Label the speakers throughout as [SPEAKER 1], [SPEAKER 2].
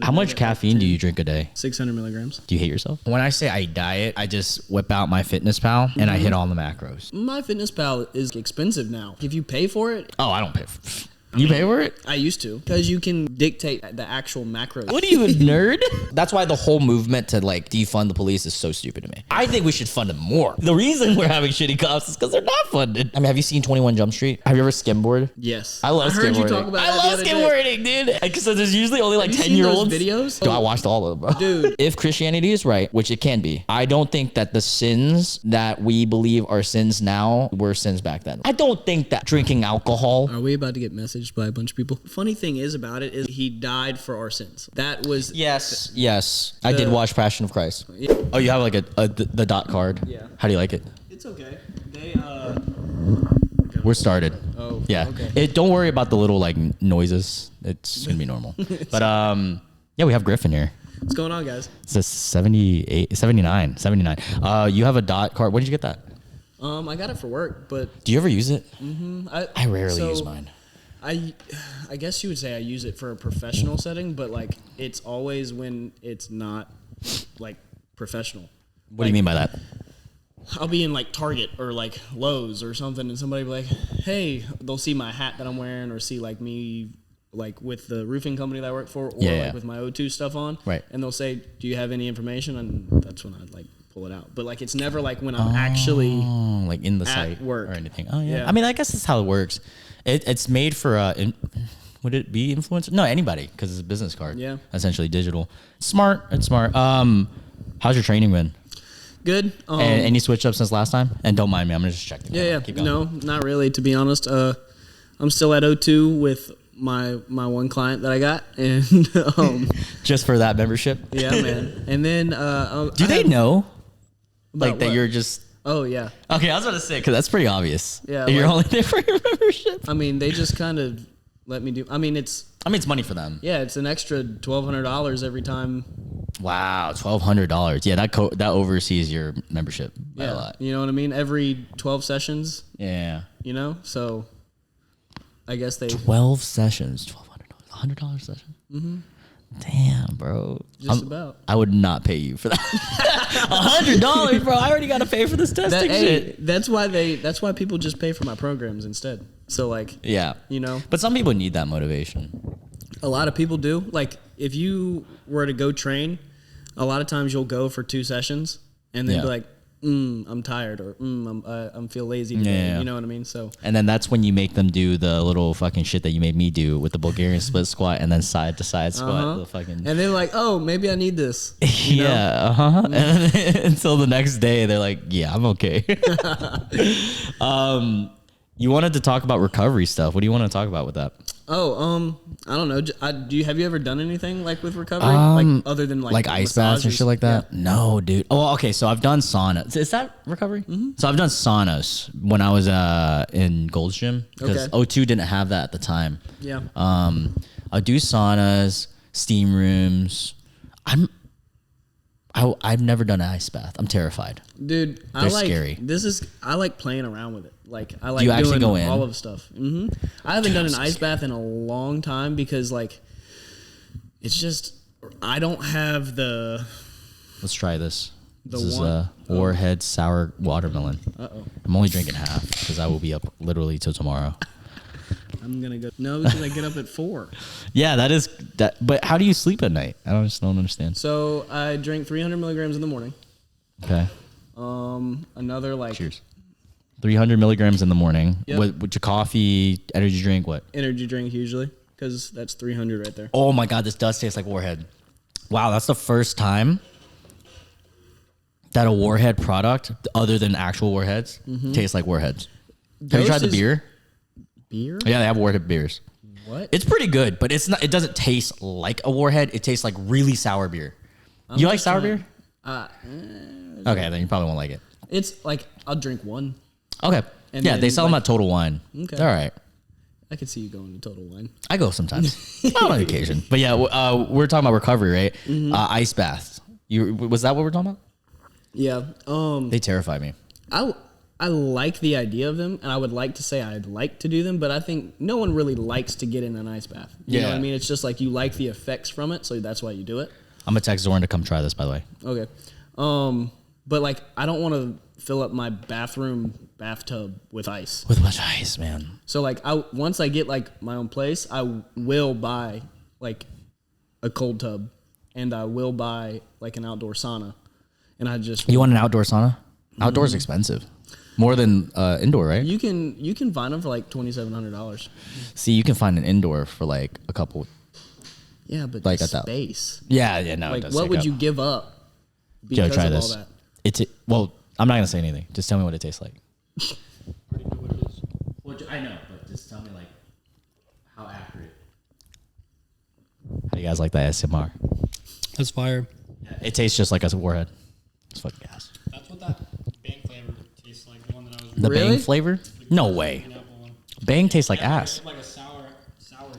[SPEAKER 1] How much caffeine do you drink a day?
[SPEAKER 2] 600 milligrams.
[SPEAKER 1] Do you hate yourself? When I say I diet, I just whip out my Fitness Pal and I hit all the macros.
[SPEAKER 2] My Fitness Pal is expensive now. If you pay for it.
[SPEAKER 1] Oh, I don't pay for You pay for it?
[SPEAKER 2] I used to, because you can dictate the actual macros.
[SPEAKER 1] What are you, a nerd? That's why the whole movement to like defund the police is so stupid to me. I think we should fund them more. The reason we're having shitty cops is because they're not funded. I mean, have you seen 21 Jump Street? Have you ever skimboard?
[SPEAKER 2] Yes.
[SPEAKER 1] I love skimboarding.
[SPEAKER 2] I heard you talk about that.
[SPEAKER 1] I love skimboarding, dude. Because there's usually only like 10-year-olds.
[SPEAKER 2] Videos?
[SPEAKER 1] Dude, I watched all of them, bro.
[SPEAKER 2] Dude.
[SPEAKER 1] If Christianity is right, which it can be, I don't think that the sins that we believe are sins now were sins back then. I don't think that drinking alcohol.
[SPEAKER 2] Are we about to get messaged by a bunch of people? Funny thing is about it is he died for our sins. That was
[SPEAKER 1] yes. I did watch Passion of Christ. Yeah. Oh, you have like the dot card.
[SPEAKER 2] Yeah.
[SPEAKER 1] How do you like it?
[SPEAKER 2] It's okay.
[SPEAKER 1] We're started.
[SPEAKER 2] Oh
[SPEAKER 1] yeah.
[SPEAKER 2] Okay.
[SPEAKER 1] Don't worry about the little like noises. It's gonna be normal. But yeah, we have Griffen here.
[SPEAKER 2] What's going on, guys?
[SPEAKER 1] It's a 79. You have a dot card. Where did you get that?
[SPEAKER 2] I got it for work, but
[SPEAKER 1] do you ever use it?
[SPEAKER 2] I
[SPEAKER 1] rarely use mine.
[SPEAKER 2] I guess you would say I use it for a professional setting, but like it's always when it's not like professional.
[SPEAKER 1] What do you mean by that?
[SPEAKER 2] I'll be in like Target or like Lowe's or something, and somebody will be like, hey, they'll see my hat that I'm wearing or see like me like with the roofing company that I work for or like with my O2 stuff on.
[SPEAKER 1] Right.
[SPEAKER 2] And they'll say, do you have any information? And that's when I like pull it out. But like it's never like when I'm actually
[SPEAKER 1] like in the
[SPEAKER 2] at
[SPEAKER 1] site
[SPEAKER 2] work
[SPEAKER 1] or anything. Oh yeah. I mean, I guess that's how it works. It's made for would it be influencer? No, anybody, because it's a business card.
[SPEAKER 2] Yeah.
[SPEAKER 1] Essentially digital. Smart. It's smart. How's your training been?
[SPEAKER 2] Good.
[SPEAKER 1] And any switch up since last time? And don't mind me, I'm gonna just check the camera.
[SPEAKER 2] Yeah.
[SPEAKER 1] Keep going.
[SPEAKER 2] No, not really, to be honest. I'm still at O2 with my one client that I got, and
[SPEAKER 1] just for that membership.
[SPEAKER 2] Yeah, man. And then
[SPEAKER 1] do they know like that
[SPEAKER 2] what?
[SPEAKER 1] you're just
[SPEAKER 2] Oh yeah.
[SPEAKER 1] Okay, I was about to say because that's pretty obvious.
[SPEAKER 2] Yeah,
[SPEAKER 1] you're only there for your membership.
[SPEAKER 2] I mean, they just kind of let me do. I mean, it's
[SPEAKER 1] money for them.
[SPEAKER 2] Yeah, it's an extra $1,200 every time.
[SPEAKER 1] Wow, $1,200. Yeah, that oversees your membership by a lot.
[SPEAKER 2] You know what I mean? Every 12 sessions.
[SPEAKER 1] Yeah.
[SPEAKER 2] You know, so I guess they
[SPEAKER 1] 12 sessions, $1,200, $100 session. Mm-hmm. Damn, bro.
[SPEAKER 2] Just about.
[SPEAKER 1] I would not pay you for that. $100, bro. I already got to pay for this testing shit.
[SPEAKER 2] That's why people just pay for my programs instead. So like,
[SPEAKER 1] yeah,
[SPEAKER 2] you know.
[SPEAKER 1] But some people need that motivation.
[SPEAKER 2] A lot of people do. Like, if you were to go train, a lot of times you'll go for 2 sessions and then be like, I'm tired, or I'm feel lazy today. Yeah. You know what I mean? So,
[SPEAKER 1] and then that's when you make them do the little fucking shit that you made me do with the Bulgarian split squat and then side to side squat. The fucking,
[SPEAKER 2] and they're like, oh, maybe I need this.
[SPEAKER 1] Yeah. And then, until the next day, they're like, yeah, I'm okay. You wanted to talk about recovery stuff. What do you want to talk about with that?
[SPEAKER 2] Oh, I don't know. Have you ever done anything like with recovery, like other than like
[SPEAKER 1] ice baths or shit like that? Yeah. No, dude. Oh, okay. So I've done saunas. Is that recovery? Mm-hmm. So I've done saunas when I was in Gold's Gym because O2 didn't have that at the time.
[SPEAKER 2] Yeah.
[SPEAKER 1] I'll do saunas, steam rooms. I've never done an ice bath. I'm terrified.
[SPEAKER 2] Dude,
[SPEAKER 1] They're scary.
[SPEAKER 2] I like playing around with it. Like I like
[SPEAKER 1] doing
[SPEAKER 2] all of stuff. Mm-hmm. I haven't done an ice bath in a long time because like it's just I don't have the.
[SPEAKER 1] Let's try this. This is a Warhead sour watermelon. Uh-oh. I'm only drinking half because I will be up literally till tomorrow.
[SPEAKER 2] I'm gonna go. No, because I get up at 4.
[SPEAKER 1] Yeah, that is that. But how do you sleep at night? I don't understand.
[SPEAKER 2] So I drink 300 milligrams in the morning.
[SPEAKER 1] Okay.
[SPEAKER 2] Another like.
[SPEAKER 1] Cheers. 300 milligrams in the morning. Yep. With your coffee, energy drink, what?
[SPEAKER 2] Energy drink usually, because that's 300 right there.
[SPEAKER 1] Oh my God, this does taste like Warhead. Wow, that's the first time that a Warhead product, other than actual Warheads, tastes like Warheads. Have you tried the beer?
[SPEAKER 2] Beer?
[SPEAKER 1] Yeah, they have Warhead beers.
[SPEAKER 2] What?
[SPEAKER 1] It's pretty good, but it's not. It doesn't taste like a Warhead. It tastes like really sour beer. You like sour beer? Okay, then you probably won't like it.
[SPEAKER 2] It's like I'll drink one.
[SPEAKER 1] Okay. And yeah, they sell them at Total Wine. Okay. All right.
[SPEAKER 2] I could see you going to Total Wine.
[SPEAKER 1] I go sometimes. On occasion. But yeah, we're talking about recovery, right? Mm-hmm. Ice baths. Was that what we're talking about?
[SPEAKER 2] Yeah.
[SPEAKER 1] They terrify me.
[SPEAKER 2] I like the idea of them, and I would like to say I'd like to do them, but I think no one really likes to get in an ice bath. You know what I mean? It's just like you like the effects from it, so that's why you do it.
[SPEAKER 1] I'm gonna text Zoran to come try this, by the way.
[SPEAKER 2] Okay. But like, I don't want to fill up my bathtub with ice.
[SPEAKER 1] With much ice, man.
[SPEAKER 2] So like, once I get like my own place, I will buy like a cold tub, and I will buy like an outdoor sauna, and I just.
[SPEAKER 1] You want an outdoor sauna? Outdoor's expensive. More than indoor, right?
[SPEAKER 2] You can find them for like $2,700.
[SPEAKER 1] See, you can find an indoor for like a couple.
[SPEAKER 2] Yeah, but
[SPEAKER 1] like
[SPEAKER 2] the space.
[SPEAKER 1] Yeah, no.
[SPEAKER 2] Like, what would you give up
[SPEAKER 1] because
[SPEAKER 2] try
[SPEAKER 1] of
[SPEAKER 2] this.
[SPEAKER 1] all that? Well, I'm not gonna say anything. Just tell me what it tastes like.
[SPEAKER 3] I already know what it is.
[SPEAKER 1] Well, I know, but just tell me like how accurate. How do you guys like that ASMR?
[SPEAKER 3] That's fire.
[SPEAKER 1] Yeah, it tastes just like a warhead. It's fucking gas.
[SPEAKER 3] That's what that Bang flavor tastes like. The one that I was
[SPEAKER 1] The
[SPEAKER 2] Really?
[SPEAKER 1] Bang flavor? No way. Bang tastes like ass.
[SPEAKER 3] Like a sour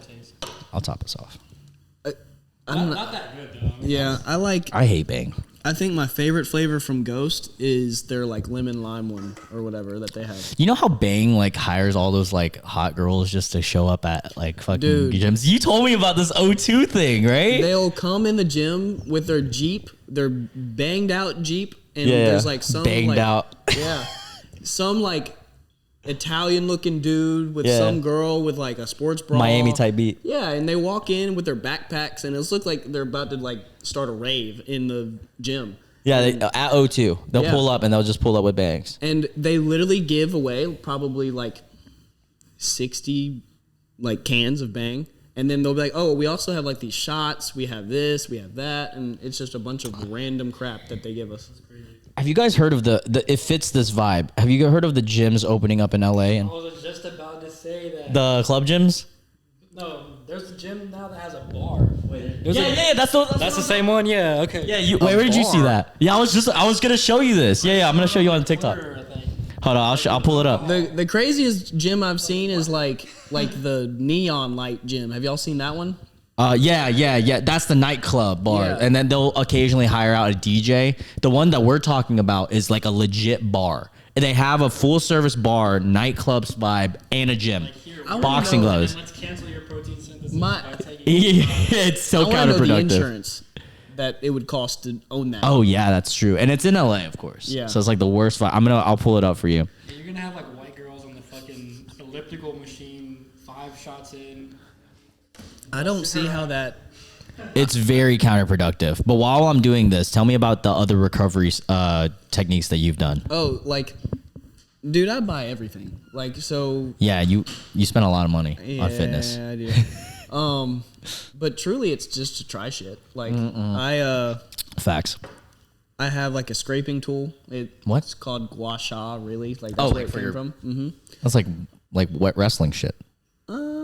[SPEAKER 3] taste.
[SPEAKER 1] I'll top this off.
[SPEAKER 3] Not that good though. I mean,
[SPEAKER 2] Yeah,
[SPEAKER 1] I hate Bang.
[SPEAKER 2] I think my favorite flavor from Ghost is their like lemon lime one or whatever that they have.
[SPEAKER 1] You know how Bang like hires all those like hot girls just to show up at like fucking
[SPEAKER 2] Dude.
[SPEAKER 1] gyms? You told me about this O2 thing, right?
[SPEAKER 2] They'll come in the gym with their Jeep, their banged out Jeep, and
[SPEAKER 1] Yeah,
[SPEAKER 2] there's like some
[SPEAKER 1] banged
[SPEAKER 2] like,
[SPEAKER 1] out.
[SPEAKER 2] Yeah, some like Italian looking dude with
[SPEAKER 1] Yeah.
[SPEAKER 2] some girl with like a sports bra,
[SPEAKER 1] Miami type beat.
[SPEAKER 2] Yeah, and they walk in with their backpacks, and it looks like they're about to like start a rave in the gym.
[SPEAKER 1] Yeah, at O2. They'll
[SPEAKER 2] Yeah.
[SPEAKER 1] pull up and they'll just pull up with bangs.
[SPEAKER 2] And they literally give away probably like 60 like cans of Bang. And then they'll be like, oh, we also have like these shots. We have this, we have that. And it's just a bunch of random crap that they give us.
[SPEAKER 1] Have you guys heard of the it fits this vibe? Have you heard of the gyms opening up in LA and
[SPEAKER 3] I was just about to say that.
[SPEAKER 1] the club gyms?
[SPEAKER 3] No, there's a gym now that has a bar. Wait,
[SPEAKER 1] Yeah, that's
[SPEAKER 3] the same one. Yeah, okay.
[SPEAKER 1] Yeah, where did you see that? Yeah, I was gonna show you this. Yeah, I'm gonna show you on TikTok.
[SPEAKER 3] Twitter, I think.
[SPEAKER 1] Hold on, I'll pull it up.
[SPEAKER 2] The craziest gym I've seen is like the neon light gym. Have y'all seen that one?
[SPEAKER 1] Yeah. That's the nightclub bar,
[SPEAKER 2] Yeah.
[SPEAKER 1] and then they'll occasionally hire out a DJ. The one that we're talking about is like a legit bar. And they have a full service bar, nightclubs vibe, and a gym. Boxing
[SPEAKER 2] know-
[SPEAKER 1] gloves.
[SPEAKER 3] Let's cancel your protein synthesis
[SPEAKER 2] My-
[SPEAKER 3] by taking.
[SPEAKER 1] It's so
[SPEAKER 2] I want to know the
[SPEAKER 1] counterproductive.
[SPEAKER 2] insurance that it would cost to own that.
[SPEAKER 1] Oh yeah, that's true, and it's in LA, of course.
[SPEAKER 2] Yeah.
[SPEAKER 1] So it's like the worst vibe. I'll pull it up for you.
[SPEAKER 3] You're gonna have like white girls on the fucking elliptical machine, 5 shots in.
[SPEAKER 2] I don't see how that.
[SPEAKER 1] It's very counterproductive. But while I'm doing this, tell me about the other recovery techniques that you've done.
[SPEAKER 2] Oh, like, dude, I buy everything. Like, so.
[SPEAKER 1] Yeah, you spend a lot of money on fitness.
[SPEAKER 2] Yeah, I do. But truly, it's just to try shit. Like,
[SPEAKER 1] Facts.
[SPEAKER 2] I have like a scraping tool.
[SPEAKER 1] What?
[SPEAKER 2] It's called gua sha, really. Like, that's where
[SPEAKER 1] like
[SPEAKER 2] it
[SPEAKER 1] for
[SPEAKER 2] came
[SPEAKER 1] your-
[SPEAKER 2] from. Mm-hmm.
[SPEAKER 1] That's like wet wrestling shit.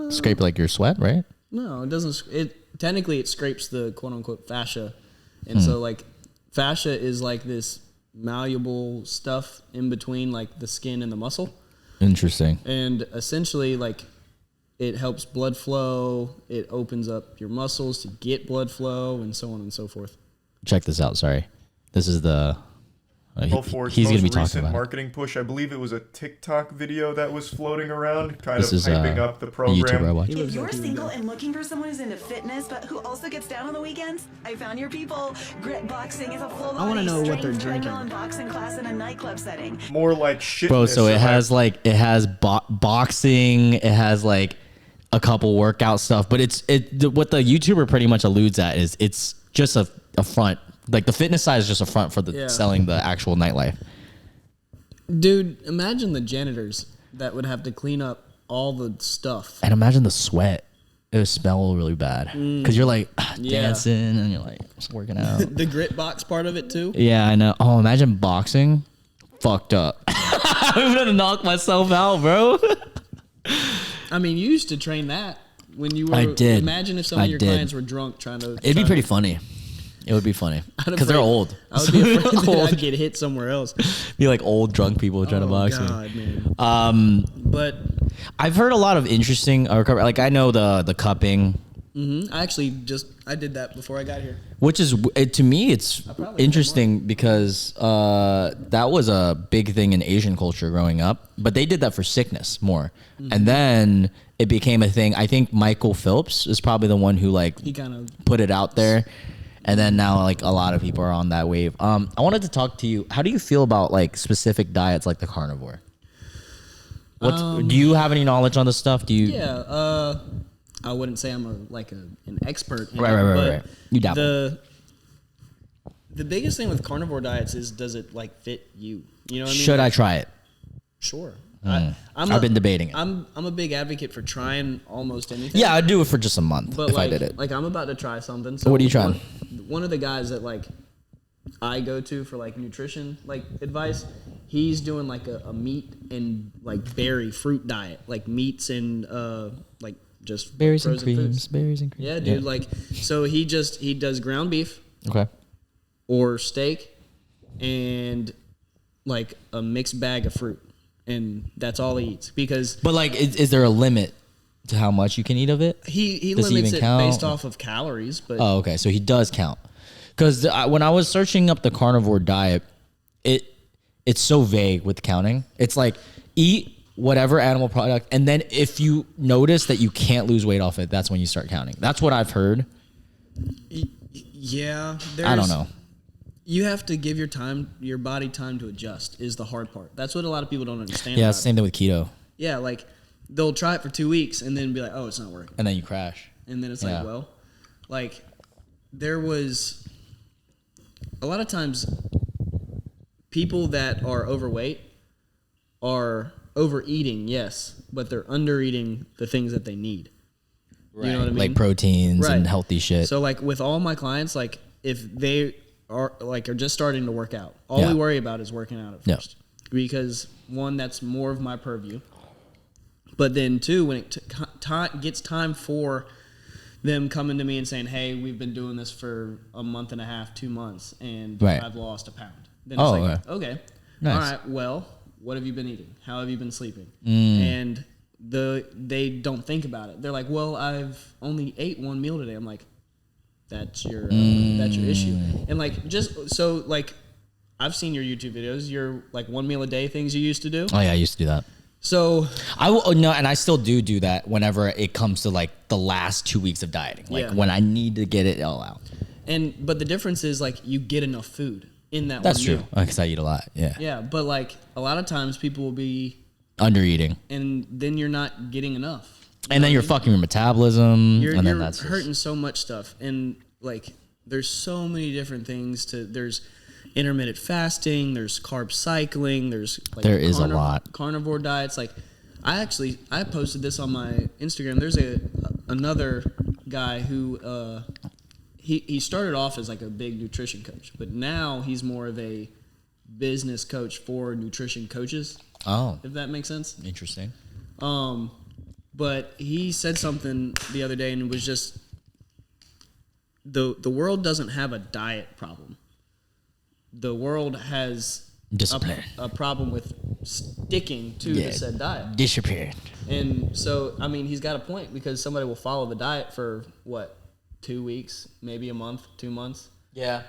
[SPEAKER 1] Scrape like your sweat, right?
[SPEAKER 2] No, it doesn't. Technically, it scrapes the quote unquote fascia. And so, like, fascia is like this malleable stuff in between, like, the skin and the muscle.
[SPEAKER 1] Interesting.
[SPEAKER 2] And essentially, like, it helps blood flow. It opens up your muscles to get blood flow, and so on and so forth.
[SPEAKER 1] Check this out. Sorry. This is the.
[SPEAKER 4] For its
[SPEAKER 1] he's going to be
[SPEAKER 4] most
[SPEAKER 1] talking
[SPEAKER 4] recent
[SPEAKER 1] about it.
[SPEAKER 4] marketing push. I believe it was a TikTok video that was floating around, kind
[SPEAKER 1] This
[SPEAKER 4] of
[SPEAKER 1] is
[SPEAKER 4] hyping up the
[SPEAKER 1] a YouTuber I
[SPEAKER 4] program.
[SPEAKER 1] watch.
[SPEAKER 5] If you're single and looking for someone who's into fitness but who also gets down on the weekends, I found your people. Grit Boxing is a full
[SPEAKER 2] I wanna
[SPEAKER 5] body
[SPEAKER 2] know what they're
[SPEAKER 5] strength
[SPEAKER 2] drinking.
[SPEAKER 5] treadmill and boxing class in a nightclub setting.
[SPEAKER 4] More like shit.
[SPEAKER 1] Bro, so it has boxing, it has like a couple workout stuff, but what the YouTuber pretty much alludes at is it's just a front. Like the fitness side is just a front for the selling the actual nightlife.
[SPEAKER 2] Dude, imagine the janitors that would have to clean up all the stuff.
[SPEAKER 1] And imagine the sweat. It would smell really bad because you're like dancing and you're like just working out.
[SPEAKER 2] The grit box part of it, too.
[SPEAKER 1] Yeah, I know. Oh, imagine boxing. Fucked up. I'm gonna knock myself out, bro.
[SPEAKER 2] I mean, you used to train that when you were.
[SPEAKER 1] I did.
[SPEAKER 2] Imagine if some of
[SPEAKER 1] I
[SPEAKER 2] your
[SPEAKER 1] did.
[SPEAKER 2] clients were drunk trying to.
[SPEAKER 1] It'd be pretty funny. It would be funny because they're
[SPEAKER 2] afraid-
[SPEAKER 1] old.
[SPEAKER 2] I would be afraid that
[SPEAKER 1] Old.
[SPEAKER 2] I'd get hit somewhere else.
[SPEAKER 1] Be like old drunk people trying to box me.
[SPEAKER 2] God, man. But
[SPEAKER 1] I've heard a lot of interesting recovery. Like I know the cupping,
[SPEAKER 2] I actually I did that before I got here.
[SPEAKER 1] Which is, to me, it's interesting because that was a big thing in Asian culture growing up. But they did that for sickness more. And then it became a thing. I think Michael Phelps is probably the one who like
[SPEAKER 2] he kind of
[SPEAKER 1] put it out there. And then now like a lot of people are on that wave. I wanted to talk to you. How do you feel about like specific diets like the carnivore? Do you have any knowledge on this stuff? Do you?
[SPEAKER 2] Yeah. I wouldn't say I'm an expert. In
[SPEAKER 1] Right. You dabble.
[SPEAKER 2] The biggest thing with carnivore diets is, does it like fit you? You know what I mean?
[SPEAKER 1] Should I try it?
[SPEAKER 2] Sure.
[SPEAKER 1] I've been debating it.
[SPEAKER 2] I'm a big advocate for trying almost anything.
[SPEAKER 1] Yeah, I'd do it for just a month if I did it.
[SPEAKER 2] Like I'm about to try something. So
[SPEAKER 1] what are you trying?
[SPEAKER 2] One of the guys that like I go to for like nutrition like advice, he's doing like a meat and like berry fruit diet, like meats and like just
[SPEAKER 1] berries and
[SPEAKER 2] frozen
[SPEAKER 1] creams.
[SPEAKER 2] foods.
[SPEAKER 1] Berries and creams.
[SPEAKER 2] Yeah, dude. Yeah. Like so he does ground beef.
[SPEAKER 1] Okay.
[SPEAKER 2] Or steak and like a mixed bag of fruit. And that's all he eats because.
[SPEAKER 1] But like, is there a limit to how much you can eat of it?
[SPEAKER 2] He
[SPEAKER 1] Does
[SPEAKER 2] limits
[SPEAKER 1] he even
[SPEAKER 2] it
[SPEAKER 1] count?
[SPEAKER 2] based off of calories. But
[SPEAKER 1] okay, so he does count. Because when I was searching up the carnivore diet, it's so vague with counting. It's like eat whatever animal product, and then if you notice that you can't lose weight off it, that's when you start counting. That's what I've heard.
[SPEAKER 2] Yeah,
[SPEAKER 1] I don't know.
[SPEAKER 2] You have to give your body time to adjust is the hard part. That's what a lot of people don't understand.
[SPEAKER 1] Yeah, same thing with keto.
[SPEAKER 2] Yeah, like they'll try it for 2 weeks and then be like, oh, it's not working.
[SPEAKER 1] And then you crash.
[SPEAKER 2] And then it's like, well, like there was a lot of times people that are overweight are overeating, yes, but they're undereating the things that they need.
[SPEAKER 1] Right.
[SPEAKER 2] You know what I mean?
[SPEAKER 1] Like proteins and healthy shit.
[SPEAKER 2] So like with all my clients, like if they are just starting to work out, all we worry about is working out at first. Because one, that's more of my purview. But then two, when it gets time for them coming to me and saying, hey, we've been doing this for a month and a half, 2 months, and I've lost a pound. Then it's like, okay. Nice. All right, well, what have you been eating? How have you been sleeping? And they don't think about it. They're like, well, I've only ate one meal today. I'm like, that's your issue. And like, just so like, I've seen your YouTube videos, your like 1 meal a day things you used to do.
[SPEAKER 1] Oh yeah, I used to do that.
[SPEAKER 2] So
[SPEAKER 1] I will and I still do that whenever it comes to like the last 2 weeks of dieting, like when I need to get it all out.
[SPEAKER 2] But the difference is like you get enough food in that.
[SPEAKER 1] That's
[SPEAKER 2] one
[SPEAKER 1] true.
[SPEAKER 2] meal.
[SPEAKER 1] Because I eat a lot. Yeah.
[SPEAKER 2] Yeah, but like a lot of times people will be
[SPEAKER 1] under-eating,
[SPEAKER 2] and then you're not getting enough.
[SPEAKER 1] And then you're fucking your metabolism,
[SPEAKER 2] you're
[SPEAKER 1] and then that's
[SPEAKER 2] hurting so much stuff. And like, there's so many different things there's intermittent fasting, there's carb cycling, there's like
[SPEAKER 1] there is a lot
[SPEAKER 2] carnivore diets. Like, I posted this on my Instagram. There's another guy who he started off as like a big nutrition coach, but now he's more of a business coach for nutrition coaches.
[SPEAKER 1] Oh,
[SPEAKER 2] if that makes sense.
[SPEAKER 1] Interesting.
[SPEAKER 2] But he said something the other day, and it was just the world doesn't have a diet problem. The world has
[SPEAKER 1] discipline,
[SPEAKER 2] a problem with sticking to the said diet.
[SPEAKER 1] Disappeared.
[SPEAKER 2] And so, I mean, he's got a point, because somebody will follow the diet for 2 weeks, maybe a month, 2 months.
[SPEAKER 1] Yeah.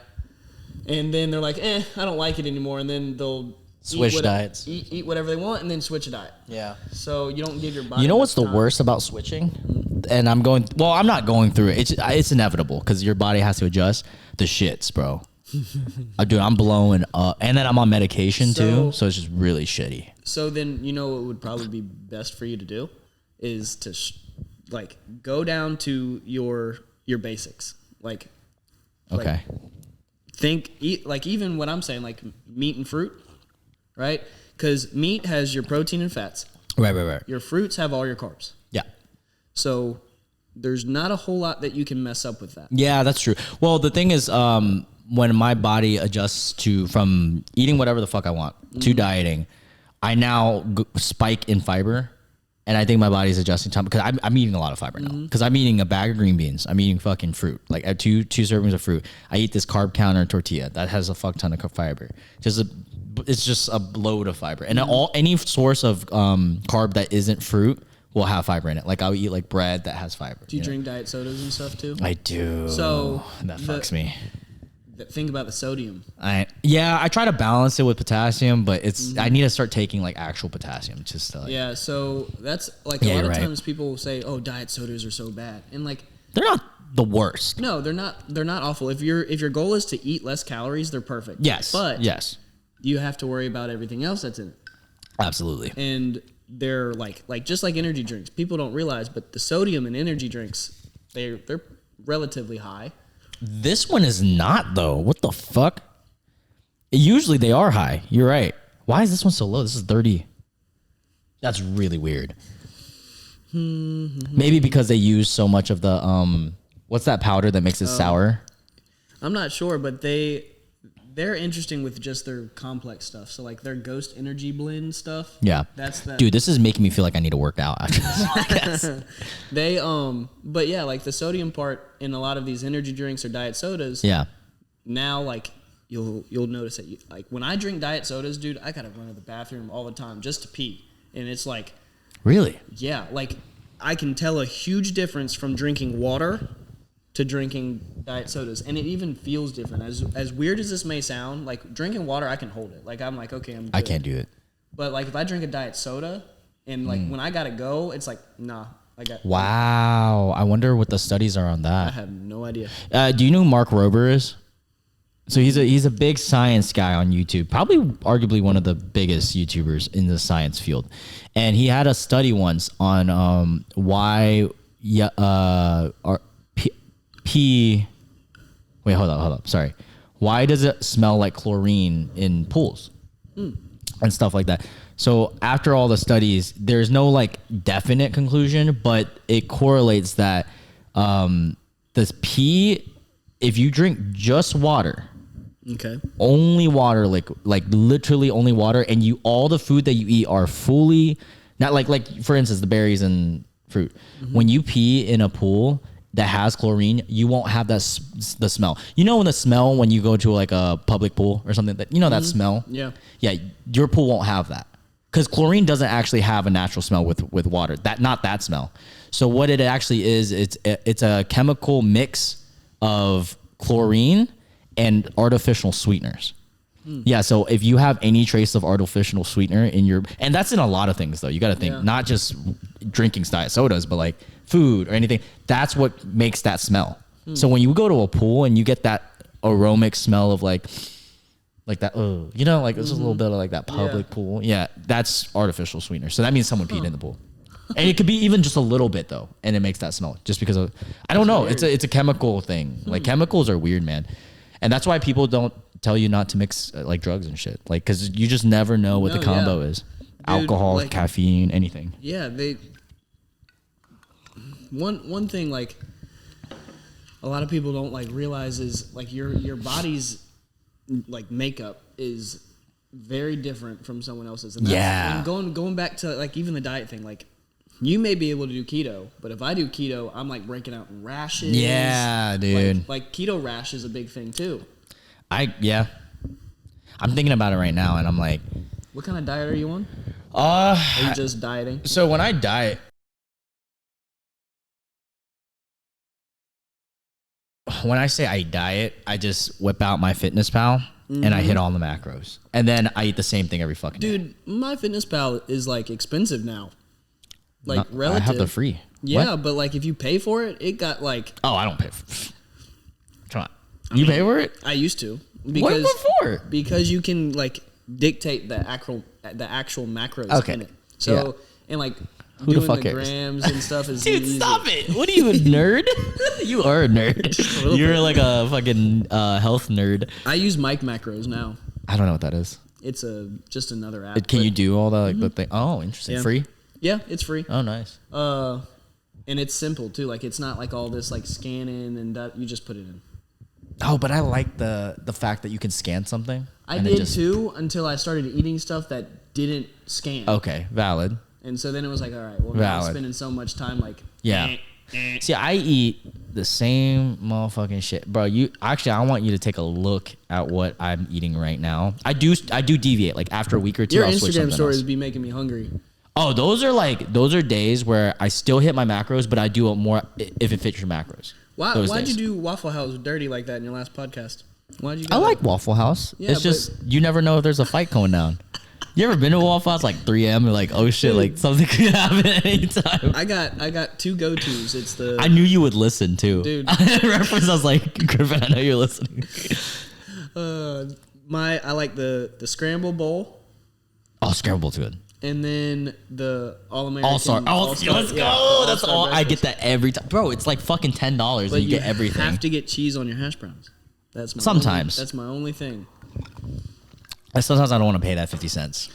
[SPEAKER 2] And then they're like, I don't like it anymore, and then they'll
[SPEAKER 1] switch diets.
[SPEAKER 2] Eat whatever they want, and then switch a diet.
[SPEAKER 1] Yeah.
[SPEAKER 2] So you don't give your body.
[SPEAKER 1] You know what's the worst about switching? And I'm not going through it. It's inevitable, because your body has to adjust. The shits, bro. Dude, I'm blowing up. And then I'm on medication too, so it's just really shitty. So
[SPEAKER 2] then, you know what would probably be best for you to do is to go down to your basics.
[SPEAKER 1] Okay.
[SPEAKER 2] Eat even what I'm saying, like meat and fruit. Right? Because meat has your protein and fats.
[SPEAKER 1] Right.
[SPEAKER 2] Your fruits have all your carbs.
[SPEAKER 1] Yeah.
[SPEAKER 2] So there's not a whole lot that you can mess up with that.
[SPEAKER 1] Yeah, that's true. Well, the thing is, when my body adjusts from eating whatever the fuck I want to dieting, I now spike in fiber. And I think my body's adjusting time, because I'm eating a lot of fiber now. Because I'm eating a bag of green beans. I'm eating fucking fruit. Like two servings of fruit. I eat this carb counter tortilla that has a fuck ton of fiber. It's just a load of fiber. And any source of carb that isn't fruit will have fiber in it. Like I'll eat like bread that has fiber.
[SPEAKER 2] Do you drink diet sodas and stuff too?
[SPEAKER 1] I do.
[SPEAKER 2] So
[SPEAKER 1] that fucks me.
[SPEAKER 2] Think about the sodium.
[SPEAKER 1] I try to balance it with potassium, but I need to start taking like actual potassium just to like,
[SPEAKER 2] so that's like a lot of times people say, "Oh, diet sodas are so bad," and like
[SPEAKER 1] they're not the worst.
[SPEAKER 2] No, they're not. They're not awful. If your goal is to eat less calories, they're perfect.
[SPEAKER 1] Yes,
[SPEAKER 2] but
[SPEAKER 1] yes,
[SPEAKER 2] you have to worry about everything else that's in it.
[SPEAKER 1] Absolutely.
[SPEAKER 2] And they're like just like energy drinks. People don't realize, but the sodium in energy drinks, they're relatively high.
[SPEAKER 1] This one is not though. What the fuck? Usually they are high. You're right. Why is this one so low? This is 30. That's really weird. Maybe because they use so much of the what's that powder that makes it sour?
[SPEAKER 2] I'm not sure, but they're interesting with just their complex stuff. So like their Ghost Energy blend stuff.
[SPEAKER 1] Yeah.
[SPEAKER 2] That's that.
[SPEAKER 1] Dude, this is making me feel like I need to work out after this podcast.
[SPEAKER 2] They but yeah, like the sodium part in a lot of these energy drinks or diet sodas.
[SPEAKER 1] Yeah.
[SPEAKER 2] Now like you'll notice that like when I drink diet sodas, dude, I gotta run to the bathroom all the time just to pee. And it's like
[SPEAKER 1] really?
[SPEAKER 2] Yeah, like I can tell a huge difference from drinking water to drinking diet sodas, and it even feels different. As weird as this may sound, like drinking water, I can hold it. Like I'm like, okay, I'm good.
[SPEAKER 1] I can't do it.
[SPEAKER 2] But like if I drink a diet soda, and like when I gotta go, it's like nah.
[SPEAKER 1] Wow, I wonder what the studies are on that.
[SPEAKER 2] I have no idea.
[SPEAKER 1] Do you know who Mark Rober is? So he's a big science guy on YouTube, probably arguably one of the biggest YouTubers in the science field, and he had a study once on why wait, hold up. Sorry. Why does it smell like chlorine in pools and stuff like that? So after all the studies, there's no like definite conclusion, but it correlates that this pee, if you drink just water,
[SPEAKER 2] okay,
[SPEAKER 1] only water, like literally only water, and all the food that you eat are fully not like for instance the berries and fruit. When you pee in a pool that has chlorine, you won't have the smell. You know when the smell when you go to like a public pool or something that that smell? Yeah, your pool won't have that because chlorine doesn't actually have a natural smell with water. Not that smell. So what it actually is, it's a chemical mix of chlorine and artificial sweeteners. Yeah, so if you have any trace of artificial sweetener in your, and that's in a lot of things though, you got to think not just drinking diet sodas, but like food or anything. That's what makes that smell. So when you go to a pool and you get that aromatic smell of like that, like it's just a little bit of like that public pool. Yeah, that's artificial sweetener. So that means someone peed in the pool. And it could be even just a little bit though, and it makes that smell just because of, I don't know. It's a chemical thing. Like chemicals are weird, man. And that's why people don't tell you not to mix like drugs and shit. Like, cause you just never know what the combo is. Dude, alcohol, like, caffeine, anything.
[SPEAKER 2] Yeah. One thing like a lot of people don't like realize is like your body's like makeup is very different from someone else's. And and going back to like even the diet thing, like you may be able to do keto, but if I do keto, I'm like breaking out in rashes.
[SPEAKER 1] Yeah, dude.
[SPEAKER 2] Like keto rash is a big thing too.
[SPEAKER 1] I'm thinking about it right now, and I'm like,
[SPEAKER 2] what kind of diet are you on? Are you just dieting?
[SPEAKER 1] So when I diet, when I say I diet, I just whip out my Fitness Pal and I hit all the macros, and then I eat the same thing every fucking day.
[SPEAKER 2] Dude, my Fitness Pal is like expensive now. Like relative.
[SPEAKER 1] I have the free.
[SPEAKER 2] Yeah, what? But like if you pay for it, it got like.
[SPEAKER 1] Oh, I don't pay for. Come on, you pay for it?
[SPEAKER 2] I used to.
[SPEAKER 1] What for?
[SPEAKER 2] Because you can like dictate the actual macros in it. So and like
[SPEAKER 1] who
[SPEAKER 2] doing
[SPEAKER 1] the fuck
[SPEAKER 2] the
[SPEAKER 1] cares?
[SPEAKER 2] grams and stuff is
[SPEAKER 1] Dude,
[SPEAKER 2] easy.
[SPEAKER 1] stop it! What are you, a nerd? You are a nerd. You're like a fucking health nerd.
[SPEAKER 2] I use Mike Macros now.
[SPEAKER 1] I don't know what that is.
[SPEAKER 2] It's just another app.
[SPEAKER 1] Can you do all the the thing? Oh, interesting.
[SPEAKER 2] Yeah.
[SPEAKER 1] Free?
[SPEAKER 2] Yeah, it's free.
[SPEAKER 1] Oh, nice.
[SPEAKER 2] And it's simple too. Like it's not like all this like scanning and that. You just put it in.
[SPEAKER 1] Oh, but I like the fact that you can scan something.
[SPEAKER 2] I did too until I started eating stuff that didn't scan.
[SPEAKER 1] Okay, valid.
[SPEAKER 2] And so then it was like, all right, well, now I'm spending so much time like.
[SPEAKER 1] Yeah. See, I eat the same motherfucking shit, bro. I want you to take a look at what I'm eating right now. I do deviate. Like after a week or two,
[SPEAKER 2] Your
[SPEAKER 1] I'll switch
[SPEAKER 2] Instagram
[SPEAKER 1] something
[SPEAKER 2] stories
[SPEAKER 1] else.
[SPEAKER 2] be making me hungry.
[SPEAKER 1] Oh, those are days where I still hit my macros, but I do it more if it fits your macros.
[SPEAKER 2] Why'd you do Waffle House dirty like that in your last podcast? Why'd you?
[SPEAKER 1] I like Waffle House. Yeah, it's just you never know if there's a fight going down. You ever been to Waffle House like 3 a.m. and like, oh shit, like something could happen at any time?
[SPEAKER 2] I got two go-tos. It's the
[SPEAKER 1] I knew you would listen too.
[SPEAKER 2] Dude.
[SPEAKER 1] Reference, I was like, Griffen, I know you're listening.
[SPEAKER 2] I like the scramble bowl.
[SPEAKER 1] Oh, scramble's good.
[SPEAKER 2] And then the All-American.
[SPEAKER 1] All-Star. Let's go. That's all. I get that every time. Bro, it's like fucking $10 and you get everything.
[SPEAKER 2] You have to get cheese on your hash browns.
[SPEAKER 1] Sometimes.
[SPEAKER 2] That's my only thing.
[SPEAKER 1] Sometimes I don't want to pay that 50 cents.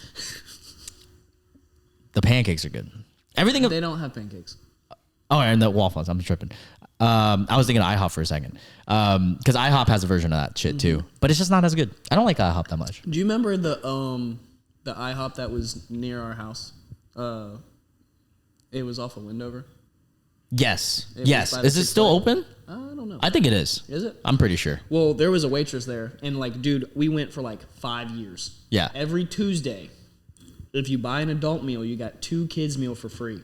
[SPEAKER 1] The pancakes are good. Everything.
[SPEAKER 2] They don't have pancakes.
[SPEAKER 1] Oh, and the waffles. I'm tripping. I was thinking of IHOP for a second. Because IHOP has a version of that shit too. But it's just not as good. I don't like IHOP that much.
[SPEAKER 2] Do you remember the IHOP that was near our house? It was off of Wendover.
[SPEAKER 1] Yes. Yes. Is it still open?
[SPEAKER 2] I don't know.
[SPEAKER 1] I think it is.
[SPEAKER 2] Is it?
[SPEAKER 1] I'm pretty sure.
[SPEAKER 2] Well, there was a waitress there, and like, dude, we went for like 5 years.
[SPEAKER 1] Yeah.
[SPEAKER 2] Every Tuesday, if you buy an adult meal, you got 2 kids meal for free.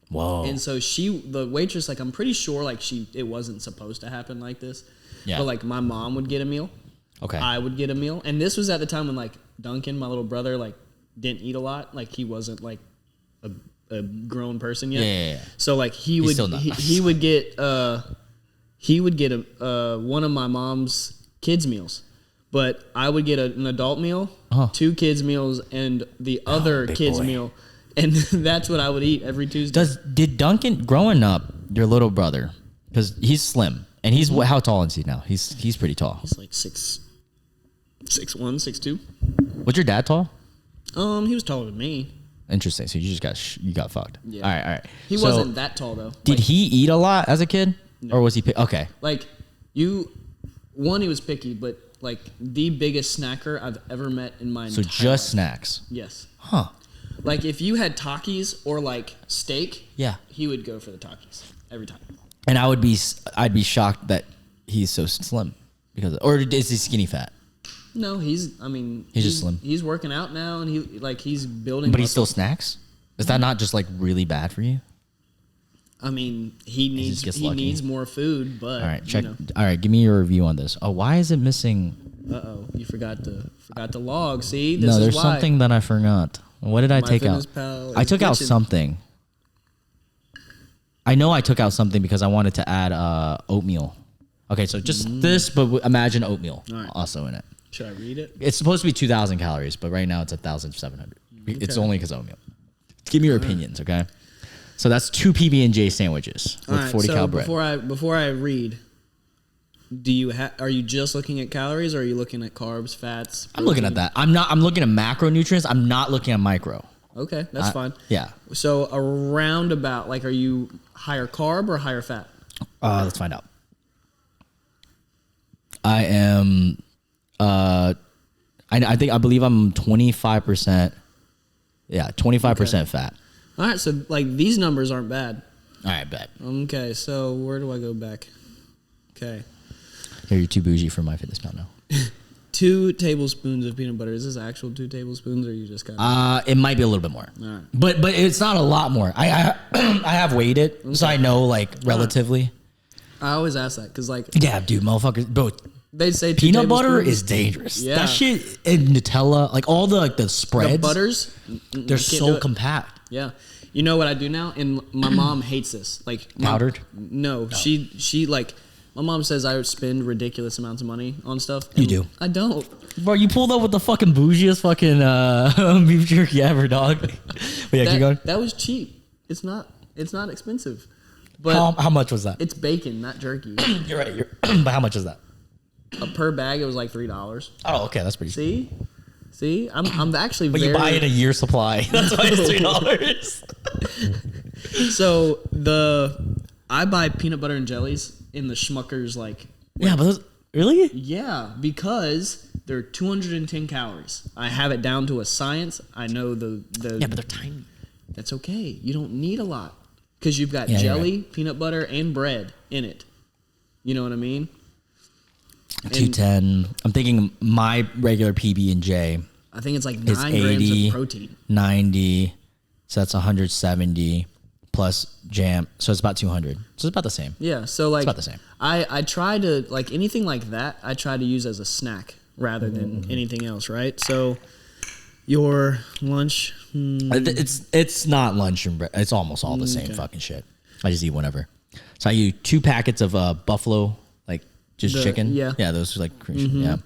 [SPEAKER 1] Whoa.
[SPEAKER 2] And so the waitress, like, I'm pretty sure like it wasn't supposed to happen like this.
[SPEAKER 1] Yeah.
[SPEAKER 2] But like my mom would get a meal.
[SPEAKER 1] Okay.
[SPEAKER 2] I would get a meal, and this was at the time when like Duncan, my little brother, like didn't eat a lot. Like he wasn't like a grown person yet.
[SPEAKER 1] Yeah.
[SPEAKER 2] So like he would get one of my mom's kids meals, but I would get an adult meal, 2 kids meals, and the other kids meal, and that's what I would eat every Tuesday.
[SPEAKER 1] Did Duncan, growing up, your little brother, because he's slim and he's how tall is he now? He's pretty tall.
[SPEAKER 2] He's like 6'1", 6'2".
[SPEAKER 1] Was your dad tall?
[SPEAKER 2] He was taller than me.
[SPEAKER 1] Interesting. So you just got fucked.
[SPEAKER 2] Yeah.
[SPEAKER 1] All right.
[SPEAKER 2] He wasn't that tall though.
[SPEAKER 1] Did he eat a lot as a kid, or was he okay?
[SPEAKER 2] Like he was picky, but like the biggest snacker I've ever met in my entire life.
[SPEAKER 1] So just snacks.
[SPEAKER 2] Yes.
[SPEAKER 1] Huh.
[SPEAKER 2] Like if you had Takis or like steak,
[SPEAKER 1] yeah,
[SPEAKER 2] he would go for the Takis every time.
[SPEAKER 1] And I'd be shocked that he's so slim or is he skinny fat?
[SPEAKER 2] No, he's
[SPEAKER 1] just slim.
[SPEAKER 2] He's working out now, and he's building.
[SPEAKER 1] But he still snacks. Is that not just like really bad for you?
[SPEAKER 2] I mean, he needs more food, but
[SPEAKER 1] all right, check. All right, give me your review on this. Oh, why is it missing?
[SPEAKER 2] You forgot the log. See,
[SPEAKER 1] there's something that I forgot. What did I take out? I took out something. I know I took out something because I wanted to add oatmeal. Okay, so just this, but imagine oatmeal also in it.
[SPEAKER 2] Should I read it?
[SPEAKER 1] It's supposed to be 2,000 calories, but right now it's 1,700. Okay. It's only because oatmeal. Give me your opinions, okay? So that's 2 PB&J sandwiches with 40 cal bread.
[SPEAKER 2] Before I read, are you just looking at calories, or are you looking at carbs, fats? Protein?
[SPEAKER 1] I'm looking at that. I'm looking at macronutrients. I'm not looking at micro.
[SPEAKER 2] Okay, that's fine.
[SPEAKER 1] Yeah.
[SPEAKER 2] So around about, like, are you higher carb or higher fat?
[SPEAKER 1] Let's find out. I am. I believe I'm 25%. Yeah, 25% fat.
[SPEAKER 2] All right, so like these numbers aren't bad.
[SPEAKER 1] All right, bet.
[SPEAKER 2] Okay, so where do I go back? Okay.
[SPEAKER 1] You're too bougie for MyFitnessPal now.
[SPEAKER 2] 2 tablespoons of peanut butter. Is this actual 2 tablespoons, or you just got?
[SPEAKER 1] It might be a little bit more.
[SPEAKER 2] All right.
[SPEAKER 1] But it's not a lot more. I have weighed it, so I know like relatively.
[SPEAKER 2] I always ask that because like.
[SPEAKER 1] Yeah, dude, motherfuckers, bro.
[SPEAKER 2] They say
[SPEAKER 1] peanut butter is dangerous. Yeah. That shit and Nutella, like all the spreads.
[SPEAKER 2] The butters,
[SPEAKER 1] they're so compact.
[SPEAKER 2] Yeah. You know what I do now? And my mom hates this. Like
[SPEAKER 1] powdered?
[SPEAKER 2] No. She like my mom says I would spend ridiculous amounts of money on stuff.
[SPEAKER 1] You do.
[SPEAKER 2] I don't.
[SPEAKER 1] Bro, you pulled up with the fucking bougiest fucking beef jerky ever, dog. But yeah, keep going.
[SPEAKER 2] That was cheap. It's not expensive. But
[SPEAKER 1] how much was that?
[SPEAKER 2] It's bacon, not jerky.
[SPEAKER 1] You're right. But how much is that?
[SPEAKER 2] Per bag, it was like $3.
[SPEAKER 1] Oh, okay, that's pretty.
[SPEAKER 2] See, I'm actually.
[SPEAKER 1] But you buy it a year supply. That's why it's $3.
[SPEAKER 2] So I buy peanut butter and jellies in the Schmuckers like.
[SPEAKER 1] Yeah, but those, really?
[SPEAKER 2] Yeah, because they're 210 calories. I have it down to a science. I know the.
[SPEAKER 1] Yeah, but they're tiny.
[SPEAKER 2] That's okay. You don't need a lot because you've got jelly, peanut butter, and bread in it. You know what I mean?
[SPEAKER 1] 210. I'm thinking my regular PB&J.
[SPEAKER 2] I think it's like 9
[SPEAKER 1] grams
[SPEAKER 2] 80, of protein.
[SPEAKER 1] 90. So that's 170 plus jam. So it's about 200. So it's about the same.
[SPEAKER 2] Yeah. So like
[SPEAKER 1] It's about the same.
[SPEAKER 2] I try to like anything like that. I try to use as a snack rather than anything else. Right. So your lunch.
[SPEAKER 1] It's not lunch and bread. It's almost all the same fucking shit. I just eat whatever. So I use 2 packets of buffalo, like just chicken.
[SPEAKER 2] Yeah.
[SPEAKER 1] Yeah, those are like yeah.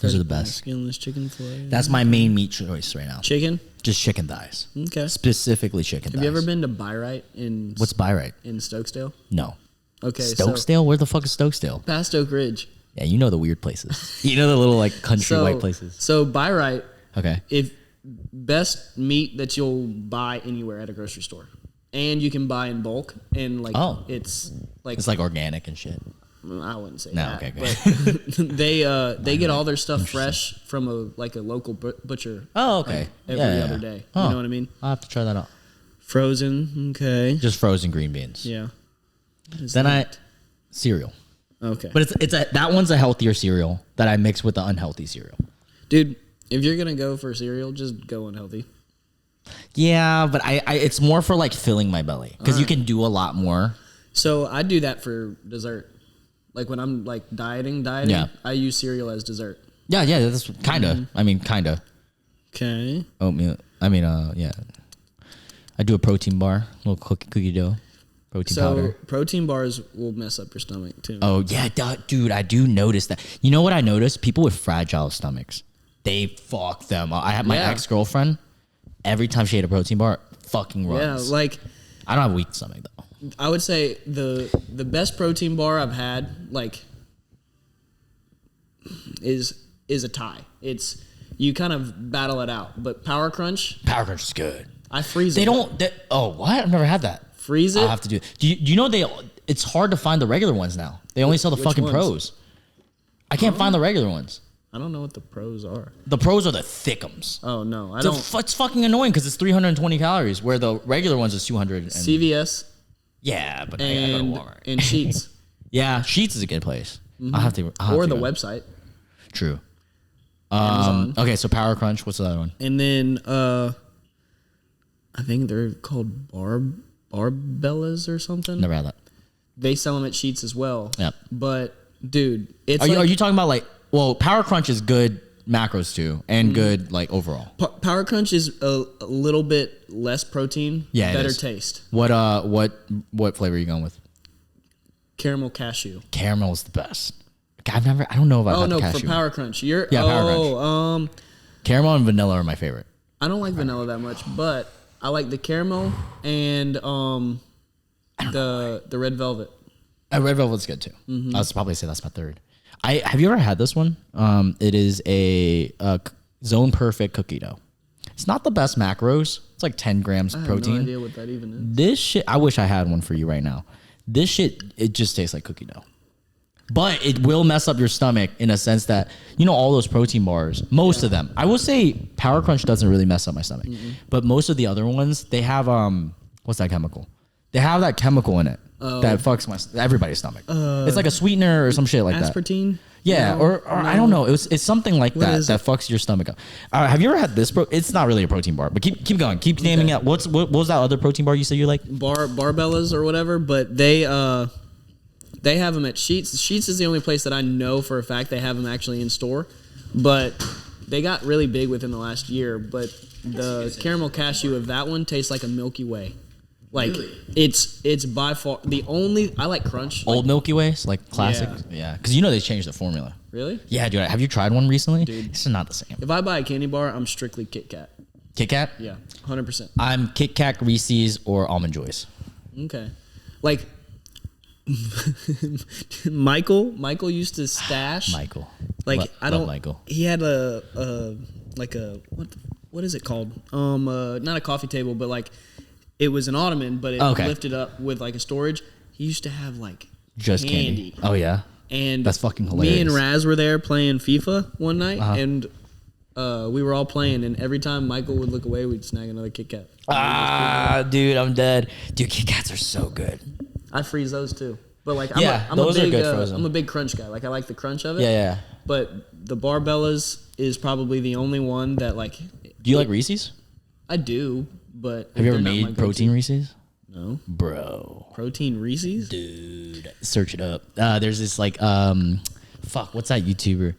[SPEAKER 1] Those are the best.
[SPEAKER 2] Skinless chicken fillet.
[SPEAKER 1] That's my main meat choice right now.
[SPEAKER 2] Chicken.
[SPEAKER 1] Just chicken thighs.
[SPEAKER 2] Okay.
[SPEAKER 1] Specifically chicken thighs.
[SPEAKER 2] Have you ever been to Byrite in
[SPEAKER 1] What's Byrite?
[SPEAKER 2] in Stokesdale?
[SPEAKER 1] No.
[SPEAKER 2] Okay.
[SPEAKER 1] Stokesdale? Where the fuck is Stokesdale?
[SPEAKER 2] So past Oak Ridge.
[SPEAKER 1] Yeah, you know the weird places. You know the little like country white places.
[SPEAKER 2] So Byrite,
[SPEAKER 1] Okay.
[SPEAKER 2] if best meat that you'll buy anywhere at a grocery store, and you can buy in bulk, and like it's
[SPEAKER 1] like organic and shit.
[SPEAKER 2] I wouldn't say
[SPEAKER 1] No,
[SPEAKER 2] that.
[SPEAKER 1] okay, great.
[SPEAKER 2] But they get all their stuff fresh from a local butcher.
[SPEAKER 1] Oh, okay.
[SPEAKER 2] Every other day. You know what I mean?
[SPEAKER 1] I'll have to try that out.
[SPEAKER 2] Frozen. Okay.
[SPEAKER 1] Just frozen green beans.
[SPEAKER 2] Yeah.
[SPEAKER 1] Then cereal.
[SPEAKER 2] Okay.
[SPEAKER 1] But that one's a healthier cereal that I mix with the unhealthy cereal.
[SPEAKER 2] Dude, if you're gonna go for cereal, just go unhealthy.
[SPEAKER 1] Yeah, but I it's more for like filling my belly because you can do a lot more.
[SPEAKER 2] So I do that for dessert. Like when I'm like dieting,
[SPEAKER 1] Yeah.
[SPEAKER 2] I use cereal as dessert.
[SPEAKER 1] Yeah, that's kind of. I mean, kind of.
[SPEAKER 2] Okay.
[SPEAKER 1] Oatmeal. I mean, yeah. I do a protein bar, little cookie dough, protein powder.
[SPEAKER 2] Protein bars will mess up your stomach too.
[SPEAKER 1] Oh yeah, dude, I do notice that. You know what I noticed? People with fragile stomachs, they fuck them up. I had my ex-girlfriend. Every time she ate a protein bar, fucking runs.
[SPEAKER 2] Yeah, like
[SPEAKER 1] I don't have a weak stomach though.
[SPEAKER 2] I would say the best protein bar I've had like is a tie. It's you kind of battle it out, but Power Crunch
[SPEAKER 1] Is good.
[SPEAKER 2] I freeze
[SPEAKER 1] They
[SPEAKER 2] it.
[SPEAKER 1] don't. Oh, what? I've never had that.
[SPEAKER 2] Freeze it.
[SPEAKER 1] I'll have to do it. Do you know it's hard to find the regular ones now. They only sell the fucking
[SPEAKER 2] ones?
[SPEAKER 1] pros. I can't find the regular ones.
[SPEAKER 2] I don't know what the pros are.
[SPEAKER 1] The pros are the thickums.
[SPEAKER 2] Oh no, I don't.
[SPEAKER 1] It's fucking annoying because it's 320 calories, where the regular ones is 200.
[SPEAKER 2] CVS
[SPEAKER 1] yeah, but I go to Walmart.
[SPEAKER 2] and Sheets
[SPEAKER 1] Yeah, Sheets is a good place. I'll have to.
[SPEAKER 2] or the website.
[SPEAKER 1] True.
[SPEAKER 2] Amazon.
[SPEAKER 1] Okay, so Power Crunch. What's the other one?
[SPEAKER 2] And then I think they're called Barbellas or something.
[SPEAKER 1] Never had that.
[SPEAKER 2] They sell them at Sheets as well.
[SPEAKER 1] Yep.
[SPEAKER 2] But dude, it's
[SPEAKER 1] Are you talking about like? Well, Power Crunch is good macros too, and good like overall.
[SPEAKER 2] Power Crunch is a little bit less protein,
[SPEAKER 1] Yeah, it
[SPEAKER 2] better
[SPEAKER 1] is.
[SPEAKER 2] taste.
[SPEAKER 1] What flavor are you going with?
[SPEAKER 2] Caramel cashew.
[SPEAKER 1] Caramel is the best. I don't know if I've had the cashew.
[SPEAKER 2] For Power Crunch.
[SPEAKER 1] Power Crunch. Caramel and vanilla are my favorite.
[SPEAKER 2] I don't like vanilla that much, but I like the caramel and the red velvet.
[SPEAKER 1] Red velvet's good too. I would probably say that's my third. Have you ever had this one? It is a Zone Perfect cookie dough. It's not the best macros. It's like 10 grams protein.
[SPEAKER 2] I have no idea what that even is.
[SPEAKER 1] This shit, I wish I had one for you right now. This shit, it just tastes like cookie dough. But it will mess up your stomach in a sense that, you know, all those protein bars, most of them. I will say Power Crunch doesn't really mess up my stomach. But most of the other ones, they have, what's that chemical? They have that chemical in it that fucks everybody's stomach. It's like a sweetener or some shit like that.
[SPEAKER 2] Aspartame?
[SPEAKER 1] Yeah,
[SPEAKER 2] No,
[SPEAKER 1] or I don't know. It's something like that
[SPEAKER 2] is
[SPEAKER 1] that fucks your stomach up. Have you ever had this? It's not really a protein bar, but keep going. Keep naming it. What was that other protein bar you said you like?
[SPEAKER 2] Barbellas or whatever, but they have them at Sheets. Sheets is the only place that I know for a fact they have them actually in store, but they got really big within the last year. But the caramel cashew of that one tastes like a Milky Way. Like it's by far the only I like Crunch.
[SPEAKER 1] Old Milky Ways, like classic. Yeah, because you know they changed the formula.
[SPEAKER 2] Really?
[SPEAKER 1] Yeah, dude. Have you tried one recently? Dude, this is not the same.
[SPEAKER 2] If I buy a candy bar, I'm strictly Kit Kat.
[SPEAKER 1] Kit Kat?
[SPEAKER 2] Yeah, 100%.
[SPEAKER 1] I'm Kit Kat, Reese's, or Almond Joys.
[SPEAKER 2] Okay, like Michael used to stash.
[SPEAKER 1] Michael.
[SPEAKER 2] Like I don't.
[SPEAKER 1] Michael.
[SPEAKER 2] He had a what is it called? Not a coffee table, but like it was an ottoman, but it lifted up with like a storage. He used to have like
[SPEAKER 1] just candy. Oh yeah.
[SPEAKER 2] And
[SPEAKER 1] that's fucking hilarious.
[SPEAKER 2] Me and Raz were there playing FIFA one night, and we were all playing. And every time Michael would look away, we'd snag another Kit Kat.
[SPEAKER 1] Dude, I'm dead. Dude, Kit Kats are so good.
[SPEAKER 2] I freeze those too. But like,
[SPEAKER 1] those are good frozen.
[SPEAKER 2] I'm a big crunch guy. Like, I like the crunch of it.
[SPEAKER 1] Yeah.
[SPEAKER 2] But the Barbellas is probably the only one that like.
[SPEAKER 1] Do you like Reese's?
[SPEAKER 2] I do, But
[SPEAKER 1] Have you ever
[SPEAKER 2] they're not my
[SPEAKER 1] made
[SPEAKER 2] go-to.
[SPEAKER 1] protein Reese's?
[SPEAKER 2] No.
[SPEAKER 1] Bro.
[SPEAKER 2] Protein Reese's?
[SPEAKER 1] Dude. Search it up. There's this like, what's that YouTuber?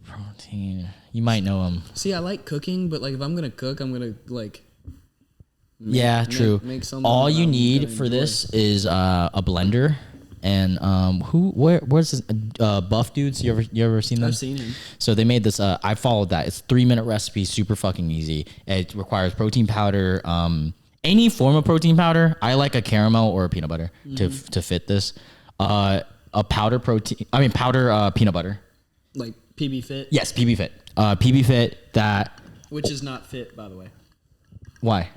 [SPEAKER 1] Protein. You might know him.
[SPEAKER 2] See, I like cooking, but like if I'm gonna cook, I'm gonna like.
[SPEAKER 1] True.
[SPEAKER 2] Make something
[SPEAKER 1] All
[SPEAKER 2] that
[SPEAKER 1] you
[SPEAKER 2] I'm
[SPEAKER 1] need
[SPEAKER 2] gonna
[SPEAKER 1] for
[SPEAKER 2] enjoy.
[SPEAKER 1] this is a blender. And where's this Buff Dudes? You ever seen them?
[SPEAKER 2] I've seen him.
[SPEAKER 1] So they made this. I followed that. It's 3-minute recipe, super fucking easy. It requires protein powder, any form of protein powder. I like a caramel or a peanut butter to fit this. A powder peanut butter.
[SPEAKER 2] Like PB Fit.
[SPEAKER 1] Yes, PB Fit. PB Fit that.
[SPEAKER 2] Which is not fit, by the way.
[SPEAKER 1] Why?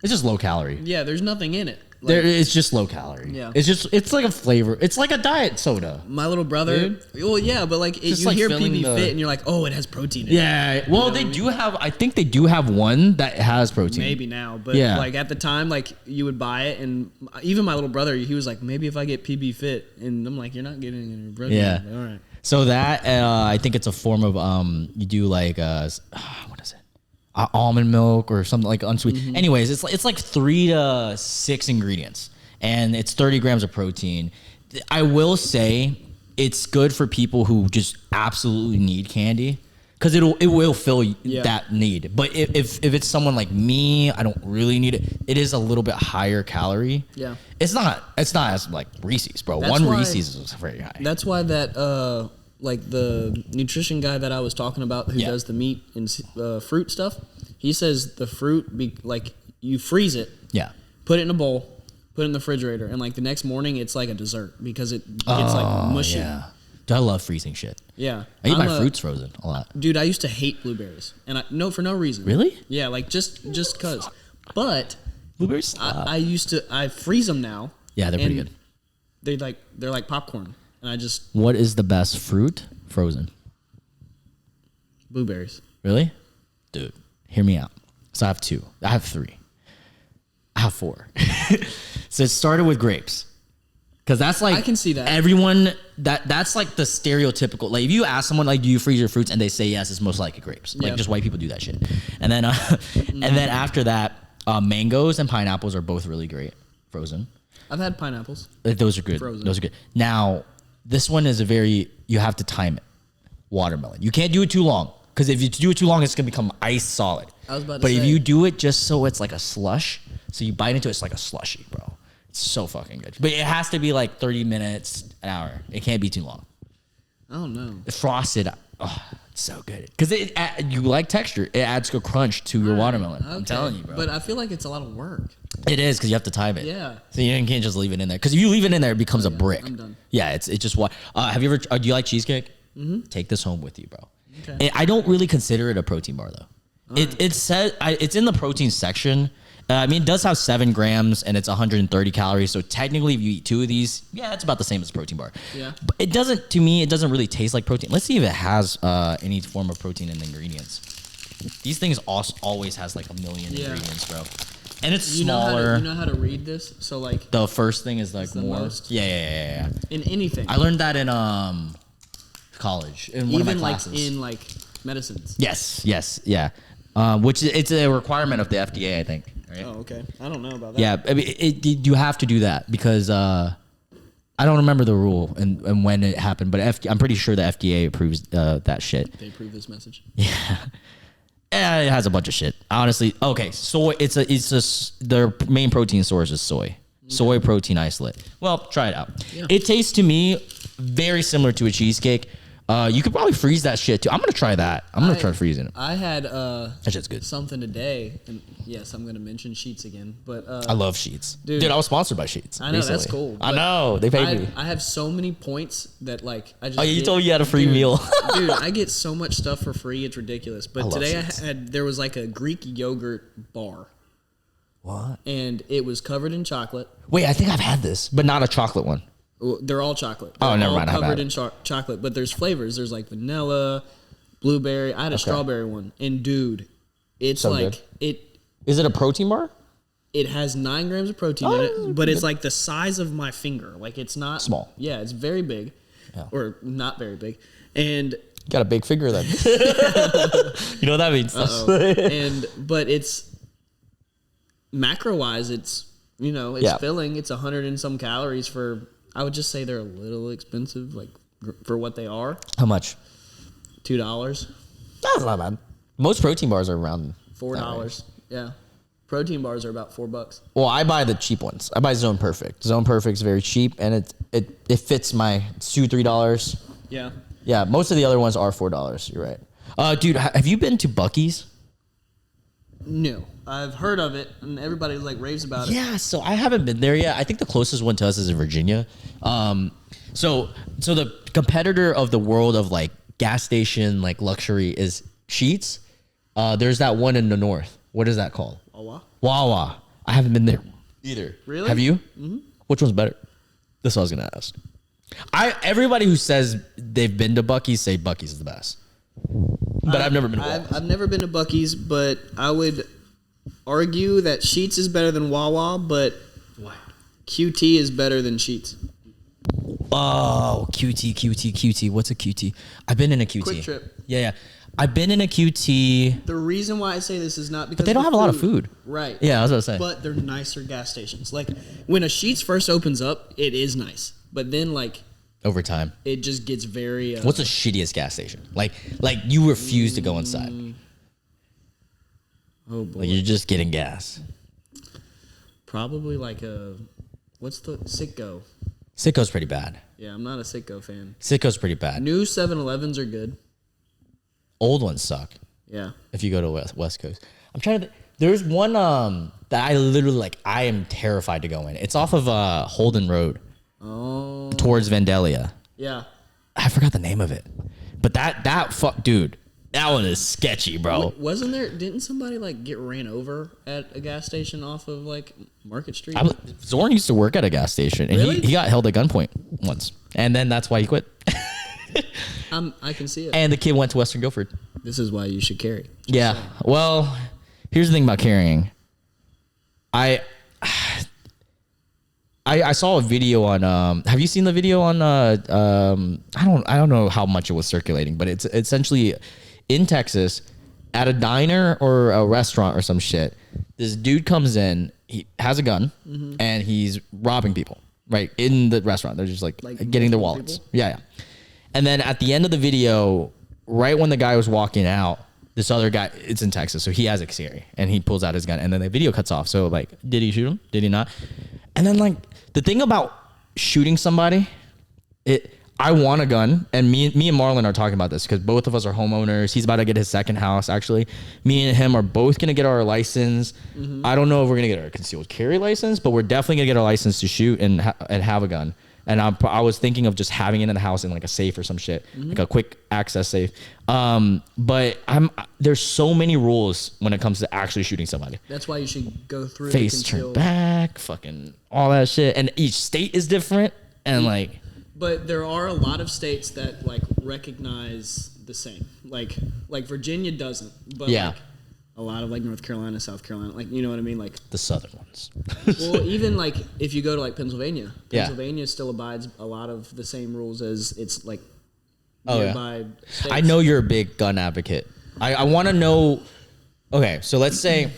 [SPEAKER 1] It's just low calorie.
[SPEAKER 2] Yeah, there's nothing in it.
[SPEAKER 1] It's just low calorie.
[SPEAKER 2] Yeah.
[SPEAKER 1] It's like a flavor. It's like a diet soda.
[SPEAKER 2] My little brother.
[SPEAKER 1] Dude.
[SPEAKER 2] Well, yeah, but like
[SPEAKER 1] Just
[SPEAKER 2] you
[SPEAKER 1] like
[SPEAKER 2] hear
[SPEAKER 1] filling
[SPEAKER 2] PB
[SPEAKER 1] the-
[SPEAKER 2] Fit and you're like, oh, it has protein in it.
[SPEAKER 1] Yeah. Well, they do have. I think they do have one that has protein.
[SPEAKER 2] Maybe now, but
[SPEAKER 1] Yeah.
[SPEAKER 2] like at the time, like you would buy it, and even my little brother, he was like, maybe if I get PB Fit, and I'm like, you're not getting any protein.
[SPEAKER 1] Yeah.
[SPEAKER 2] Like, all right.
[SPEAKER 1] So that I think it's a form of you do like what is it? Almond milk or something like unsweet.
[SPEAKER 2] Mm-hmm.
[SPEAKER 1] Anyways, it's like 3 to 6 ingredients, and it's 30 grams of protein. I will say it's good for people who just absolutely need candy because it will fill that need. But if it's someone like me, I don't really need it. It is a little bit higher calorie.
[SPEAKER 2] Yeah.
[SPEAKER 1] It's not as like Reese's, bro.
[SPEAKER 2] That's
[SPEAKER 1] One
[SPEAKER 2] why-
[SPEAKER 1] Reese's is very high.
[SPEAKER 2] That's why that like the nutrition guy that I was talking about who
[SPEAKER 1] Yeah.
[SPEAKER 2] does the meat and fruit stuff, he says the fruit like you freeze it,
[SPEAKER 1] Yeah.
[SPEAKER 2] put it in a bowl, put it in the refrigerator, and like the next morning it's like a dessert because it gets like mushy.
[SPEAKER 1] Yeah. Dude, I love freezing shit.
[SPEAKER 2] Yeah.
[SPEAKER 1] I eat
[SPEAKER 2] I'm
[SPEAKER 1] my fruits frozen a lot.
[SPEAKER 2] Dude, I used to hate blueberries, and for no reason.
[SPEAKER 1] Really?
[SPEAKER 2] Yeah, like just cause. But
[SPEAKER 1] Blueberries?
[SPEAKER 2] I freeze them now.
[SPEAKER 1] Yeah, they're pretty
[SPEAKER 2] and
[SPEAKER 1] good.
[SPEAKER 2] They're like popcorn, and I just
[SPEAKER 1] What is the best fruit frozen?
[SPEAKER 2] blueberries.
[SPEAKER 1] Really? Dude, hear me out. So I have 2. I have 3. I have 4. So it started with grapes. Because that's like
[SPEAKER 2] I can see that.
[SPEAKER 1] Everyone that's like the stereotypical. Like if you ask someone like, do you freeze your fruits, and they say yes, it's most likely grapes. Like
[SPEAKER 2] Yeah.
[SPEAKER 1] just white people do that shit. And then and then after that, mangoes and pineapples are both really great frozen.
[SPEAKER 2] I've had pineapples.
[SPEAKER 1] Like, those are good.
[SPEAKER 2] Frozen.
[SPEAKER 1] Those are good. Now this one is you have to time it. Watermelon. You can't do it too long because if you do it too long, it's gonna become ice solid.
[SPEAKER 2] I was about to
[SPEAKER 1] But if
[SPEAKER 2] say.
[SPEAKER 1] you do it just so it's like a slush, so you bite into it, it's like a slushy, bro. It's so fucking good. But it has to be like 30 minutes, an hour. It can't be too long.
[SPEAKER 2] I don't know.
[SPEAKER 1] Frosted, it's so good because you like texture. It adds a crunch to your watermelon. I'm
[SPEAKER 2] Okay.
[SPEAKER 1] telling you, bro.
[SPEAKER 2] But I feel like it's a lot of work.
[SPEAKER 1] It is because you have to time it.
[SPEAKER 2] Yeah.
[SPEAKER 1] So you can't just leave it in there because if you leave it in there, it becomes a brick.
[SPEAKER 2] I'm done.
[SPEAKER 1] Yeah, it's just what. Have you ever? Do you like cheesecake? Mm-hmm. Take this home with you, bro.
[SPEAKER 2] Okay.
[SPEAKER 1] I don't really consider it a protein bar though. It says it's in the protein section. I mean, it does have 7 grams and it's 130 calories. So technically, if you eat 2 of these, yeah, it's about the same as a protein bar.
[SPEAKER 2] Yeah.
[SPEAKER 1] But it doesn't. To me, it doesn't really taste like protein. Let's see if it has any form of protein in the ingredients. These things always has like a million
[SPEAKER 2] Yeah.
[SPEAKER 1] ingredients, bro. And it's
[SPEAKER 2] You
[SPEAKER 1] smaller.
[SPEAKER 2] know how to read this? So like
[SPEAKER 1] The first thing is like
[SPEAKER 2] the
[SPEAKER 1] more.
[SPEAKER 2] most?
[SPEAKER 1] Yeah.
[SPEAKER 2] in anything.
[SPEAKER 1] I learned that in college in one of
[SPEAKER 2] even
[SPEAKER 1] my
[SPEAKER 2] like
[SPEAKER 1] classes.
[SPEAKER 2] in like medicines.
[SPEAKER 1] Yes, yeah. Which it's a requirement of the FDA, I think. Right?
[SPEAKER 2] Oh, okay. I don't know about that.
[SPEAKER 1] Yeah, I mean, you have to do that because I don't remember the rule and when it happened, but I'm pretty sure the FDA approves that shit.
[SPEAKER 2] They approve this message.
[SPEAKER 1] Yeah, it has a bunch of shit. Honestly, okay, soy. Their main protein source is soy. Soy protein isolate. Well, try it out.
[SPEAKER 2] Yeah.
[SPEAKER 1] It tastes to me very similar to a cheesecake. You could probably freeze that shit too. I'm gonna try that. I'm gonna try freezing it.
[SPEAKER 2] I had
[SPEAKER 1] That shit's good.
[SPEAKER 2] something today, and yes, I'm gonna mention Sheets again, but
[SPEAKER 1] I love Sheets.
[SPEAKER 2] Dude.
[SPEAKER 1] Dude, I was sponsored by Sheets.
[SPEAKER 2] I know, that's
[SPEAKER 1] recently.
[SPEAKER 2] cool,
[SPEAKER 1] I
[SPEAKER 2] but
[SPEAKER 1] know they paid me.
[SPEAKER 2] I have so many points that like I just.
[SPEAKER 1] Oh, yeah, you
[SPEAKER 2] get-
[SPEAKER 1] told me you had a free
[SPEAKER 2] Dude,
[SPEAKER 1] meal.
[SPEAKER 2] dude, I get so much stuff for free. It's ridiculous. But
[SPEAKER 1] love
[SPEAKER 2] today
[SPEAKER 1] Sheets.
[SPEAKER 2] there was like a Greek yogurt bar,
[SPEAKER 1] What?
[SPEAKER 2] and it was covered in chocolate.
[SPEAKER 1] Wait, I think I've had this, but not a chocolate one.
[SPEAKER 2] Well, they're all chocolate.
[SPEAKER 1] Oh,
[SPEAKER 2] They're
[SPEAKER 1] never
[SPEAKER 2] all
[SPEAKER 1] mind, I haven't
[SPEAKER 2] covered
[SPEAKER 1] had
[SPEAKER 2] in chocolate, but there's flavors. There's like vanilla, blueberry. I had a strawberry one, and dude, it's
[SPEAKER 1] So
[SPEAKER 2] like
[SPEAKER 1] good. Is it a protein bar?
[SPEAKER 2] It has 9 grams of protein in it, but it's like the size of my finger. Like it's not
[SPEAKER 1] Small.
[SPEAKER 2] Yeah, it's very big,
[SPEAKER 1] Yeah.
[SPEAKER 2] or not very big, and
[SPEAKER 1] You got a big finger then. You know what that means?
[SPEAKER 2] but macro wise, it's filling. It's 100 and some calories for. I would just say they're a little expensive, like for what they are.
[SPEAKER 1] How much?
[SPEAKER 2] $2.
[SPEAKER 1] That's not bad. Most protein bars are around
[SPEAKER 2] $4. Yeah, protein bars are about $4.
[SPEAKER 1] Well, I buy the cheap ones. I buy Zone Perfect. Zone Perfect's very cheap, and it fits my $2-3.
[SPEAKER 2] Yeah.
[SPEAKER 1] Yeah, most of the other ones are $4. You're right. Dude, have you been to Buc-ee's?
[SPEAKER 2] No, I've heard of it, and everybody like raves about it.
[SPEAKER 1] Yeah, so I haven't been there yet. I think the closest one to us is in Virginia. So the competitor of the world of like gas station like luxury is Sheetz. There's that one in the north. What is that called? Wawa. I haven't been there either.
[SPEAKER 2] Really?
[SPEAKER 1] Have you? Mm-hmm. Which one's better? That's what I was gonna ask. Everybody who says they've been to Buc-ee's say Buc-ee's is the best. But I've never been to Wawa.
[SPEAKER 2] I've never been to Buc-ee's, but I would argue that Sheetz is better than Wawa, but
[SPEAKER 3] Why?
[SPEAKER 2] QT is better than Sheetz.
[SPEAKER 1] Oh, QT. What's a QT? I've been in a QT.
[SPEAKER 2] Quick Trip.
[SPEAKER 1] Yeah. I've been in a QT.
[SPEAKER 2] The reason why I say this is not because
[SPEAKER 1] But they don't have a lot of food.
[SPEAKER 2] Right.
[SPEAKER 1] Yeah, I was about to say.
[SPEAKER 2] But they're nicer gas stations. Like when a Sheetz first opens up, it is nice. But then like
[SPEAKER 1] over time,
[SPEAKER 2] it just gets very
[SPEAKER 1] what's the shittiest gas station? Like you refuse to go inside.
[SPEAKER 2] Oh boy.
[SPEAKER 1] Like you're just getting gas.
[SPEAKER 2] Probably like what's the Sitco?
[SPEAKER 1] Sitco's pretty bad.
[SPEAKER 2] Yeah, I'm not a Sitco fan.
[SPEAKER 1] Sitco's pretty bad.
[SPEAKER 2] New 7-Elevens are good.
[SPEAKER 1] Old ones suck.
[SPEAKER 2] Yeah.
[SPEAKER 1] If you go to West Coast. I'm trying to there's one that I literally I am terrified to go in. It's off of Holden Road.
[SPEAKER 2] Oh.
[SPEAKER 1] Towards Vandalia.
[SPEAKER 2] Yeah.
[SPEAKER 1] I forgot the name of it. But dude, that one is sketchy, bro.
[SPEAKER 2] Didn't somebody like get ran over at a gas station off of like Market Street?
[SPEAKER 1] Zorn used to work at a gas station and
[SPEAKER 2] Really?
[SPEAKER 1] he got held at gunpoint once. And then that's why he quit.
[SPEAKER 2] I can see it.
[SPEAKER 1] And the kid went to Western Guilford.
[SPEAKER 2] This is why you should carry.
[SPEAKER 1] Yeah. Well, here's the thing about carrying. I saw a video on have you seen the video on I don't know how much it was circulating, but it's essentially in Texas at a diner or a restaurant or some shit. This dude comes in, he has a gun and he's robbing people right in the restaurant. They're just like getting their wallets. People? Yeah. And then at the end of the video, right when the guy was walking out, this other guy, it's in Texas, so he has a carry and he pulls out his gun and then the video cuts off. So like, did he shoot him? Did he not? And then like the thing about shooting somebody, I want a gun, and me and Marlon are talking about this because both of us are homeowners. He's about to get his second house. Actually, me and him are both gonna get our license. I don't know if we're gonna get our concealed carry license, but we're definitely gonna get our license to shoot and have a gun. And I was thinking of just having it in the house in like a safe or some shit, like a quick access safe. But there's so many rules when it comes to actually shooting somebody.
[SPEAKER 2] That's why you should go through
[SPEAKER 1] face turned back, fucking all that shit. And each state is different, and like.
[SPEAKER 2] But there are a lot of states that like recognize the same. Like Virginia doesn't, but like a lot of like North Carolina, South Carolina, like you know what I mean, like
[SPEAKER 1] the southern ones.
[SPEAKER 2] Well, even like if you go to like Pennsylvania still abides a lot of the same rules as its like nearby states.
[SPEAKER 1] I know you're a big gun advocate. I want to know. Okay, so let's say.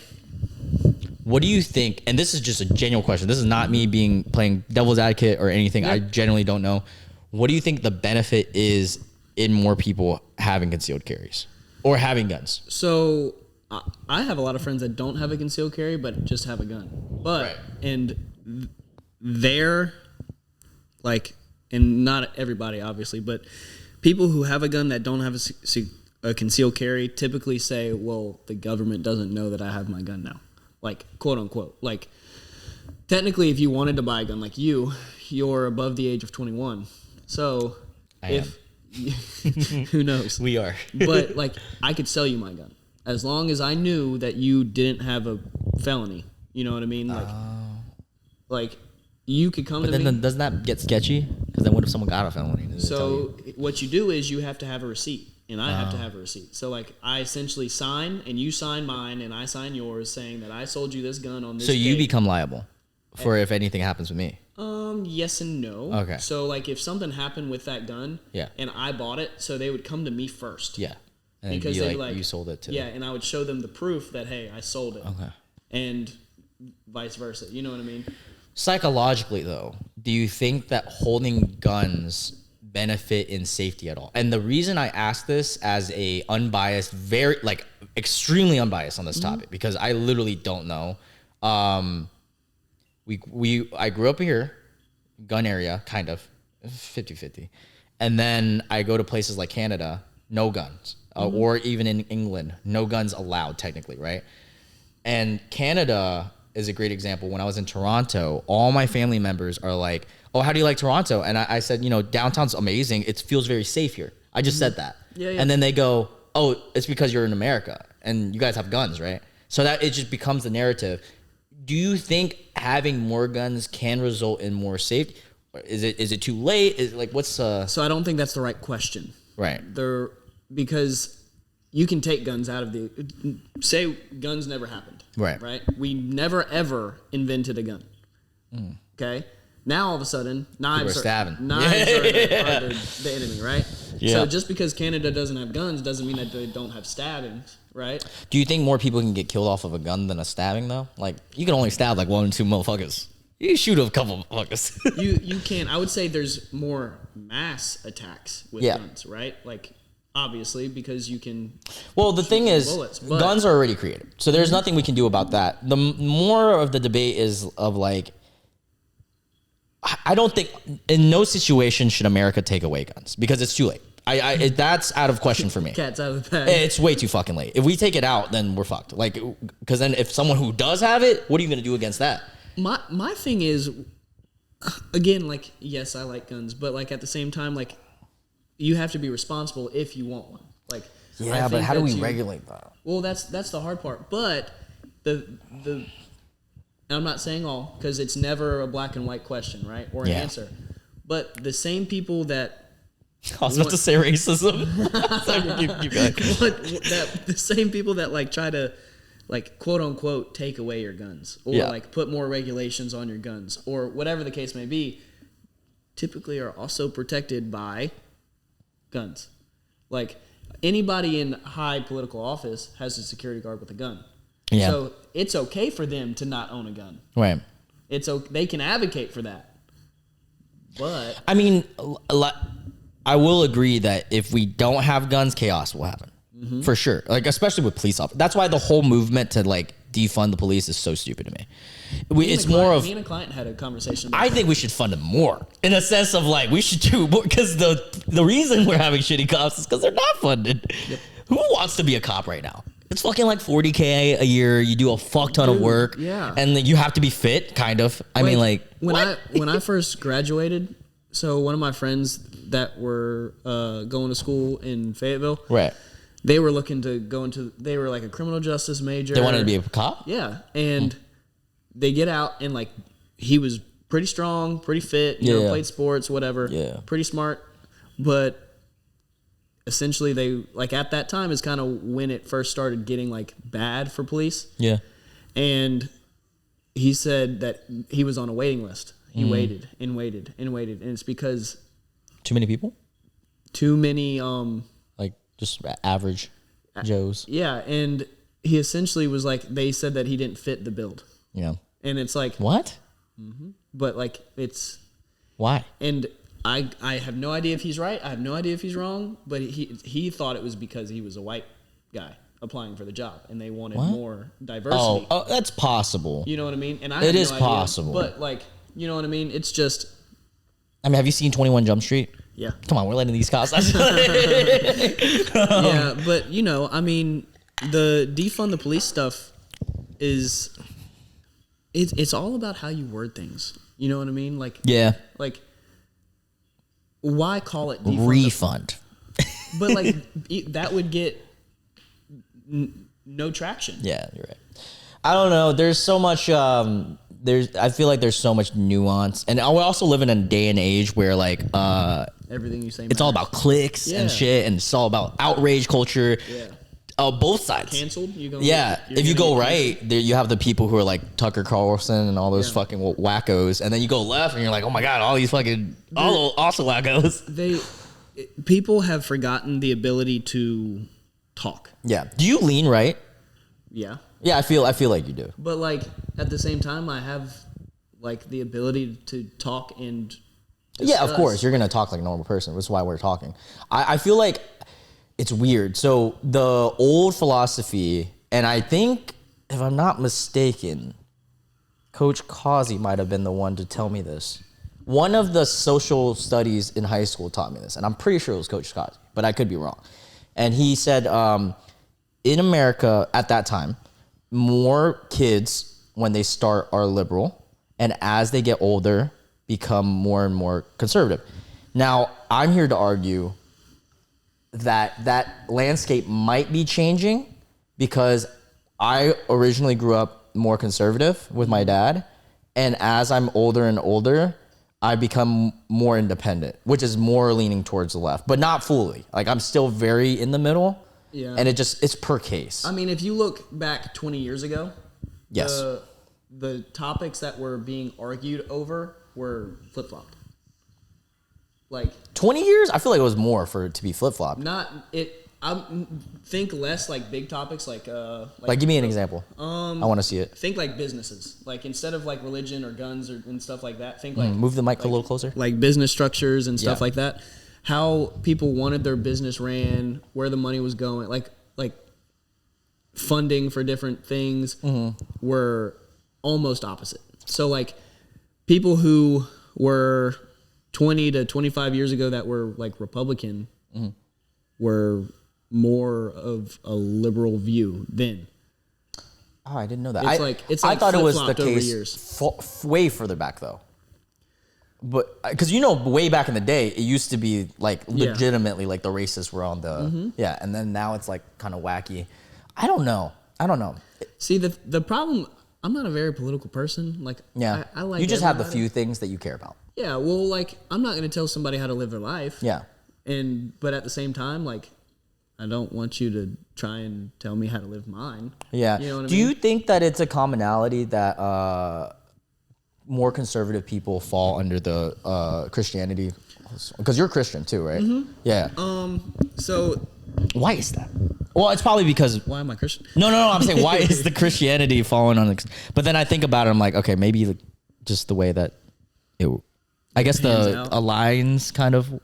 [SPEAKER 1] What do you think? And this is just a genuine question. This is not me playing devil's advocate or anything. I genuinely don't know. What do you think the benefit is in more people having concealed carries or having guns?
[SPEAKER 2] So I have a lot of friends that don't have a concealed carry, but just have a gun. But and they're like, and not everybody obviously, but people who have a gun that don't have a concealed carry typically say, "Well, the government doesn't know that I have my gun now." Like, quote unquote. Like, technically, if you wanted to buy a gun, like you're above the age of 21. So, who knows?
[SPEAKER 1] We are.
[SPEAKER 2] But, like, I could sell you my gun. As long as I knew that you didn't have a felony. You know what I mean? Like you could come to me. But
[SPEAKER 1] then doesn't that get sketchy? Because then what if someone got a felony?
[SPEAKER 2] So, what you do is you have to have a receipt. And I have to have a receipt. So, like, I essentially sign, and you sign mine, and I sign yours, saying that I sold you this gun on this
[SPEAKER 1] So you
[SPEAKER 2] date.
[SPEAKER 1] become liable for if anything happens with me?
[SPEAKER 2] Yes and no.
[SPEAKER 1] Okay.
[SPEAKER 2] So, like, if something happened with that gun,
[SPEAKER 1] yeah,
[SPEAKER 2] and I bought it, so they would come to me first.
[SPEAKER 1] Yeah. And
[SPEAKER 2] because
[SPEAKER 1] be like, you sold it to
[SPEAKER 2] them. Yeah, and I would show them the proof that, hey, I sold it.
[SPEAKER 1] Okay.
[SPEAKER 2] And vice versa. You know what I mean?
[SPEAKER 1] Psychologically, though, do you think that holding guns benefit in safety at all? And the reason I ask this as a unbiased, very like extremely unbiased on this topic, because I literally don't know. I grew up here, gun area, kind of 50-50. And then I go to places like Canada, no guns, or even in England, no guns allowed technically, right? And Canada is a great example. When I was in Toronto, all my family members are like, oh, how do you like Toronto? And I said, downtown's amazing. It feels very safe here. I just said that.
[SPEAKER 2] Yeah.
[SPEAKER 1] And then they go, oh, it's because you're in America and you guys have guns, right? So that it just becomes the narrative. Do you think having more guns can result in more safety? Is it too late? Is it like what's
[SPEAKER 2] So I don't think that's the right question.
[SPEAKER 1] right?
[SPEAKER 2] Because you can take guns out of say guns never happened. Right. We never ever invented a gun. Okay. Now all of a sudden knives are
[SPEAKER 1] stabbing.
[SPEAKER 2] Knives are the enemy, right?
[SPEAKER 1] Yeah.
[SPEAKER 2] So just because Canada doesn't have guns doesn't mean that they don't have stabbings, right?
[SPEAKER 1] Do you think more people can get killed off of a gun than a stabbing though? Like you can only stab like 1 or 2 motherfuckers. You shoot a couple motherfuckers.
[SPEAKER 2] you can. I would say there's more mass attacks with guns, right? Like obviously because you can.
[SPEAKER 1] Well, the thing is,
[SPEAKER 2] bullets,
[SPEAKER 1] guns are already created, so there's nothing we can do about that. The more of the debate is of like, I don't think in no situation should America take away guns because it's too late. That's out of question for me.
[SPEAKER 2] Cat's out of the bag.
[SPEAKER 1] It's way too fucking late. If we take it out, then we're fucked. Like, because then if someone who does have it, what are you gonna do against that?
[SPEAKER 2] My thing is, again, like, yes, I like guns, but like at the same time, like, you have to be responsible if you want one. Like,
[SPEAKER 1] yeah, but how do we regulate that?
[SPEAKER 2] Well, that's the hard part. But and I'm not saying all because it's never a black and white question, right, or an answer. But the same people that
[SPEAKER 1] I was about to say racism. keep going.
[SPEAKER 2] The same people that like try to like quote unquote take away your guns or like put more regulations on your guns or whatever the case may be, typically are also protected by guns. Like anybody in high political office has a security guard with a gun. Yeah. So it's okay for them to not own a gun.
[SPEAKER 1] Right.
[SPEAKER 2] They can advocate for that. But
[SPEAKER 1] I mean, I will agree that if we don't have guns, chaos will happen. For sure. Like, especially with police officers. That's why the whole movement to, like, defund the police is so stupid to me. It's more of...
[SPEAKER 2] Me and a client had a conversation
[SPEAKER 1] about I think we should fund them more. In a sense of, like, we should do more. Because the reason we're having shitty cops is because they're not funded. Yep. Who wants to be a cop right now? It's fucking like $40K a year. You do a fuck ton of work.
[SPEAKER 2] Yeah.
[SPEAKER 1] And then you have to be fit, kind of. I mean, like...
[SPEAKER 2] When I first graduated, so one of my friends that were going to school in Fayetteville...
[SPEAKER 1] Right.
[SPEAKER 2] They were looking to go into... They were like a criminal justice major.
[SPEAKER 1] They wanted to be a cop?
[SPEAKER 2] Yeah. And they get out and like... He was pretty strong, pretty fit, you know, played sports, whatever.
[SPEAKER 1] Yeah.
[SPEAKER 2] Pretty smart. But essentially they... Like at that time is kind of when it first started getting like bad for police.
[SPEAKER 1] Yeah.
[SPEAKER 2] And he said that he was on a waiting list. He waited and waited and waited. And it's because...
[SPEAKER 1] Too many people?
[SPEAKER 2] Too many...
[SPEAKER 1] Just average Joes.
[SPEAKER 2] Yeah, and he essentially was like, they said that he didn't fit the build.
[SPEAKER 1] Yeah.
[SPEAKER 2] And it's like...
[SPEAKER 1] What?
[SPEAKER 2] But like, it's...
[SPEAKER 1] Why?
[SPEAKER 2] And I have no idea if he's right. I have no idea if he's wrong. But he thought it was because he was a white guy applying for the job. And they wanted more diversity.
[SPEAKER 1] Oh, that's possible.
[SPEAKER 2] You know what I mean? And
[SPEAKER 1] it is possible.
[SPEAKER 2] But like, you know what I mean? It's just...
[SPEAKER 1] I mean, have you seen 21 Jump Street?
[SPEAKER 2] Yeah.
[SPEAKER 1] Come on, we're letting these cops.
[SPEAKER 2] Yeah, but you know, I mean, the defund the police stuff is it's all about how you word things. You know what I mean? Like like why call it defund
[SPEAKER 1] refund?
[SPEAKER 2] But like that would get no traction.
[SPEAKER 1] Yeah, you're right. I don't know. There's so much. I feel like there's so much nuance, and we're also living in a day and age where like
[SPEAKER 2] everything you say,
[SPEAKER 1] it's all about clicks and shit, and it's all about outrage culture. Yeah. Both sides.
[SPEAKER 2] Canceled?
[SPEAKER 1] If you go right, there you have the people who are like Tucker Carlson and all those fucking wackos, and then you go left, and you're like, oh my god, all these fucking also wackos.
[SPEAKER 2] People have forgotten the ability to talk.
[SPEAKER 1] Yeah. Do you lean right?
[SPEAKER 2] Yeah.
[SPEAKER 1] Yeah, I feel like you do.
[SPEAKER 2] But like at the same time, I have like the ability to talk and discuss.
[SPEAKER 1] Yeah, of course. You're going to talk like a normal person. That's why we're talking. I feel like it's weird. So the old philosophy, and I think, if I'm not mistaken, Coach Causey might have been the one to tell me this. One of the social studies in high school taught me this, and I'm pretty sure it was Coach Causey, but I could be wrong. And he said in America at that time, more kids, when they start, are liberal, and as they get older, become more and more conservative. Now, I'm here to argue that landscape might be changing because I originally grew up more conservative with my dad, and as I'm older and older, I become more independent, which is more leaning towards the left, but not fully. Like, I'm still very in the middle, and it's per case.
[SPEAKER 2] I mean, if you look back 20 years ago,
[SPEAKER 1] yes,
[SPEAKER 2] the topics that were being argued over were flip-flopped. Like
[SPEAKER 1] 20 years? I feel like it was more for it to be flip-flopped.
[SPEAKER 2] Not it. I think less like big topics like
[SPEAKER 1] give me an example. I want to see it.
[SPEAKER 2] Think like businesses. Like instead of like religion or guns and stuff like that, think like
[SPEAKER 1] move the mic a little closer.
[SPEAKER 2] Like business structures and stuff like that. How people wanted their business ran, where the money was going, like funding for different things were almost opposite. So like people who were 20 to 25 years ago that were like Republican were more of a liberal view then.
[SPEAKER 1] Oh, I didn't know that.
[SPEAKER 2] It's like
[SPEAKER 1] I thought it was the case
[SPEAKER 2] way
[SPEAKER 1] way further back though. But because way back in the day, it used to be like legitimately like the racists were on the and then now it's like kind of wacky. I don't know.
[SPEAKER 2] See, the problem. I'm not a very political person. Like I like
[SPEAKER 1] you just have the few things that you care about.
[SPEAKER 2] Yeah, well, like I'm not going to tell somebody how to live their life.
[SPEAKER 1] Yeah,
[SPEAKER 2] but at the same time, like I don't want you to try and tell me how to live mine.
[SPEAKER 1] Yeah.
[SPEAKER 2] You know what I
[SPEAKER 1] Do
[SPEAKER 2] mean?
[SPEAKER 1] you think that it's a commonality that more conservative people fall under the Christianity? Because you're Christian too, right? Mm-hmm. Yeah.
[SPEAKER 2] So
[SPEAKER 1] why is that? Well, it's probably because...
[SPEAKER 2] Why am I Christian?
[SPEAKER 1] No. I'm saying, why is the Christianity falling on... But then I think about it, I'm like, okay, maybe just the way that it... I guess the aligns kind of...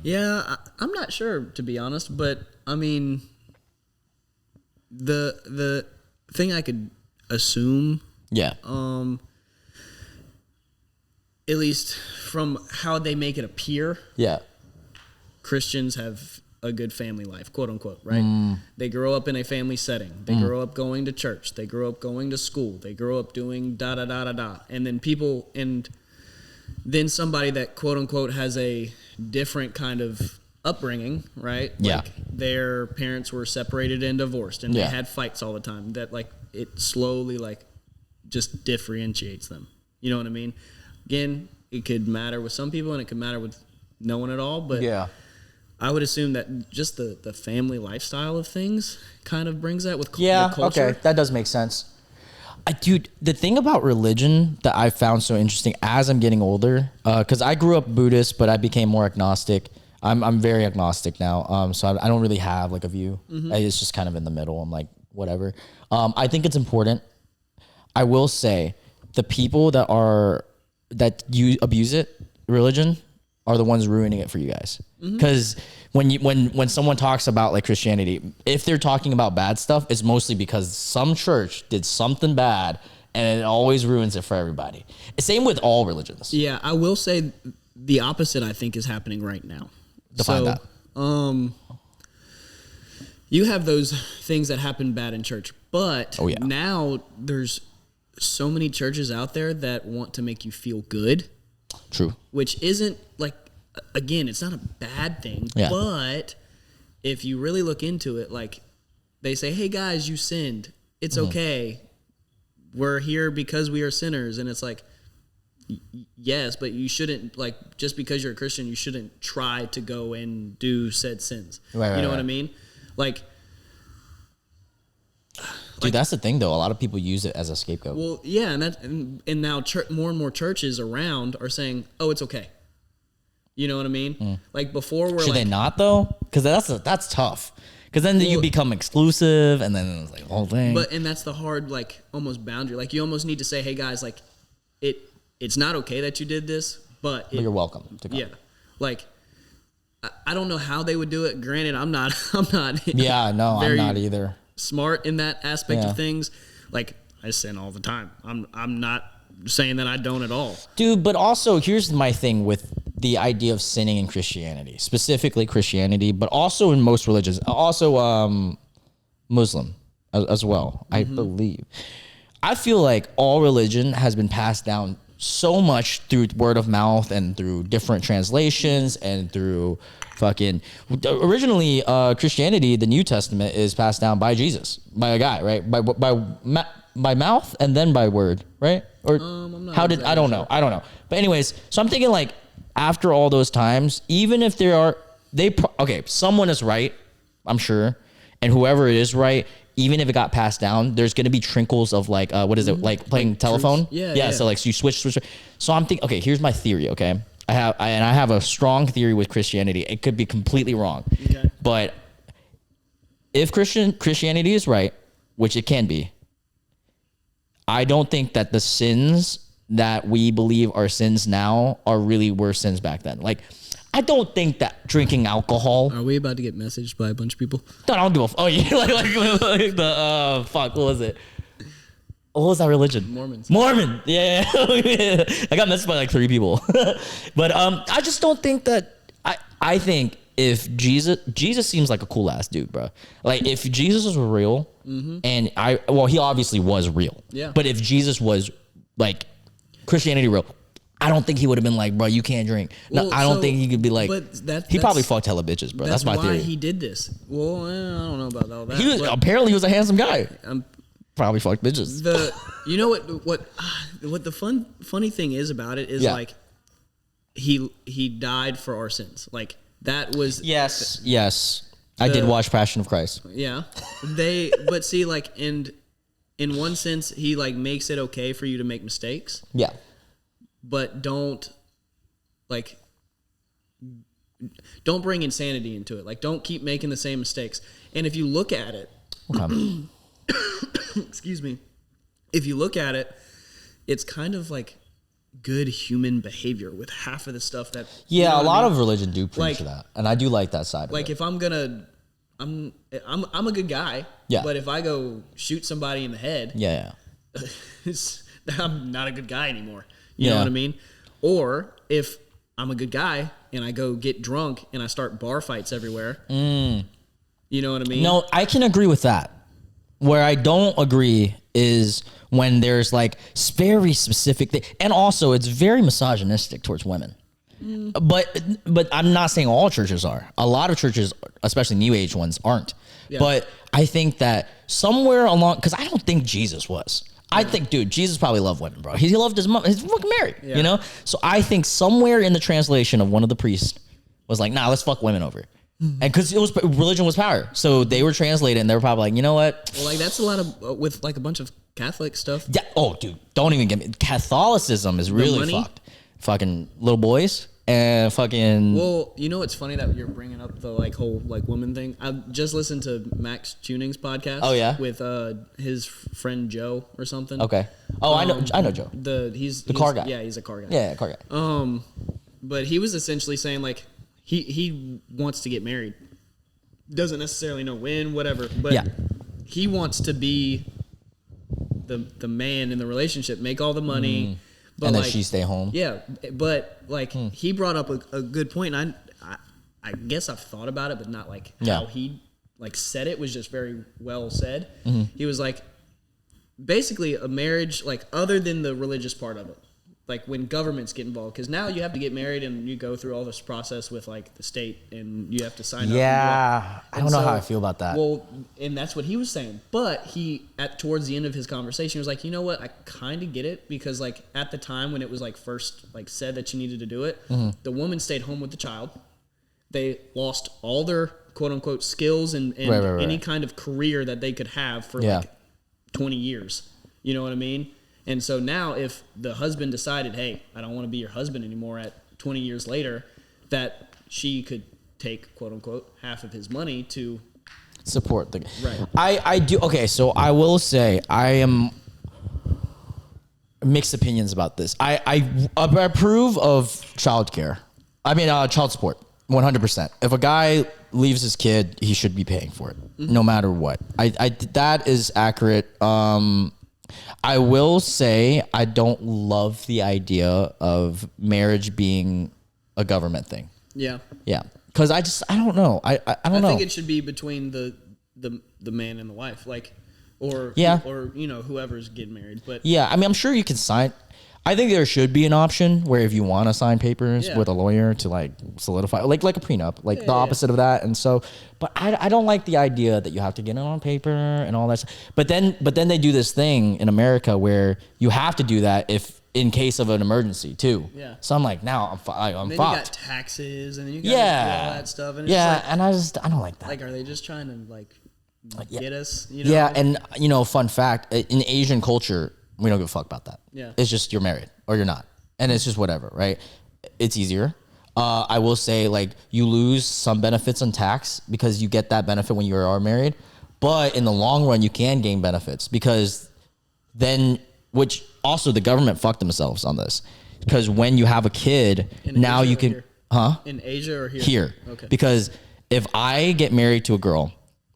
[SPEAKER 2] Yeah, I'm not sure, to be honest. But, I mean, the thing I could assume...
[SPEAKER 1] Yeah.
[SPEAKER 2] At least from how they make it appear...
[SPEAKER 1] Yeah.
[SPEAKER 2] Christians have... a good family life, quote unquote, right? They grow up in a family setting. They grow up going to church. They grow up going to school. They grow up doing da da da da da. And then somebody that quote unquote has a different kind of upbringing, right?
[SPEAKER 1] Yeah.
[SPEAKER 2] Like their parents were separated and divorced, and they had fights all the time. That like it slowly like just differentiates them. You know what I mean? Again, it could matter with some people, and it could matter with no one at all. But
[SPEAKER 1] yeah.
[SPEAKER 2] I would assume that just the family lifestyle of things kind of brings that with the culture.
[SPEAKER 1] Okay, that does make sense. Dude, the thing about religion that I found so interesting as I'm getting older, because I grew up Buddhist, but I became more agnostic. I'm very agnostic now, so I don't really have like a view. It's just kind of in the middle. I'm like, whatever. I think it's important. I will say, the people that you abuse religion, are the ones ruining it for you guys. Because when someone talks about like Christianity, if they're talking about bad stuff, it's mostly because some church did something bad, and it always ruins it for everybody. Same with all religions.
[SPEAKER 2] Yeah, I will say the opposite I think is happening right now.
[SPEAKER 1] Define that.
[SPEAKER 2] You have those things that happen bad in church, but now there's so many churches out there that want to make you feel good.
[SPEAKER 1] True.
[SPEAKER 2] Which isn't like, again, it's not a bad thing, but if you really look into it, like they say, hey guys, you sinned. It's okay. We're here because we are sinners. And it's like, yes, but you shouldn't, like, just because you're a Christian, you shouldn't try to go and do said sins.
[SPEAKER 1] Right,
[SPEAKER 2] you know what I mean? Like,
[SPEAKER 1] dude, that's the thing, though. A lot of people use it as a scapegoat.
[SPEAKER 2] Well, yeah, and now more and more churches around are saying, "Oh, it's okay." You know what I mean? Like before,
[SPEAKER 1] should they not though? Because that's tough. Because then you become exclusive, and then it's like the whole thing.
[SPEAKER 2] And that's the hard, like, almost boundary. Like, you almost need to say, hey, guys, like, it's not okay that you did this, but
[SPEAKER 1] you're welcome to come.
[SPEAKER 2] Yeah. Like, I don't know how they would do it. Granted, I'm not.
[SPEAKER 1] Yeah, no, I'm not either.
[SPEAKER 2] Smart in that aspect of things. Like, I sin all the time. I'm not saying that I don't at all. Dude,
[SPEAKER 1] but also, here's my thing with the idea of sinning in Christianity, specifically Christianity, but also in most religions, also Muslim as well, I believe. I feel like all religion has been passed down so much through word of mouth and through different translations and through fucking originally Christianity, the New Testament is passed down by Jesus, by a guy, right? By mouth and then by word, right? Or how did I don't know. But anyways, so I'm thinking like after all those times, even if someone is right, I'm sure, and whoever it is right, even if it got passed down, there's going to be trinkles of like, what is it, like playing like telephone? Yeah. So like, so you switch. So I'm thinking, okay, here's my theory, okay? I have a strong theory with Christianity. It could be completely wrong. Okay. But if Christianity is right, which it can be, I don't think that the sins that we believe are sins now were sins back then. Like, I don't think that drinking alcohol.
[SPEAKER 2] Are we about to get messaged by a bunch of people?
[SPEAKER 1] No, I don't give a fuck. Oh, yeah, like the fuck. What was it? What was that religion? Mormon. Yeah. I got messaged by like 3 people. But I just don't think that. I think if Jesus seems like a cool ass dude, bro. Like if Jesus was real, and he obviously was real. Yeah. But if Jesus was like Christianity real, I don't think he would have been like, bro, you can't drink. No, I don't think he could be like. But he probably fucked hella bitches, bro. That's my theory.
[SPEAKER 2] Why he did this. Well, I don't know about all that.
[SPEAKER 1] Apparently he was a handsome guy. Probably fucked bitches.
[SPEAKER 2] You know what the funny thing is about it is like he died for our sins. Like that was
[SPEAKER 1] yes. I did watch Passion of Christ.
[SPEAKER 2] Yeah, but see, like in one sense, he like makes it okay for you to make mistakes. Yeah. But don't bring insanity into it. Like, don't keep making the same mistakes. And if you look at it, excuse me, if you look at it, it's kind of like good human behavior with half of the stuff that.
[SPEAKER 1] Yeah, a lot of religion do preach that, and I do like that side.
[SPEAKER 2] Like, if I'm a good guy. Yeah. But if I go shoot somebody in the head. Yeah. I'm not a good guy anymore. You know what I mean? Or if I'm a good guy and I go get drunk and I start bar fights everywhere. You know what I mean?
[SPEAKER 1] No, I can agree with that. Where I don't agree is when there's like very specific and also it's very misogynistic towards women. But I'm not saying all churches are. A lot of churches, especially New Age ones, aren't. Yeah. But I think that somewhere along, because I don't think Jesus was. I think, dude, Jesus probably loved women, bro. He loved his mom. He's fucking married, you know? So I think somewhere in the translation of one of the priests was like, nah, let's fuck women over. And because religion was power. So they were translated and they were probably like, you know what?
[SPEAKER 2] Well, like that's a lot of, with like a bunch of Catholic stuff.
[SPEAKER 1] Yeah. Oh, dude, don't even get me. Catholicism is really fucked. Fucking little boys. And fucking.
[SPEAKER 2] Well, you know what's funny that you're bringing up the like whole like woman thing. I just listened to Max Tuning's podcast.
[SPEAKER 1] Oh yeah,
[SPEAKER 2] with his friend Joe or something.
[SPEAKER 1] Okay. Oh, I know Joe.
[SPEAKER 2] He's
[SPEAKER 1] the car guy.
[SPEAKER 2] Yeah, he's a car guy.
[SPEAKER 1] Yeah, car guy.
[SPEAKER 2] But he was essentially saying like he wants to get married. Doesn't necessarily know when, whatever. But he wants to be the man in the relationship, make all the money.
[SPEAKER 1] But and then she stay home.
[SPEAKER 2] Yeah, but like he brought up a good point. And I guess I've thought about it, but not like how he like said it was just very well said. He was like, basically a marriage, like other than the religious part of it, like when governments get involved, because now you have to get married and you go through all this process with like the state and you have to sign up.
[SPEAKER 1] Yeah, I don't know how I feel about that.
[SPEAKER 2] Well, and that's what he was saying. But towards the end of his conversation, he was like, you know what? I kind of get it because like at the time when it was like first like said that you needed to do it, the woman stayed home with the child. They lost all their quote unquote skills and any kind of career that they could have for like 20 years. You know what I mean? And so now if the husband decided, hey, I don't want to be your husband anymore at 20 years later, that she could take, quote unquote, half of his money to
[SPEAKER 1] support the
[SPEAKER 2] Right.
[SPEAKER 1] I do. Okay, so I will say I am mixed opinions about this. I approve of childcare. I mean, child support, 100%. If a guy leaves his kid, he should be paying for it, no matter what. I that is accurate. I will say I don't love the idea of marriage being a government thing.
[SPEAKER 2] Yeah.
[SPEAKER 1] Yeah, because I don't know. I don't know.
[SPEAKER 2] I think it should be between the man and the wife, like, or whoever's getting married. But
[SPEAKER 1] yeah, I mean, I'm sure you can sign. I think there should be an option where if you want to sign papers with a lawyer to like solidify, like a prenup, like the opposite of that. And so, but I don't like the idea that you have to get it on paper and all that stuff. But then they do this thing in America where you have to do that if in case of an emergency too.
[SPEAKER 2] Yeah.
[SPEAKER 1] So I'm like, now I'm
[SPEAKER 2] then
[SPEAKER 1] fucked.
[SPEAKER 2] you got taxes and then you got all that stuff. And it's
[SPEAKER 1] and I don't like that.
[SPEAKER 2] like, are they just trying to like get us?
[SPEAKER 1] Yeah, and fun fact, in Asian culture, we don't give a fuck about that.
[SPEAKER 2] Yeah.
[SPEAKER 1] It's just you're married or you're not. And it's just whatever, right? It's easier. I will say, like, you lose some benefits on tax because you get that benefit when you are married. But in the long run, you can gain benefits because then, which also the government fucked themselves on this. Because when you have a kid, now you can,
[SPEAKER 2] in Asia or here?
[SPEAKER 1] Here.
[SPEAKER 2] Okay.
[SPEAKER 1] Because if I get married to a girl,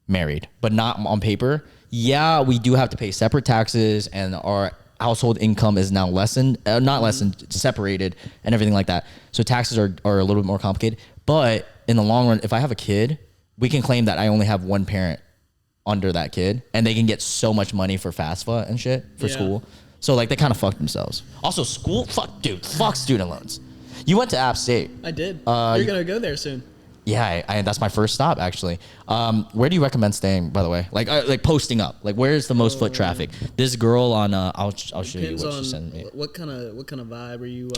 [SPEAKER 1] but not on paper, yeah, we do have to pay separate taxes and our household income is now separated and everything like that. So taxes are a little bit more complicated. But in the long run, if I have a kid, we can claim that I only have one parent under that kid and they can get so much money for FAFSA and shit for school. So like they kind of fucked themselves. Also school, fuck student loans. You went to App State.
[SPEAKER 2] I did. You're going to go there soon.
[SPEAKER 1] Yeah, I that's my first stop actually. Where do you recommend staying, by the way? Like posting up. Like where's the most foot traffic? This girl on I'll show you what she sent me.
[SPEAKER 2] What kind of vibe are you?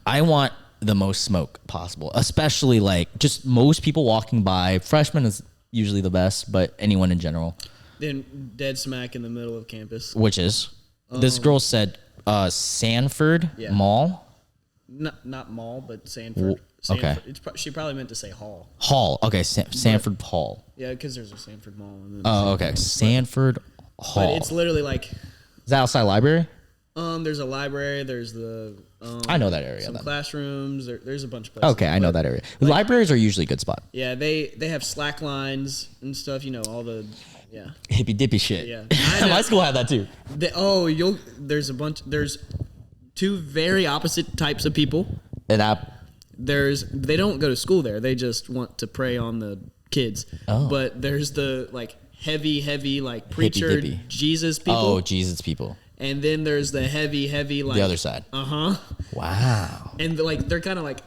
[SPEAKER 1] I want the most smoke possible, especially like just most people walking by. Freshmen is usually the best, but anyone in general.
[SPEAKER 2] Then dead smack in the middle of campus.
[SPEAKER 1] Which is this girl said Sanford Mall.
[SPEAKER 2] Not mall, but Sanford.
[SPEAKER 1] Okay.
[SPEAKER 2] She probably meant to say hall.
[SPEAKER 1] Hall. Okay, Sanford Hall.
[SPEAKER 2] Yeah, because there's a Sanford Mall.
[SPEAKER 1] Oh, okay. Sanford Hall.
[SPEAKER 2] But it's literally like.
[SPEAKER 1] Is that outside library?
[SPEAKER 2] There's a library. There's the.
[SPEAKER 1] I know that area.
[SPEAKER 2] Some classrooms. There's a bunch of places.
[SPEAKER 1] Okay, I know that area. Libraries are usually a good spot.
[SPEAKER 2] Yeah, they have slack lines and stuff. All the. Yeah.
[SPEAKER 1] Hippy dippy shit.
[SPEAKER 2] Yeah.
[SPEAKER 1] My school had that too.
[SPEAKER 2] There's two very opposite types of people. They don't go to school there. They just want to prey on the kids.
[SPEAKER 1] Oh.
[SPEAKER 2] But there's the like heavy like preacher Jesus people.
[SPEAKER 1] Oh, Jesus people.
[SPEAKER 2] And then there's the heavy like
[SPEAKER 1] the other side. Wow.
[SPEAKER 2] And they're kind of like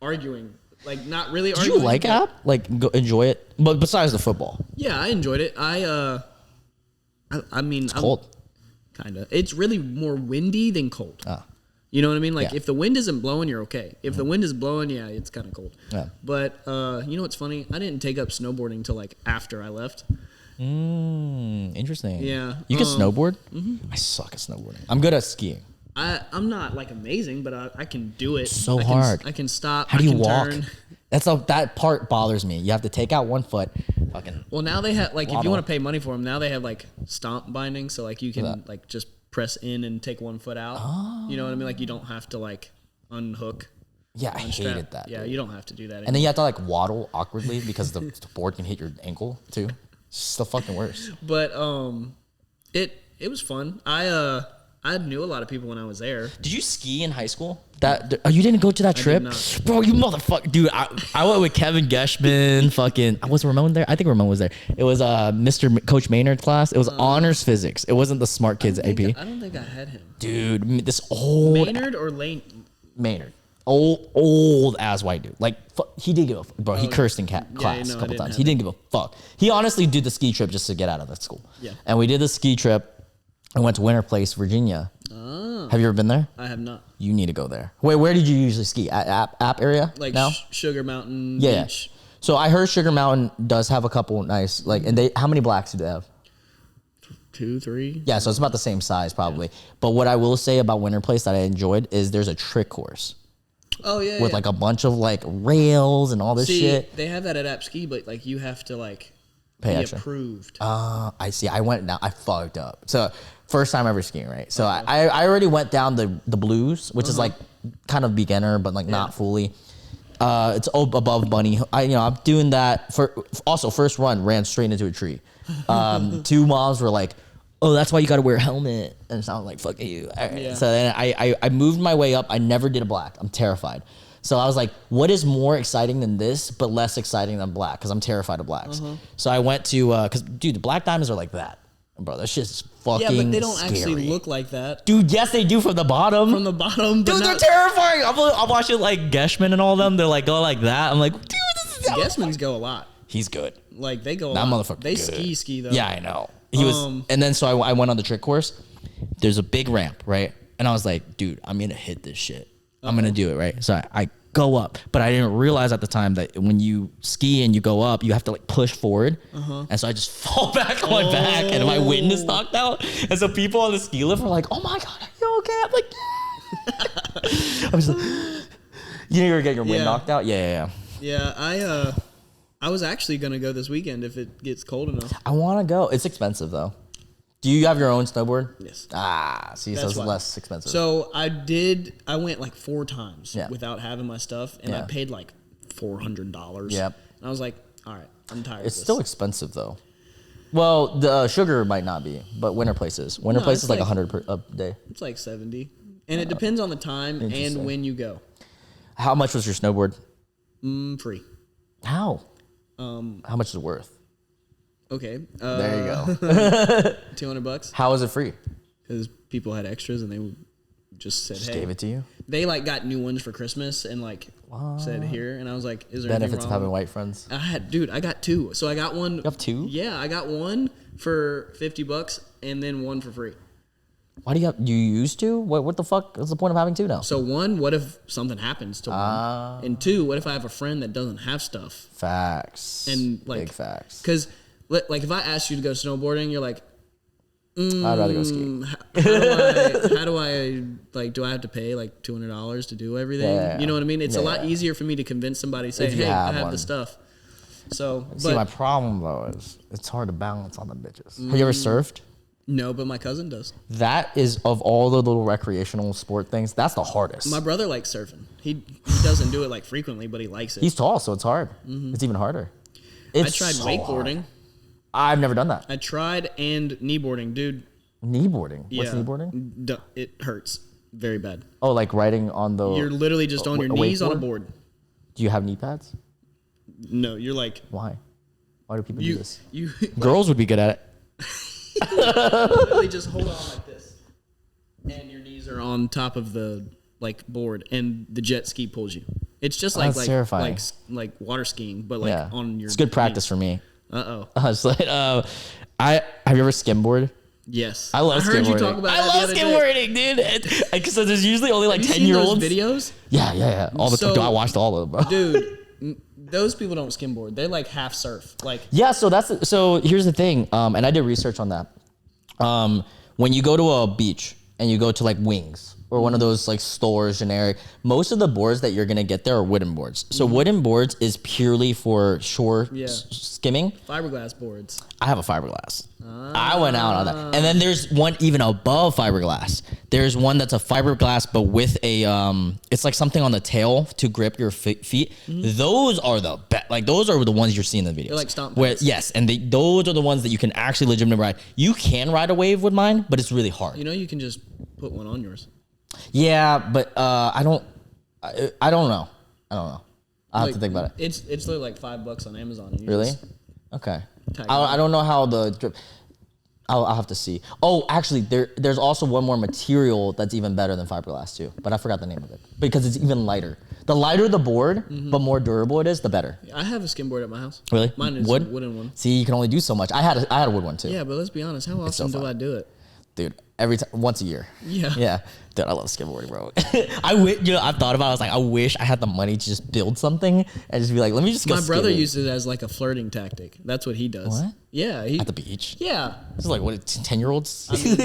[SPEAKER 2] arguing, like not really.
[SPEAKER 1] Did you like App? Like go enjoy it? But besides the football.
[SPEAKER 2] Yeah, I enjoyed it. I mean, it's
[SPEAKER 1] cold.
[SPEAKER 2] Kinda. It's really more windy than cold. You know what I mean? Like if the wind isn't blowing, you're okay. If the wind is blowing, it's kind of cold. Yeah. But you know what's funny? I didn't take up snowboarding until like after I left.
[SPEAKER 1] Interesting.
[SPEAKER 2] Yeah.
[SPEAKER 1] You can snowboard? Mm-hmm. I suck at snowboarding. I'm good at skiing.
[SPEAKER 2] I'm not like amazing, but I can do it.
[SPEAKER 1] So hard.
[SPEAKER 2] I can stop.
[SPEAKER 1] How do you walk?
[SPEAKER 2] Turn.
[SPEAKER 1] That part bothers me. You have to take out one foot. Fucking.
[SPEAKER 2] Well, now they have if you want to pay money for them, now they have like stomp binding, so like you can like just press in and take one foot out. Oh. You know what I mean? Like you don't have to like unhook.
[SPEAKER 1] Yeah, I hated that.
[SPEAKER 2] Yeah, you don't have to do that anymore.
[SPEAKER 1] And then you have to like waddle awkwardly because the board can hit your ankle too. It's the fucking worst.
[SPEAKER 2] But it was fun. I knew a lot of people when I was there.
[SPEAKER 1] Did you ski in high school? You didn't go to that trip? Bro, you motherfucker. Dude, I went with Kevin Geschman. Was Ramon there? I think Ramon was there. It was Coach Maynard's class. It was honors physics. It wasn't the smart kids AP.
[SPEAKER 2] I don't think I had him.
[SPEAKER 1] Dude, this old...
[SPEAKER 2] Maynard or Lane?
[SPEAKER 1] Maynard. Old ass white dude. Like, he did give a fuck. Bro, he cursed in class a couple times. He didn't give a fuck. He honestly did the ski trip just to get out of that school.
[SPEAKER 2] Yeah.
[SPEAKER 1] And we did the ski trip. I went to Winter Place, Virginia. Oh. Have you ever been there?
[SPEAKER 2] I have not.
[SPEAKER 1] You need to go there. Wait, where did you usually ski? At App area?
[SPEAKER 2] Like
[SPEAKER 1] now?
[SPEAKER 2] Sugar Mountain
[SPEAKER 1] Yeah.
[SPEAKER 2] Beach.
[SPEAKER 1] So I heard Sugar Mountain does have a couple nice, and how many blacks do they have?
[SPEAKER 2] 2, 3.
[SPEAKER 1] Yeah, so it's about the same size probably. Yeah. But what I will say about Winter Place that I enjoyed is there's a trick course.
[SPEAKER 2] Oh yeah.
[SPEAKER 1] With like a bunch of like rails and all this shit.
[SPEAKER 2] They have that at App Ski, but like you have to like
[SPEAKER 1] pay
[SPEAKER 2] He
[SPEAKER 1] extra.
[SPEAKER 2] approved.
[SPEAKER 1] I see. I went down. I fucked up. So first time ever skiing, right? So I already went down the blues, which is like kind of beginner, but like not fully. It's above bunny. I'm doing that for also first run ran straight into a tree. 2 moms were like, "Oh, that's why you got to wear a helmet," and so I'm like, "Fuck you."
[SPEAKER 2] Yeah.
[SPEAKER 1] So then I moved my way up. I never did a black. I'm terrified. So I was like, what is more exciting than this, but less exciting than black? Because I'm terrified of blacks. So I went to, because, dude, the black diamonds are like that. Bro, that shit's fucking scary.
[SPEAKER 2] Yeah, but they don't actually look like that.
[SPEAKER 1] Dude, yes, they do from the bottom.
[SPEAKER 2] From the bottom. But
[SPEAKER 1] Dude, they're terrifying. I'm watching, like, Geshman and all them. They're, like, going like that. I'm like, dude, this is...
[SPEAKER 2] Gessmans go a lot.
[SPEAKER 1] He's good.
[SPEAKER 2] Like, they go a
[SPEAKER 1] that
[SPEAKER 2] lot.
[SPEAKER 1] motherfucker
[SPEAKER 2] They
[SPEAKER 1] good.
[SPEAKER 2] ski, though.
[SPEAKER 1] Yeah, I know. He was... And then, so I went on the trick course. There's a big ramp, right? And I was like, dude, I'm going to hit this shit. I'm going to do it, right? So I go up, but I didn't realize at the time that when you ski and you go up, you have to like push forward, and so I just fall back on my back, and my wind is knocked out, and so people on the ski lift are like, "Oh my god, are you okay?" I'm like, yeah. I'm just like, you're getting your wind knocked out, yeah.
[SPEAKER 2] Yeah, I was actually gonna go this weekend if it gets cold enough.
[SPEAKER 1] I want to go. It's expensive though. Do you have your own snowboard?
[SPEAKER 2] Yes.
[SPEAKER 1] See, so it's less expensive.
[SPEAKER 2] So I went like 4 times without having my stuff, and I paid like $400.
[SPEAKER 1] Yep.
[SPEAKER 2] And I was like, all right, I'm tired of
[SPEAKER 1] It's
[SPEAKER 2] this.
[SPEAKER 1] still expensive though. Well, the sugar might not be, but winter places. Winter places
[SPEAKER 2] it's
[SPEAKER 1] like
[SPEAKER 2] like
[SPEAKER 1] 100 a day.
[SPEAKER 2] It's like 70. And it depends on the time and when you go.
[SPEAKER 1] How much was your snowboard?
[SPEAKER 2] Free.
[SPEAKER 1] How? How much is it worth?
[SPEAKER 2] Okay.
[SPEAKER 1] There you go.
[SPEAKER 2] $200.
[SPEAKER 1] How is it free?
[SPEAKER 2] Because people had extras and they just said,
[SPEAKER 1] Just
[SPEAKER 2] hey.
[SPEAKER 1] gave it to you?
[SPEAKER 2] They like got new ones for Christmas and like said here. And I was like, is there anything
[SPEAKER 1] Benefits of
[SPEAKER 2] wrong?
[SPEAKER 1] having white friends.
[SPEAKER 2] I got 2. So I got one.
[SPEAKER 1] You have 2?
[SPEAKER 2] Yeah, I got one for $50 and then one for free.
[SPEAKER 1] Why do you used to? What the fuck is the point of having 2 now?
[SPEAKER 2] So 1, what if something happens to one? And 2, what if I have a friend that doesn't have stuff?
[SPEAKER 1] Facts.
[SPEAKER 2] And like,
[SPEAKER 1] big facts.
[SPEAKER 2] Because like if I ask you to go snowboarding, you're like,
[SPEAKER 1] I'd rather go ski.
[SPEAKER 2] how do I like? Do I have to pay like $200 to do everything?
[SPEAKER 1] Yeah.
[SPEAKER 2] You know what I mean? It's a lot
[SPEAKER 1] Yeah.
[SPEAKER 2] easier for me to convince somebody, say,
[SPEAKER 1] If you
[SPEAKER 2] hey, I
[SPEAKER 1] have
[SPEAKER 2] have
[SPEAKER 1] one.
[SPEAKER 2] the stuff. So,
[SPEAKER 1] See, my
[SPEAKER 2] but
[SPEAKER 1] problem though is it's hard to balance on the bitches. Have you ever surfed?
[SPEAKER 2] no, but my cousin does.
[SPEAKER 1] That is, of all the little recreational sport things, that's the hardest.
[SPEAKER 2] My brother likes surfing. He doesn't do it like frequently, but he likes it.
[SPEAKER 1] He's tall, so it's hard. It's even harder.
[SPEAKER 2] I tried wakeboarding.
[SPEAKER 1] hard. I've never done that.
[SPEAKER 2] I tried and kneeboarding, dude.
[SPEAKER 1] Kneeboarding. What's
[SPEAKER 2] Yeah.
[SPEAKER 1] kneeboarding?
[SPEAKER 2] It hurts very bad.
[SPEAKER 1] Oh, like riding on the...
[SPEAKER 2] You're literally just on your
[SPEAKER 1] a
[SPEAKER 2] knees on a
[SPEAKER 1] wakeboard?
[SPEAKER 2] board.
[SPEAKER 1] Do you have knee pads?
[SPEAKER 2] No, you're like
[SPEAKER 1] Why? Why do people do this?
[SPEAKER 2] you
[SPEAKER 1] Girls would be good at it.
[SPEAKER 2] literally just hold on like this, and your knees are on top of the like board, and the jet ski pulls you. It's just like
[SPEAKER 1] That's terrifying.
[SPEAKER 2] like water skiing, but like on your.
[SPEAKER 1] It's good practice for me.
[SPEAKER 2] Uh-oh.
[SPEAKER 1] I was like, have you ever skimboard?
[SPEAKER 2] Yes.
[SPEAKER 1] I love
[SPEAKER 2] I heard
[SPEAKER 1] skimboarding.
[SPEAKER 2] you talk about that
[SPEAKER 1] I
[SPEAKER 2] the
[SPEAKER 1] love
[SPEAKER 2] other day.
[SPEAKER 1] skimboarding, dude. So there's usually only like
[SPEAKER 2] Have you
[SPEAKER 1] 10
[SPEAKER 2] seen
[SPEAKER 1] year
[SPEAKER 2] those
[SPEAKER 1] olds.
[SPEAKER 2] videos?
[SPEAKER 1] Yeah. All the time.
[SPEAKER 2] So-
[SPEAKER 1] I watched all of them, bro.
[SPEAKER 2] Dude, those people don't skimboard. They like half surf. Like
[SPEAKER 1] Yeah, so here's the thing, and I did research on that. When you go to a beach and you go to like Wings or one of those like stores generic, most of the boards that you're gonna get there are wooden boards. So wooden boards is purely for shore skimming.
[SPEAKER 2] fiberglass boards.
[SPEAKER 1] I have a fiberglass. I went out on that. And then there's one even above fiberglass. There's one that's a fiberglass, but with a, it's like something on the tail to grip your feet. Those are the best. Like, those are the ones you're seeing in the videos.
[SPEAKER 2] They're like stomp
[SPEAKER 1] Where,
[SPEAKER 2] pads.
[SPEAKER 1] yes, and those are the ones that you can actually legitimately ride. You can ride a wave with mine, but it's really hard.
[SPEAKER 2] You know, you can just put one on yours.
[SPEAKER 1] Yeah, but I don't know. I'll have to think about it.
[SPEAKER 2] It's literally like $5 on Amazon. And you
[SPEAKER 1] Really?
[SPEAKER 2] just-
[SPEAKER 1] Okay.
[SPEAKER 2] Tag
[SPEAKER 1] I don't know how the drip. I'll have to see. Oh, actually, there's also one more material that's even better than fiberglass too, but I forgot the name of it because it's even lighter. The lighter the board, but more durable it is, the better.
[SPEAKER 2] I have a skimboard at my house.
[SPEAKER 1] Really?
[SPEAKER 2] Mine is
[SPEAKER 1] Wood?
[SPEAKER 2] a wooden one.
[SPEAKER 1] See, you can only do so much. I had a wood one too.
[SPEAKER 2] Yeah, but let's be honest. How
[SPEAKER 1] so
[SPEAKER 2] often do
[SPEAKER 1] fun.
[SPEAKER 2] I do it?
[SPEAKER 1] Dude, every time, once a year.
[SPEAKER 2] Yeah.
[SPEAKER 1] Yeah. Dude, I love skateboarding, bro. I've thought about it. I was like, I wish I had the money to just build something and just be like, let me just go
[SPEAKER 2] My brother
[SPEAKER 1] skimming.
[SPEAKER 2] used it as like a flirting tactic. That's what he does.
[SPEAKER 1] What?
[SPEAKER 2] Yeah.
[SPEAKER 1] At the beach.
[SPEAKER 2] Yeah.
[SPEAKER 1] This is like, what, 10-year-olds?
[SPEAKER 2] I mean,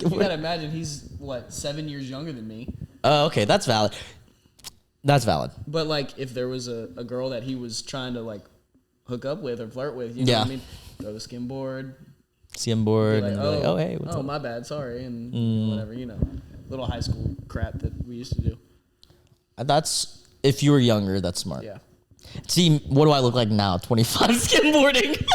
[SPEAKER 2] you gotta imagine he's what 7 years younger than me.
[SPEAKER 1] Oh, okay. That's valid. That's valid.
[SPEAKER 2] But like, if there was a girl that he was trying to like hook up with or flirt with. You know what I mean? Go to skimboard.
[SPEAKER 1] Skimboard.
[SPEAKER 2] Like,
[SPEAKER 1] and be like, oh, hey, what's up?
[SPEAKER 2] my bad, sorry, and whatever, little high school crap that we used to do.
[SPEAKER 1] That's, if you were younger, that's smart.
[SPEAKER 2] Yeah.
[SPEAKER 1] See, what do I look like now? 25 skimboarding.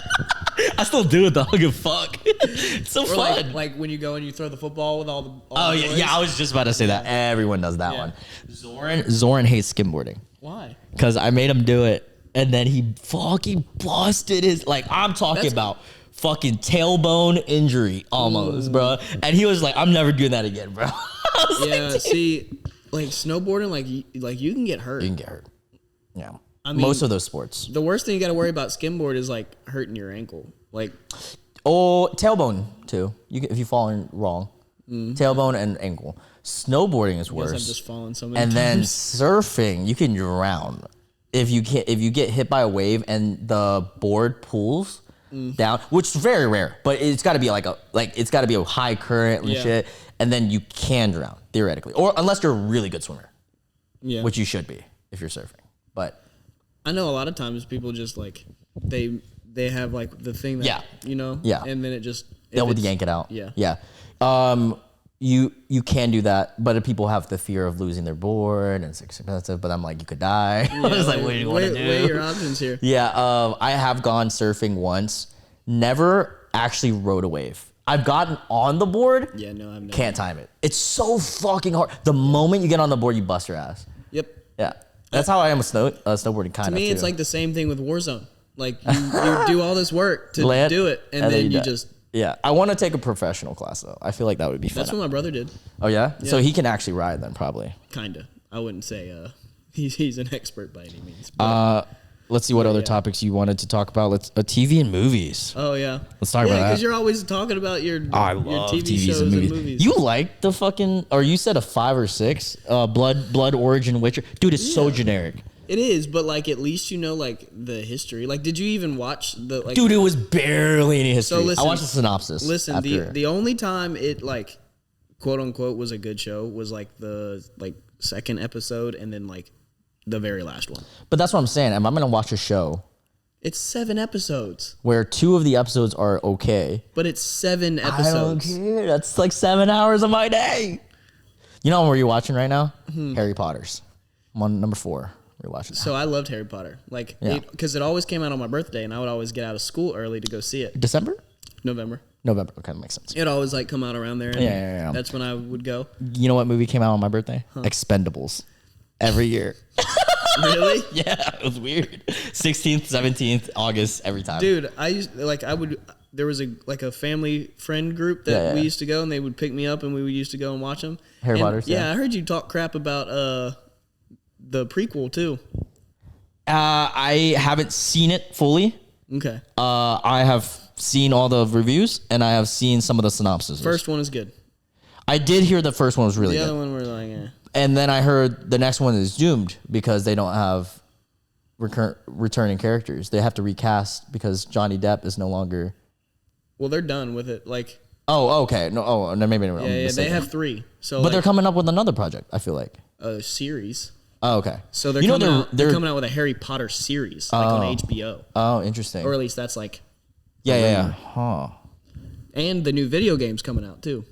[SPEAKER 1] I still do it though. I don't give a fuck. It's so fun.
[SPEAKER 2] Like when you go and you throw the football with all the
[SPEAKER 1] yeah,
[SPEAKER 2] boys.
[SPEAKER 1] yeah. I was just about to say that. Everyone does that one. Zoran hates skimboarding.
[SPEAKER 2] Why?
[SPEAKER 1] Because I made him do it, and then he fucking busted his, like, I'm talking about fucking tailbone injury almost, bro. And he was like, I'm never doing that again, bro.
[SPEAKER 2] See, like snowboarding, like you can get hurt.
[SPEAKER 1] You can get hurt. Yeah.
[SPEAKER 2] I mean,
[SPEAKER 1] most of those sports.
[SPEAKER 2] The worst thing you got to worry about skimboard is like hurting your ankle. Like,
[SPEAKER 1] tailbone too. If you fall in wrong, tailbone and ankle. Snowboarding is worse.
[SPEAKER 2] I've just fallen so many
[SPEAKER 1] and
[SPEAKER 2] times.
[SPEAKER 1] then surfing, you can drown if you get hit by a wave and the board pulls down, which is very rare. But it's got to be it's got to be a high current and shit, and then you can drown theoretically, or unless you're a really good swimmer, which you should be if you're surfing. But
[SPEAKER 2] I know a lot of times people just like they have like the thing that and then it just
[SPEAKER 1] they'll would yank it out.
[SPEAKER 2] Yeah.
[SPEAKER 1] You can do that, but if people have the fear of losing their board and it's expensive, but I'm like, you could die. I was like, what do you want to do?
[SPEAKER 2] Weigh your options here.
[SPEAKER 1] Yeah, I have gone surfing once. Never actually rode a wave. I've gotten on the board.
[SPEAKER 2] Yeah, no, I've never.
[SPEAKER 1] Can't time it. It's so fucking hard. The moment you get on the board, you bust your ass.
[SPEAKER 2] Yep.
[SPEAKER 1] Yeah. That's how I am with snowboarding, kind of.
[SPEAKER 2] To me, it's like the same thing with Warzone. Like, you do all this work to do it, and then you just...
[SPEAKER 1] Yeah. I want to take a professional class, though. I feel like that would be fun.
[SPEAKER 2] That's what my brother did.
[SPEAKER 1] Oh, yeah? So he can actually ride then, probably.
[SPEAKER 2] Kinda. I wouldn't say he's an expert by any means.
[SPEAKER 1] Let's see what other topics you wanted to talk about. TV and movies.
[SPEAKER 2] Oh, yeah.
[SPEAKER 1] Let's talk about that.
[SPEAKER 2] Because you're always talking about your
[SPEAKER 1] love
[SPEAKER 2] TV
[SPEAKER 1] TVs
[SPEAKER 2] shows
[SPEAKER 1] and movies. You like the fucking... Or you said a 5 or 6? Blood Origin Witcher. Dude, it's so generic.
[SPEAKER 2] It is, but like at least you know like the history. Like, did you even watch the like?
[SPEAKER 1] Dude, it was barely any history.
[SPEAKER 2] So listen,
[SPEAKER 1] I watched the synopsis.
[SPEAKER 2] Listen, the only time it like, quote unquote, was a good show was like the second episode and then like the very last one.
[SPEAKER 1] But that's what I'm saying. If I'm gonna watch a show,
[SPEAKER 2] it's 7 episodes
[SPEAKER 1] where 2 of the episodes are okay.
[SPEAKER 2] But it's 7 episodes.
[SPEAKER 1] I don't care. That's like 7 hours of my day. You know what you're watching right now? Harry Potter's. I'm on number 4. We're watching.
[SPEAKER 2] So I loved Harry Potter, like, because it always came out on my birthday, and I would always get out of school early to go see it.
[SPEAKER 1] December?
[SPEAKER 2] November.
[SPEAKER 1] Okay, that makes sense.
[SPEAKER 2] It always like come out around there. And
[SPEAKER 1] yeah.
[SPEAKER 2] That's when I would go.
[SPEAKER 1] You know what movie came out on my birthday? Expendables. Every year.
[SPEAKER 2] Really?
[SPEAKER 1] Yeah, it was weird. 16th, 17th, August, every time.
[SPEAKER 2] Dude, there was a family friend group that we used to go, and they would pick me up, and we used to go and watch them.
[SPEAKER 1] Harry Potter's.
[SPEAKER 2] Yeah, I heard you talk crap about the prequel too.
[SPEAKER 1] I haven't seen it fully.
[SPEAKER 2] Okay.
[SPEAKER 1] I have seen all the reviews and I have seen some of the synopses.
[SPEAKER 2] First one is good.
[SPEAKER 1] I did hear the first one was really good.
[SPEAKER 2] The other one were like, eh.
[SPEAKER 1] And then I heard the next one is doomed because they don't have returning characters. They have to recast because Johnny Depp is no longer.
[SPEAKER 2] Well, they're done with it. Like.
[SPEAKER 1] Oh, okay. No, maybe.
[SPEAKER 2] Yeah, they have 3. So,
[SPEAKER 1] but they're coming up with another project. I feel like
[SPEAKER 2] a series.
[SPEAKER 1] Oh, okay.
[SPEAKER 2] So they're coming out with a Harry Potter series on HBO.
[SPEAKER 1] Oh, interesting.
[SPEAKER 2] Or at least that's like.
[SPEAKER 1] Yeah. Huh.
[SPEAKER 2] And the new video game's coming out too.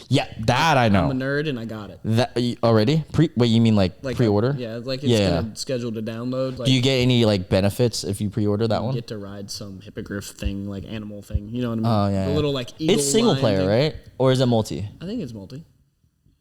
[SPEAKER 1] Yeah, that I know.
[SPEAKER 2] I'm a nerd and I got it.
[SPEAKER 1] That already? Wait, you mean like pre-order?
[SPEAKER 2] Yeah, like it's scheduled to download. Like,
[SPEAKER 1] do you get any like benefits if you pre-order that one?
[SPEAKER 2] You get to ride some hippogriff thing, like animal thing. You know what I mean?
[SPEAKER 1] Oh yeah.
[SPEAKER 2] The little like eagle.
[SPEAKER 1] It's single player,
[SPEAKER 2] thing.
[SPEAKER 1] right? Or is it multi?
[SPEAKER 2] I think it's multi.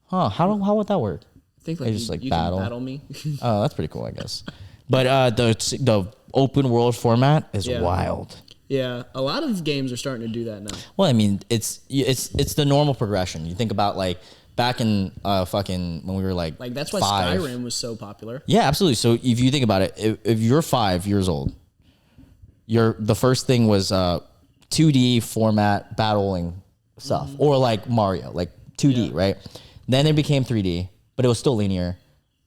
[SPEAKER 1] Huh? How would that work?
[SPEAKER 2] I think like
[SPEAKER 1] just
[SPEAKER 2] you
[SPEAKER 1] battle.
[SPEAKER 2] can battle me.
[SPEAKER 1] Oh, that's pretty cool, I guess. But the open world format is wild.
[SPEAKER 2] Yeah, a lot of games are starting to do that now.
[SPEAKER 1] Well, I mean, it's the normal progression. You think about like back in fucking when we were like
[SPEAKER 2] that's why
[SPEAKER 1] 5.
[SPEAKER 2] Skyrim was so popular.
[SPEAKER 1] Yeah, absolutely. So if you think about it, if you're 5 years old, the first thing was 2D format battling stuff, or like Mario, like 2D, right? Then it became 3D, but it was still linear,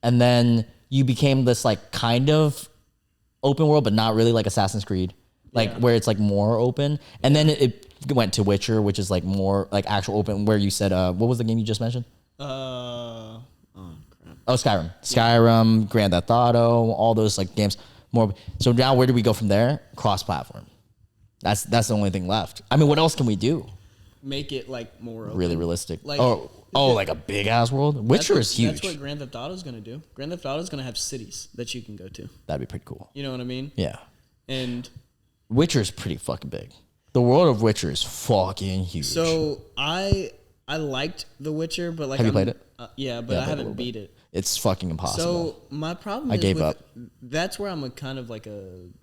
[SPEAKER 1] and then you became this like kind of open world, but not really, like Assassin's Creed. Where it's like more open, and then it went to Witcher, which is like more like actual open. Where you said, what was the game you just mentioned?
[SPEAKER 2] Oh crap!
[SPEAKER 1] Oh, Skyrim, Grand Theft Auto, all those like games, more. So now where do we go from there? Cross-platform. That's the only thing left. I mean, what else can we do?
[SPEAKER 2] Make it like more open.
[SPEAKER 1] Really realistic.
[SPEAKER 2] Like,
[SPEAKER 1] like a big ass world. Witcher is huge.
[SPEAKER 2] That's what Grand Theft Auto is gonna do. Grand Theft Auto is gonna have cities that you can go to.
[SPEAKER 1] That'd be pretty cool.
[SPEAKER 2] You know what I mean?
[SPEAKER 1] Yeah.
[SPEAKER 2] And
[SPEAKER 1] Witcher is pretty fucking big. The world of Witcher is fucking huge.
[SPEAKER 2] So I liked The Witcher, but like
[SPEAKER 1] have you played it?
[SPEAKER 2] Yeah, but I haven't beat it.
[SPEAKER 1] It's fucking impossible.
[SPEAKER 2] So my problem is
[SPEAKER 1] gave up.
[SPEAKER 2] That's where I'm a kind of like I'm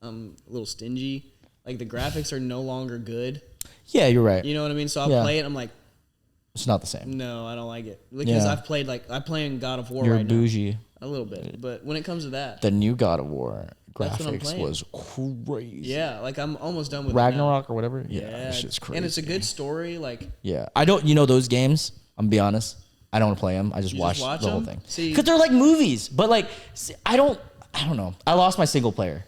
[SPEAKER 2] a little stingy. Like the graphics are no longer good.
[SPEAKER 1] Yeah, you're right.
[SPEAKER 2] You know what I mean? So I'll play it. I'm like,
[SPEAKER 1] it's not the same.
[SPEAKER 2] No, I don't like it because I play in God of War right now.
[SPEAKER 1] You're bougie.
[SPEAKER 2] A little bit, but when it comes to that,
[SPEAKER 1] the new God of War graphics was crazy.
[SPEAKER 2] Yeah, like I'm almost done with
[SPEAKER 1] Ragnarok or whatever. Yeah, it's just crazy.
[SPEAKER 2] And it's a good story. Like,
[SPEAKER 1] yeah, I don't. You know those games? I'm gonna be honest. I don't play them. I just watch the whole thing because they're like movies. But like, I don't know. I lost my single player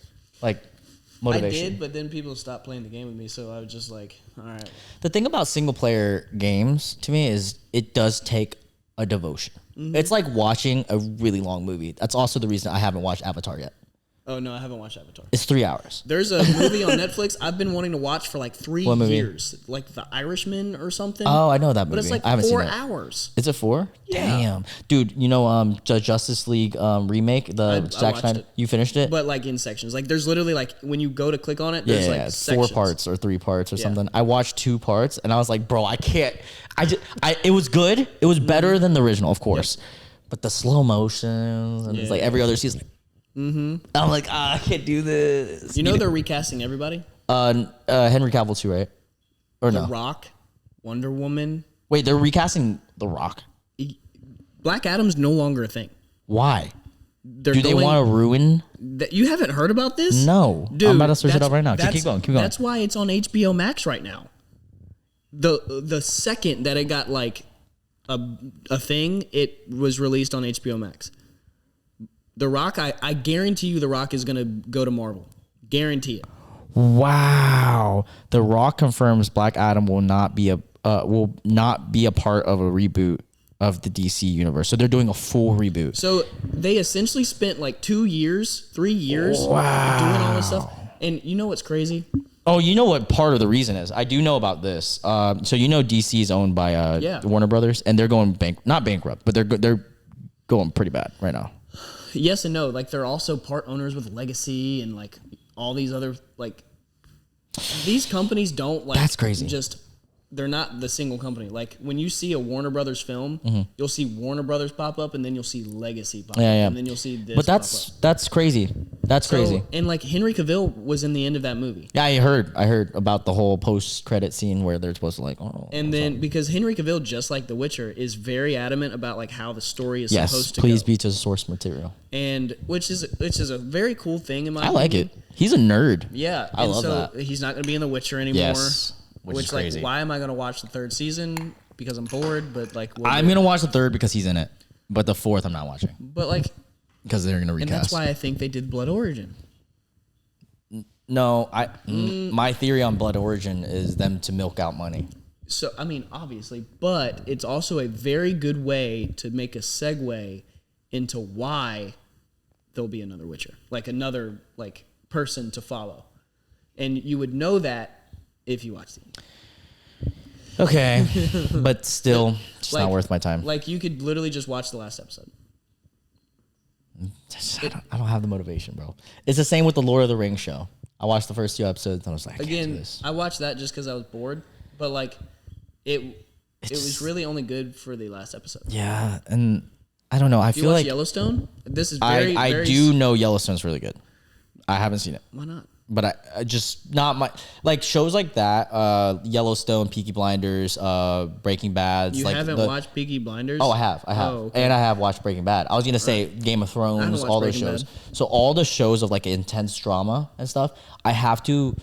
[SPEAKER 1] motivation.
[SPEAKER 2] I did, but then people stopped playing the game with me, so I was just like, all right.
[SPEAKER 1] The thing about single player games to me is it does take a devotion. Mm-hmm. It's like watching a really long movie. That's also the reason I haven't watched Avatar yet.
[SPEAKER 2] Oh, no, I haven't watched Avatar.
[SPEAKER 1] It's 3 hours.
[SPEAKER 2] There's a movie on Netflix I've been wanting to watch for like 3 years. Like The Irishman or something.
[SPEAKER 1] Oh, I know that movie.
[SPEAKER 2] But it's like
[SPEAKER 1] I haven't
[SPEAKER 2] 4
[SPEAKER 1] seen it.
[SPEAKER 2] hours.
[SPEAKER 1] Is it 4?
[SPEAKER 2] Yeah.
[SPEAKER 1] Damn. Dude, you know the Justice League remake, the Zack Snyder, you finished it?
[SPEAKER 2] But like in sections. Like there's literally like when you go to click on it, there's like
[SPEAKER 1] it's
[SPEAKER 2] sections.
[SPEAKER 1] 4 parts or 3 parts or something. I watched 2 parts and I was like, bro, I can't. It was good. It was better than the original, of course. Yep. But the slow motions and it's like every other season. I'm like, I can't do this.
[SPEAKER 2] You know they're recasting everybody?
[SPEAKER 1] Henry Cavill too, right? Or no?
[SPEAKER 2] The Rock, Wonder Woman.
[SPEAKER 1] Wait, they're recasting The Rock?
[SPEAKER 2] Black Adam's no longer a thing.
[SPEAKER 1] Why? Do they want to ruin?
[SPEAKER 2] You haven't heard about this?
[SPEAKER 1] No. Dude, I'm about to search it up right now. Keep going.
[SPEAKER 2] That's why it's on HBO Max right now. The second that it got like a thing, it was released on HBO Max. The Rock, I guarantee you The Rock is going to go to Marvel. Guarantee it.
[SPEAKER 1] Wow. The Rock confirms Black Adam will not be a part of a reboot of the DC universe. So they're doing a full reboot.
[SPEAKER 2] So they essentially spent like 3 years doing all this stuff. And you know what's crazy?
[SPEAKER 1] Oh, you know what part of the reason is? I do know about this. So you know DC is owned by Warner Brothers, and they're going not bankrupt, but they're going pretty bad right now.
[SPEAKER 2] Yes and no. Like they're also part owners with Legacy and like all these other like these companies don't like.
[SPEAKER 1] That's crazy.
[SPEAKER 2] They're not the single company. Like when you see a Warner Brothers film, you'll see Warner Brothers pop up, and then you'll see Legacy pop up, and then you'll see this.
[SPEAKER 1] But that's crazy. That's crazy.
[SPEAKER 2] And like Henry Cavill was in the end of that movie.
[SPEAKER 1] Yeah, I heard about the whole post-credit scene where they're supposed to like.
[SPEAKER 2] And then because Henry Cavill, just like The Witcher, is very adamant about like how the story is supposed to.
[SPEAKER 1] Please be to the source material.
[SPEAKER 2] And which is a very cool thing in my opinion.
[SPEAKER 1] I like it. He's a nerd.
[SPEAKER 2] Yeah,
[SPEAKER 1] I love that.
[SPEAKER 2] He's not going to be in The Witcher anymore.
[SPEAKER 1] Yes. Which is crazy.
[SPEAKER 2] Like, why am I going to watch the 3rd season? Because I'm bored, but like...
[SPEAKER 1] I'm going to watch the 3rd because he's in it. But the 4th, I'm not watching.
[SPEAKER 2] But like...
[SPEAKER 1] Because they're going to recast.
[SPEAKER 2] And that's why I think they did Blood Origin.
[SPEAKER 1] No, my theory on Blood Origin is them to milk out money.
[SPEAKER 2] So, I mean, obviously, but it's also a very good way to make a segue into why there'll be another Witcher. Like, another, like, person to follow. And you would know that if you watch the
[SPEAKER 1] Okay, but still, it's not worth my time.
[SPEAKER 2] Like you could literally just watch the last episode.
[SPEAKER 1] I don't have the motivation, bro. It's the same with the Lord of the Rings show. I watched the first 2 episodes and I was like, I can't do this.
[SPEAKER 2] I watched that just because I was bored, but like it was really only good for the last episode.
[SPEAKER 1] Yeah, and I don't know. I feel like
[SPEAKER 2] Yellowstone. This is very.
[SPEAKER 1] I do know Yellowstone's really good. I haven't seen it.
[SPEAKER 2] Why not?
[SPEAKER 1] But I just not my like shows like that. Yellowstone, Peaky Blinders, Breaking Bad.
[SPEAKER 2] You haven't watched Peaky Blinders?
[SPEAKER 1] Oh, I have,
[SPEAKER 2] okay.
[SPEAKER 1] And I have watched Breaking Bad. I was gonna say Game of Thrones, all those shows. So all the shows of like intense drama and stuff, I have to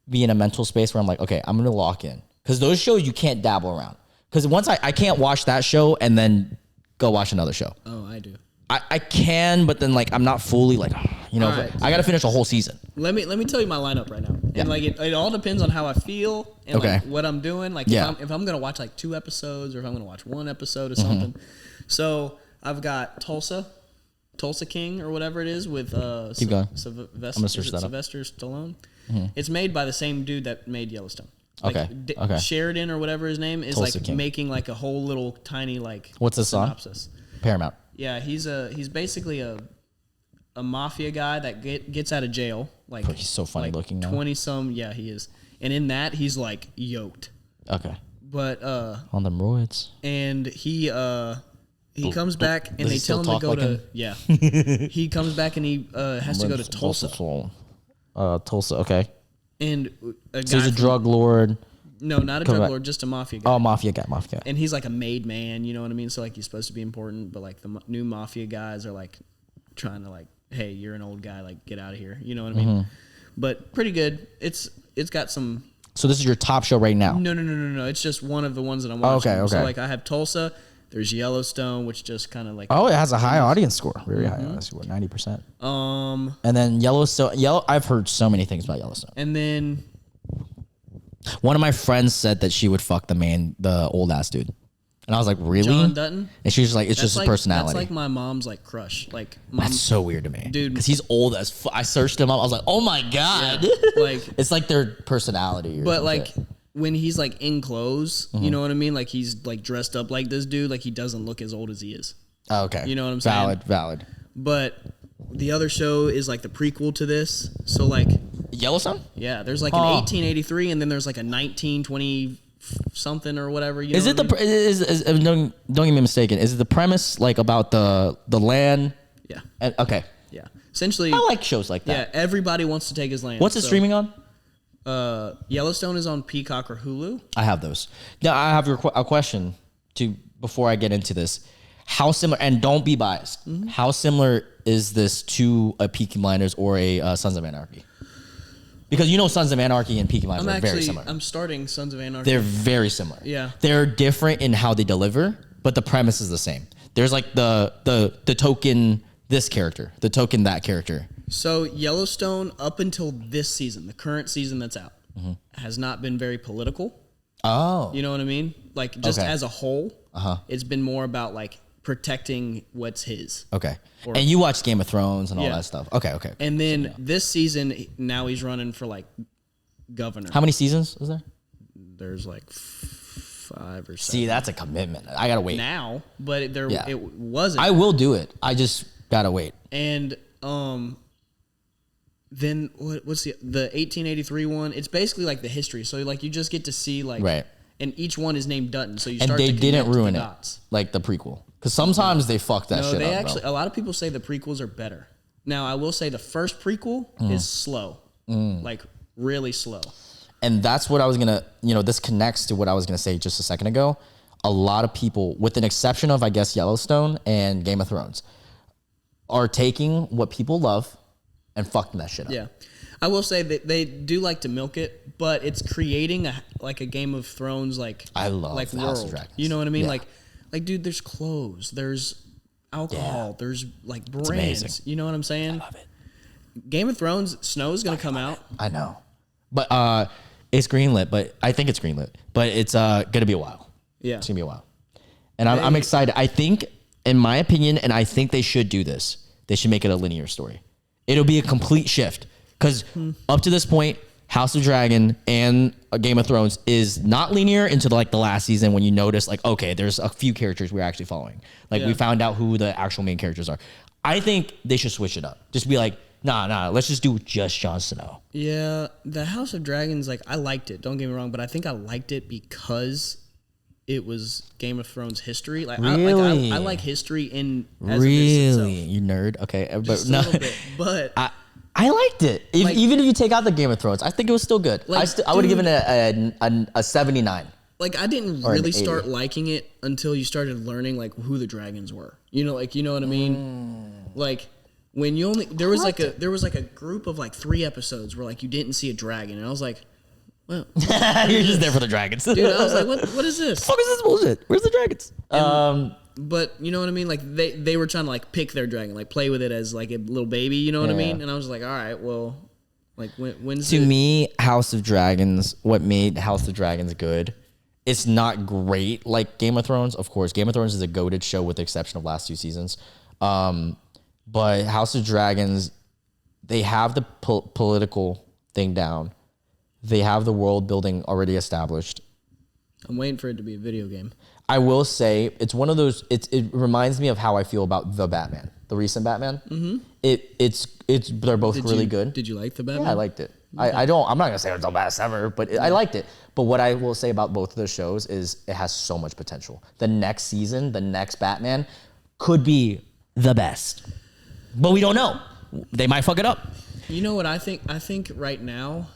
[SPEAKER 1] be in a mental space where I'm like, okay, I'm gonna lock in because those shows you can't dabble around. Because once I can't watch that show and then go watch another show.
[SPEAKER 2] Oh, I do.
[SPEAKER 1] I can, but then like I'm not fully like, right. I got to finish a whole season.
[SPEAKER 2] Let me tell you my lineup right now. Yeah. And like it all depends on how I feel and like what I'm doing. Like if I'm gonna watch like 2 episodes or if I'm gonna watch 1 episode or something. So I've got Tulsa, Tulsa King or whatever it is with
[SPEAKER 1] Keep going.
[SPEAKER 2] Sylvester Stallone. It's made by the same dude that made Yellowstone. Like,
[SPEAKER 1] Okay.
[SPEAKER 2] Sheridan or whatever his name is,
[SPEAKER 1] Tulsa
[SPEAKER 2] like
[SPEAKER 1] King.
[SPEAKER 2] making like a whole little tiny like
[SPEAKER 1] What's this
[SPEAKER 2] synopsis.
[SPEAKER 1] Paramount.
[SPEAKER 2] Yeah, he's basically a mafia guy that gets out of jail. Like
[SPEAKER 1] Bro, he's so funny looking now.
[SPEAKER 2] 20-some. Yeah, he is. And in that, he's like yoked.
[SPEAKER 1] Okay.
[SPEAKER 2] But
[SPEAKER 1] On them roids.
[SPEAKER 2] and he comes back and
[SPEAKER 1] Does
[SPEAKER 2] they
[SPEAKER 1] he still
[SPEAKER 2] tell him to
[SPEAKER 1] talk
[SPEAKER 2] go
[SPEAKER 1] like
[SPEAKER 2] to yeah. He comes back and he has to go to Tulsa.
[SPEAKER 1] Tulsa. Okay.
[SPEAKER 2] And a guy
[SPEAKER 1] So he's a drug lord.
[SPEAKER 2] No, not a drug lord, just a mafia guy.
[SPEAKER 1] Oh, mafia guy.
[SPEAKER 2] And he's like a made man, you know what I mean? So like he's supposed to be important, but like the new mafia guys are like trying to like, hey, you're an old guy, like get out of here, you know what I mean? But pretty good. It's got some.
[SPEAKER 1] So this is your top show right now.
[SPEAKER 2] No. It's just one of the ones that I'm watching.
[SPEAKER 1] Okay.
[SPEAKER 2] So like I have Tulsa. There's Yellowstone, which just kind of like.
[SPEAKER 1] Oh, it has a high audience score. Very high audience score, 90%. And then Yellowstone. I've heard so many things about Yellowstone.
[SPEAKER 2] And then.
[SPEAKER 1] One of my friends said that she would fuck the old ass dude. And I was like, really?
[SPEAKER 2] John Dutton?
[SPEAKER 1] And she was like, it's just his personality.
[SPEAKER 2] That's like my mom's like crush. Like
[SPEAKER 1] that's so weird to me.
[SPEAKER 2] Dude.
[SPEAKER 1] Because he's old as I searched him up. I was like, oh my God.
[SPEAKER 2] Yeah, like
[SPEAKER 1] it's like their personality.
[SPEAKER 2] But like when he's like in clothes, you know what I mean? Like he's like dressed up like this dude. Like he doesn't look as old as he is.
[SPEAKER 1] Oh, okay.
[SPEAKER 2] You know what I'm saying?
[SPEAKER 1] Valid.
[SPEAKER 2] But the other show is like the prequel to this. So like
[SPEAKER 1] Yellowstone?
[SPEAKER 2] Yeah, there's like an 1883 and then there's like a 1920 something or whatever. You know
[SPEAKER 1] is it the don't get me mistaken? Is it the premise like about the land?
[SPEAKER 2] Yeah.
[SPEAKER 1] Okay.
[SPEAKER 2] Yeah. Essentially,
[SPEAKER 1] I like shows like that.
[SPEAKER 2] Yeah, everybody wants to take his land.
[SPEAKER 1] What's it streaming on?
[SPEAKER 2] Yellowstone is on Peacock or Hulu.
[SPEAKER 1] I have those. Now I have a question before I get into this. How similar, and don't be biased. How similar is this to a Peaky Blinders or a Sons of Anarchy? Because Sons of Anarchy and Peaky Blinders are very similar.
[SPEAKER 2] I'm starting Sons of Anarchy.
[SPEAKER 1] They're very similar.
[SPEAKER 2] Yeah.
[SPEAKER 1] They're different in how they deliver, but the premise is the same. There's like the token this character, the token that character.
[SPEAKER 2] So Yellowstone, up until this season, the current season that's out, has not been very political.
[SPEAKER 1] Oh.
[SPEAKER 2] You know what I mean? Like just as a whole, it's been more about like protecting what's his.
[SPEAKER 1] Okay. And you watch Game of Thrones and all that stuff. Okay.
[SPEAKER 2] And then this season, now he's running for like governor.
[SPEAKER 1] How many seasons is there?
[SPEAKER 2] There's like 5 or 7.
[SPEAKER 1] See, that's a commitment. I gotta wait.
[SPEAKER 2] Now, but it wasn't.
[SPEAKER 1] I will do it. I just gotta wait.
[SPEAKER 2] And then what's the 1883 one? It's basically like the history. So like you just get to see like
[SPEAKER 1] right.
[SPEAKER 2] And each one is named Dutton. So you
[SPEAKER 1] and
[SPEAKER 2] start
[SPEAKER 1] they
[SPEAKER 2] to
[SPEAKER 1] didn't ruin
[SPEAKER 2] the
[SPEAKER 1] it
[SPEAKER 2] dots.
[SPEAKER 1] like the prequel because sometimes they fuck that shit up.
[SPEAKER 2] They actually
[SPEAKER 1] bro.
[SPEAKER 2] a lot of people say the prequels are better. Now I will say the first prequel is slow, like really slow.
[SPEAKER 1] And that's what I was gonna. This connects to what I was gonna say just a second ago. A lot of people, with an exception of I guess Yellowstone and Game of Thrones, are taking what people love and fucking that shit up.
[SPEAKER 2] Yeah. I will say that they do like to milk it, but it's creating a Game of Thrones
[SPEAKER 1] I love
[SPEAKER 2] like
[SPEAKER 1] the
[SPEAKER 2] world.
[SPEAKER 1] House of Dragons.
[SPEAKER 2] You know what I mean?
[SPEAKER 1] Yeah.
[SPEAKER 2] Like dude, there's clothes, there's alcohol, there's like brands.
[SPEAKER 1] Amazing.
[SPEAKER 2] You know what I'm saying?
[SPEAKER 1] I love it.
[SPEAKER 2] Game of Thrones, Snow's gonna come out.
[SPEAKER 1] I know, but it's greenlit. But I think it's greenlit. But it's gonna be a while.
[SPEAKER 2] Yeah,
[SPEAKER 1] it's gonna be a while, and I'm excited. I think, in my opinion, and I think they should do this. They should make it a linear story. It'll be a complete shift. Because up to this point, House of Dragon and Game of Thrones is not linear until like the last season when you notice like, okay, there's a few characters we're actually following. Like we found out who the actual main characters are. I think they should switch it up. Just be like, nah, let's just do just Jon Snow.
[SPEAKER 2] Yeah, the House of Dragons, like I liked it. Don't get me wrong, but I think I liked it because it was Game of Thrones history. Like
[SPEAKER 1] really?
[SPEAKER 2] I like history in as
[SPEAKER 1] really,
[SPEAKER 2] it is itself.
[SPEAKER 1] You nerd. Okay,
[SPEAKER 2] just
[SPEAKER 1] but
[SPEAKER 2] a little bit, but.
[SPEAKER 1] I liked it. Even if you take out the Game of Thrones, I think it was still good. I would have given it a 79.
[SPEAKER 2] Like I didn't really start liking it until you started learning like who the dragons were. You know what I mean? Like when you there was like a group of like 3 episodes where like you didn't see a dragon, and I was like, well,
[SPEAKER 1] you're just there for the dragons,
[SPEAKER 2] dude. I was like, what is this?
[SPEAKER 1] The fuck is this bullshit? Where's the dragons?
[SPEAKER 2] But you know what I mean? Like they were trying to like pick their dragon, like play with it as like a little baby. You know what I mean? And I was like, all right, well, like when's
[SPEAKER 1] to me, House of Dragons? What made House of Dragons good? It's not great like Game of Thrones. Of course, Game of Thrones is a goated show with the exception of last 2 seasons. But House of Dragons, they have the political thing down. They have the world building already established.
[SPEAKER 2] I'm waiting for it to be a video game.
[SPEAKER 1] I will say it's one of those. It reminds me of how I feel about the Batman, the recent Batman. Mm-hmm. It's they're both really good.
[SPEAKER 2] Did you like the Batman?
[SPEAKER 1] Yeah, I liked it. Okay. I'm not gonna say it's the best ever, but I liked it. But what I will say about both of those shows is it has so much potential. The next season, the next Batman, could be the best, but we don't know. They might fuck it up.
[SPEAKER 2] You know what I think? I think right now,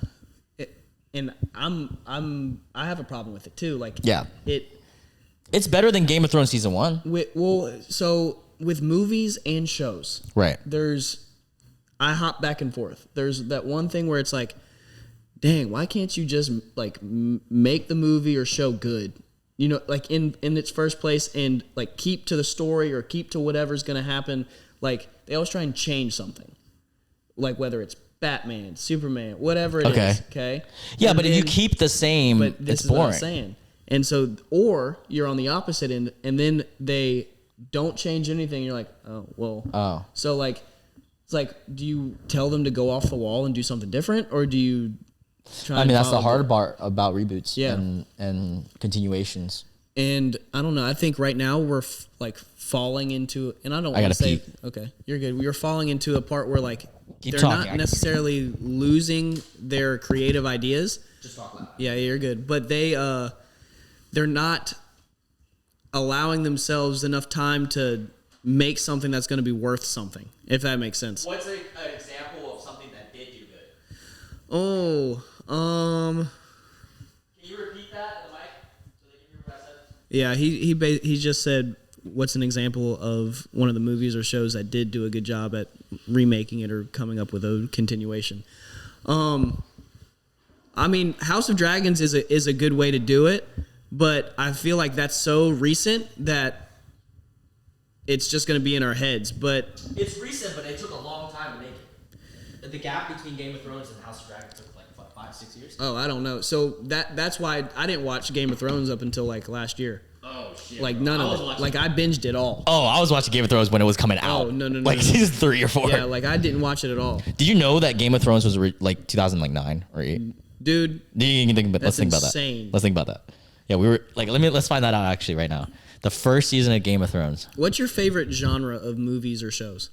[SPEAKER 2] and I have a problem with it too. Like,
[SPEAKER 1] yeah, it's better than Game of Thrones season 1.
[SPEAKER 2] So with movies and shows,
[SPEAKER 1] right?
[SPEAKER 2] I hop back and forth. There's that one thing where it's like, dang, why can't you just like make the movie or show good? You know, like in its first place, and like keep to the story or keep to whatever's gonna happen. Like they always try and change something, like whether it's Batman, Superman, whatever it is. Okay.
[SPEAKER 1] Yeah,
[SPEAKER 2] and
[SPEAKER 1] but if you keep the same,
[SPEAKER 2] but this
[SPEAKER 1] it's
[SPEAKER 2] is
[SPEAKER 1] boring.
[SPEAKER 2] what I'm saying. And so, or you're on the opposite end, and then they don't change anything. You're like, oh well. Oh. So like. It's like, do you tell them to go off the wall and do something different, or do you try
[SPEAKER 1] that's the hard part about reboots and continuations.
[SPEAKER 2] And I don't know. I think right now we're falling into, and I don't want to say, okay, you're good. We're falling into a part where like they're not necessarily losing their creative ideas.
[SPEAKER 1] Just talk loud.
[SPEAKER 2] Yeah, you're good. But they're not allowing themselves enough time to make something that's going to be worth something, if that makes sense.
[SPEAKER 1] What's an example of something that did do good?
[SPEAKER 2] Can
[SPEAKER 1] you repeat that in the mic so they can hear what I said?
[SPEAKER 2] Yeah, he just said, what's an example of one of the movies or shows that did do a good job at remaking it or coming up with a continuation? I mean, House of Dragons is a good way to do it, but I feel like that's so recent that it's just going to be in our heads. But
[SPEAKER 1] it's recent, but it took a long time to make it. The gap between Game of Thrones and House of Dragons took like 5-6 years.
[SPEAKER 2] Oh, I don't know. So that's why I didn't watch Game of Thrones up until like last year.
[SPEAKER 1] Oh shit!
[SPEAKER 2] Like none of it. Like I binged it all.
[SPEAKER 1] Oh, I was watching Game of Thrones when it was coming out.
[SPEAKER 2] Oh no!
[SPEAKER 1] Like season 3 or 4.
[SPEAKER 2] Yeah, like I didn't watch it at all.
[SPEAKER 1] Did you know that Game of Thrones was like 2009 or 8?
[SPEAKER 2] Dude,
[SPEAKER 1] let's think about that. Let's think about that. Yeah, we were like, let's find that out actually right now. The first season of Game of Thrones.
[SPEAKER 2] What's your favorite genre of movies or shows?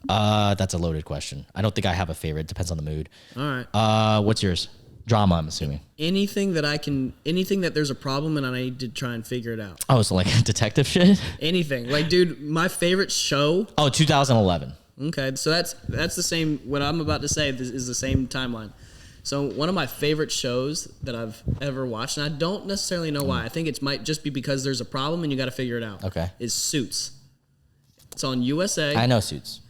[SPEAKER 1] That's a loaded question. I don't think I have a favorite. Depends on the mood.
[SPEAKER 2] All right.
[SPEAKER 1] What's yours? Drama, I'm assuming.
[SPEAKER 2] Anything that there's a problem and I need to try and figure it out.
[SPEAKER 1] Oh, so like detective shit?
[SPEAKER 2] Anything. Like, dude, my favorite show.
[SPEAKER 1] Oh, 2011.
[SPEAKER 2] Okay, so that's the same. What I'm about to say is the same timeline. So one of my favorite shows that I've ever watched, and I don't necessarily know why. I think it might just be because there's a problem and you got to figure it out.
[SPEAKER 1] Okay.
[SPEAKER 2] Is Suits. It's on USA.
[SPEAKER 1] I know Suits.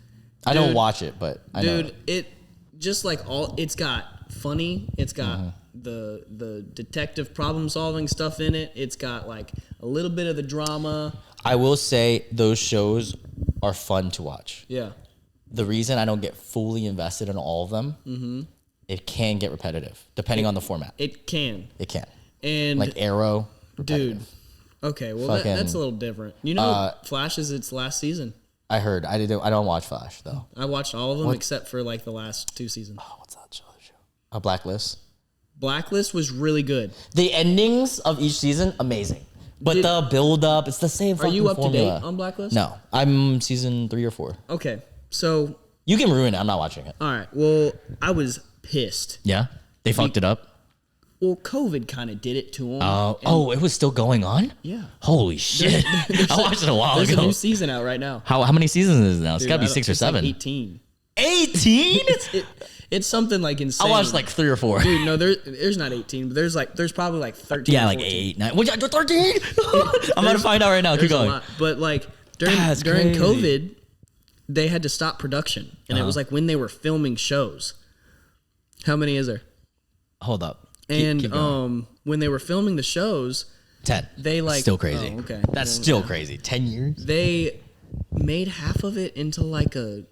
[SPEAKER 1] I don't watch it, but I know
[SPEAKER 2] it just like it's got funny. It's got the detective problem solving stuff in it. It's got like a little bit of the drama.
[SPEAKER 1] I will say those shows are fun to watch.
[SPEAKER 2] Yeah.
[SPEAKER 1] The reason I don't get fully invested in all of them, it can get repetitive depending on the format.
[SPEAKER 2] It can. And
[SPEAKER 1] like Arrow.
[SPEAKER 2] Dude. Okay, well that's a little different. You know, Flash is its last season.
[SPEAKER 1] I heard. I don't watch Flash though.
[SPEAKER 2] I watched all of them except for like the last 2 seasons.
[SPEAKER 1] Oh, what's that show? Blacklist.
[SPEAKER 2] Blacklist was really good.
[SPEAKER 1] The endings of each season, amazing. But the build up, it's the same fucking formula. Are you up to date
[SPEAKER 2] on Blacklist?
[SPEAKER 1] No, I'm season 3 or 4.
[SPEAKER 2] Okay, so
[SPEAKER 1] you can ruin it. I'm not watching it.
[SPEAKER 2] All right. Well, I was pissed.
[SPEAKER 1] Yeah, they fucked it up.
[SPEAKER 2] Well, COVID kind of did it to them.
[SPEAKER 1] Oh, it was still going on?
[SPEAKER 2] Yeah.
[SPEAKER 1] Holy shit! I watched it a while ago.
[SPEAKER 2] There's a new season out right now.
[SPEAKER 1] How many seasons is it now? It's got to be 6 or 7.
[SPEAKER 2] Like 18.
[SPEAKER 1] 18?
[SPEAKER 2] It's something like insane.
[SPEAKER 1] I watched like 3 or 4.
[SPEAKER 2] Dude, no, there's not 18, but there's probably like 13.
[SPEAKER 1] Yeah, like 8, 9. What, 13? I'm gonna find out right now. Keep going.
[SPEAKER 2] But like during COVID, they had to stop production, and it was like when they were filming shows. How many is there?
[SPEAKER 1] Hold up.
[SPEAKER 2] Keep when they were filming the shows,
[SPEAKER 1] 10.
[SPEAKER 2] They like
[SPEAKER 1] still crazy.
[SPEAKER 2] Oh, okay,
[SPEAKER 1] that's still crazy. 10 years.
[SPEAKER 2] They made half of it into like a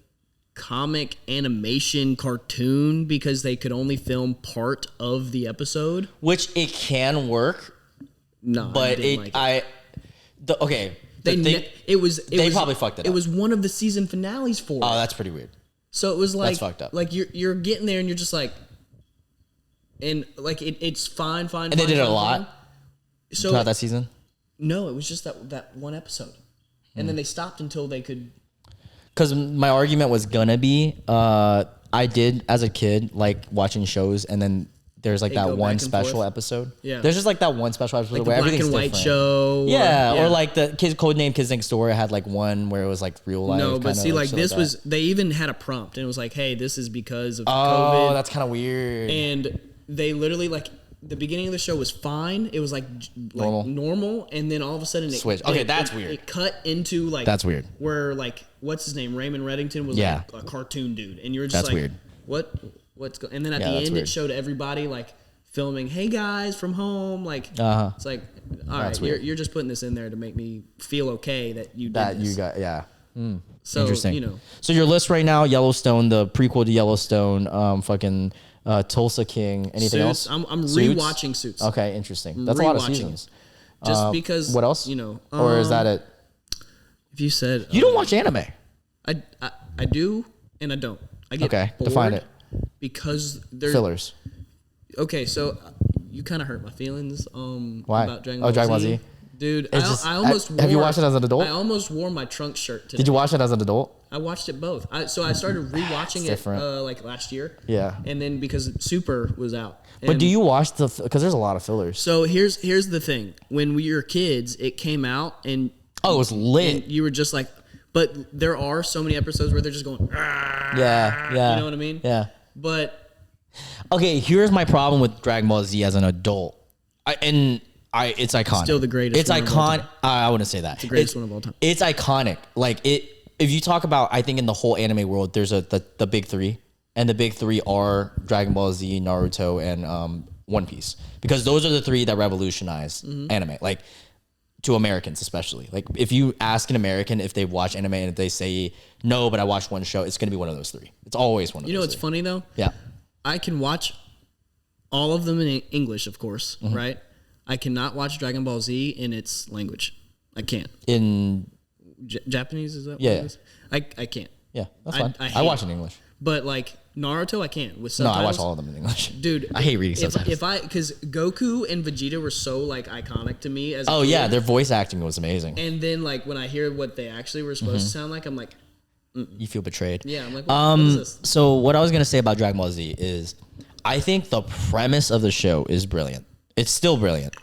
[SPEAKER 2] comic animation cartoon because they could only film part of the episode,
[SPEAKER 1] which it can work.
[SPEAKER 2] No,
[SPEAKER 1] but okay.
[SPEAKER 2] It was
[SPEAKER 1] probably fucked it up.
[SPEAKER 2] It was one of the season finales for
[SPEAKER 1] Oh,
[SPEAKER 2] it.
[SPEAKER 1] that's pretty weird.
[SPEAKER 2] So it was like
[SPEAKER 1] That's fucked up.
[SPEAKER 2] Like you're getting there and you're just like, and like it's fine.
[SPEAKER 1] And they did it a lot
[SPEAKER 2] So
[SPEAKER 1] throughout that season?
[SPEAKER 2] No, it was just that one episode. And then they stopped until they could.
[SPEAKER 1] Because my argument was gonna be, I did as a kid like watching shows, and then there's like that one special episode.
[SPEAKER 2] Yeah,
[SPEAKER 1] there's just like that one special episode
[SPEAKER 2] like
[SPEAKER 1] where
[SPEAKER 2] the black
[SPEAKER 1] everything's
[SPEAKER 2] and white
[SPEAKER 1] different.
[SPEAKER 2] show.
[SPEAKER 1] Yeah, or like the Codename Kids Next Door had like one where it was like real life.
[SPEAKER 2] No, but see, like this
[SPEAKER 1] like
[SPEAKER 2] was they even had a prompt and it was like, hey, this is because of
[SPEAKER 1] COVID.
[SPEAKER 2] COVID.
[SPEAKER 1] That's kind of weird.
[SPEAKER 2] And they literally like. The beginning of the show was fine. It was like normal, and then all of a sudden it
[SPEAKER 1] switch. Okay, that's weird.
[SPEAKER 2] It cut into like
[SPEAKER 1] that's weird.
[SPEAKER 2] Where like what's his name? Raymond Reddington was like a cartoon dude, and you're just
[SPEAKER 1] that's
[SPEAKER 2] like,
[SPEAKER 1] weird.
[SPEAKER 2] What's going? And then at the end, it showed everybody like filming. Hey guys, from home. Like it's like, all right, you're just putting this in there to make me feel okay that you did this.
[SPEAKER 1] You got So
[SPEAKER 2] interesting.
[SPEAKER 1] So your list right now: Yellowstone, the prequel to Yellowstone, fucking. Tulsa King. Anything
[SPEAKER 2] Suits.
[SPEAKER 1] else?
[SPEAKER 2] I'm rewatching Suits.
[SPEAKER 1] Okay, interesting. That's a lot of seasons.
[SPEAKER 2] Just because.
[SPEAKER 1] What else? Or is that it?
[SPEAKER 2] If you said
[SPEAKER 1] you don't watch anime,
[SPEAKER 2] I do and I don't. I get bored
[SPEAKER 1] define it.
[SPEAKER 2] Because they're
[SPEAKER 1] fillers.
[SPEAKER 2] Okay, so you kind of hurt my feelings.
[SPEAKER 1] Why?
[SPEAKER 2] About Dragon
[SPEAKER 1] Ball Z.
[SPEAKER 2] Dude, I almost
[SPEAKER 1] have you watched it as an adult?
[SPEAKER 2] I almost wore my trunk shirt today.
[SPEAKER 1] Did you watch it as an adult?
[SPEAKER 2] I watched it both. So I started rewatching it like last year.
[SPEAKER 1] Yeah.
[SPEAKER 2] And then because Super was out.
[SPEAKER 1] But do you watch because there's a lot of fillers.
[SPEAKER 2] So here's the thing. When we were kids, it came out and
[SPEAKER 1] it was lit.
[SPEAKER 2] And you were just like, but there are so many episodes where they're just going.
[SPEAKER 1] Yeah.
[SPEAKER 2] You know what I mean?
[SPEAKER 1] Yeah.
[SPEAKER 2] But
[SPEAKER 1] okay, here's my problem with Dragon Ball Z as an adult. It's iconic.
[SPEAKER 2] Still the greatest.
[SPEAKER 1] It's iconic. I wouldn't say that.
[SPEAKER 2] It's the greatest one of all time.
[SPEAKER 1] It's iconic. Like it. If you talk about, I think in the whole anime world, there's the big three, and the big three are Dragon Ball Z, Naruto, and One Piece, because those are the three that revolutionized anime, like to Americans especially. Like if you ask an American if they watch anime and if they say no, but I watched one show, it's gonna be one of those three. It's always one of those.
[SPEAKER 2] You know what's funny though?
[SPEAKER 1] Yeah,
[SPEAKER 2] I can watch all of them in English, of course, right? I cannot watch Dragon Ball Z in its language. I can't.
[SPEAKER 1] In
[SPEAKER 2] Japanese, is that what
[SPEAKER 1] it
[SPEAKER 2] is? I can't.
[SPEAKER 1] Yeah, that's fine.
[SPEAKER 2] I
[SPEAKER 1] watch it in English.
[SPEAKER 2] But like Naruto, I can't with subtitles.
[SPEAKER 1] No, I watch all of them in English.
[SPEAKER 2] Dude,
[SPEAKER 1] I hate reading subtitles.
[SPEAKER 2] Because Goku and Vegeta were so like iconic to me as a kid.
[SPEAKER 1] Yeah, their voice acting was amazing.
[SPEAKER 2] And then like when I hear what they actually were supposed to sound like, I'm like,
[SPEAKER 1] you feel betrayed.
[SPEAKER 2] Yeah, I'm like, what is this?
[SPEAKER 1] So what I was gonna say about Dragon Ball Z is, I think the premise of the show is brilliant. It's still brilliant.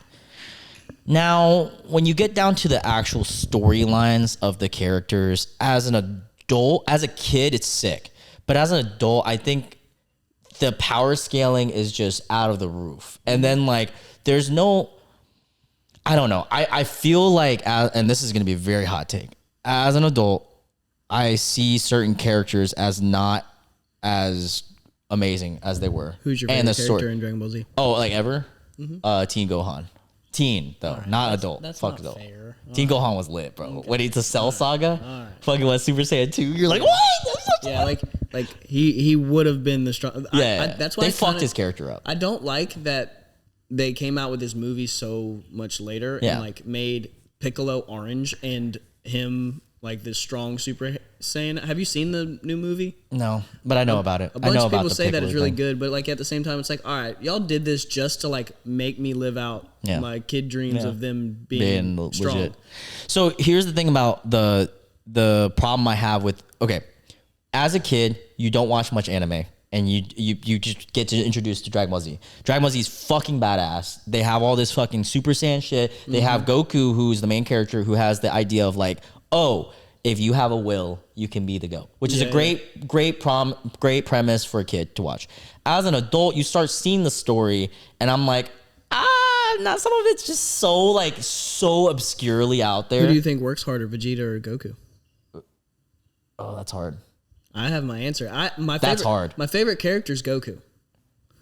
[SPEAKER 1] Now, when you get down to the actual storylines of the characters, as an adult, as a kid, it's sick. But as an adult, I think the power scaling is just out of the roof. And then, like, there's no, I don't know. I feel like, and this is going to be a very hot take, as an adult, I see certain characters as not as amazing as they were.
[SPEAKER 2] Who's your favorite character in Dragon Ball Z?
[SPEAKER 1] Oh, like ever? Teen Gohan. Teen though, not adult.
[SPEAKER 2] That's
[SPEAKER 1] Fuck
[SPEAKER 2] not
[SPEAKER 1] adult.
[SPEAKER 2] fair.
[SPEAKER 1] Teen Gohan was lit, bro. When it's a Cell Saga, fucking what Super Saiyan 2, you're like, what? That's such
[SPEAKER 2] like he would have been the strong.
[SPEAKER 1] Yeah,
[SPEAKER 2] that's why
[SPEAKER 1] they fucked his character up.
[SPEAKER 2] I don't like that they came out with this movie so much later and like made Piccolo orange and him like this strong Super Saiyan. Have you seen the new movie?
[SPEAKER 1] No, but I know about it.
[SPEAKER 2] A bunch
[SPEAKER 1] I know
[SPEAKER 2] of
[SPEAKER 1] about
[SPEAKER 2] people
[SPEAKER 1] the
[SPEAKER 2] say that it's really
[SPEAKER 1] thing.
[SPEAKER 2] good, but like at the same time, it's like, all right, y'all did this just to like make me live out my kid dreams of them being strong.
[SPEAKER 1] Legit. So here's the thing about the problem I have with, okay, as a kid, you don't watch much anime. And you just get to introduced to Dragon Ball Z. Dragon Ball Z is fucking badass. They have all this fucking Super Saiyan shit. They have Goku, who's the main character, who has the idea of like, oh, if you have a will, you can be the GOAT, which is a great premise for a kid to watch. As an adult, you start seeing the story, and I'm like, now some of it's just so obscurely out there.
[SPEAKER 2] Who do you think works harder, Vegeta or Goku?
[SPEAKER 1] Oh, that's hard.
[SPEAKER 2] I have my answer.
[SPEAKER 1] That's hard.
[SPEAKER 2] My favorite character is Goku.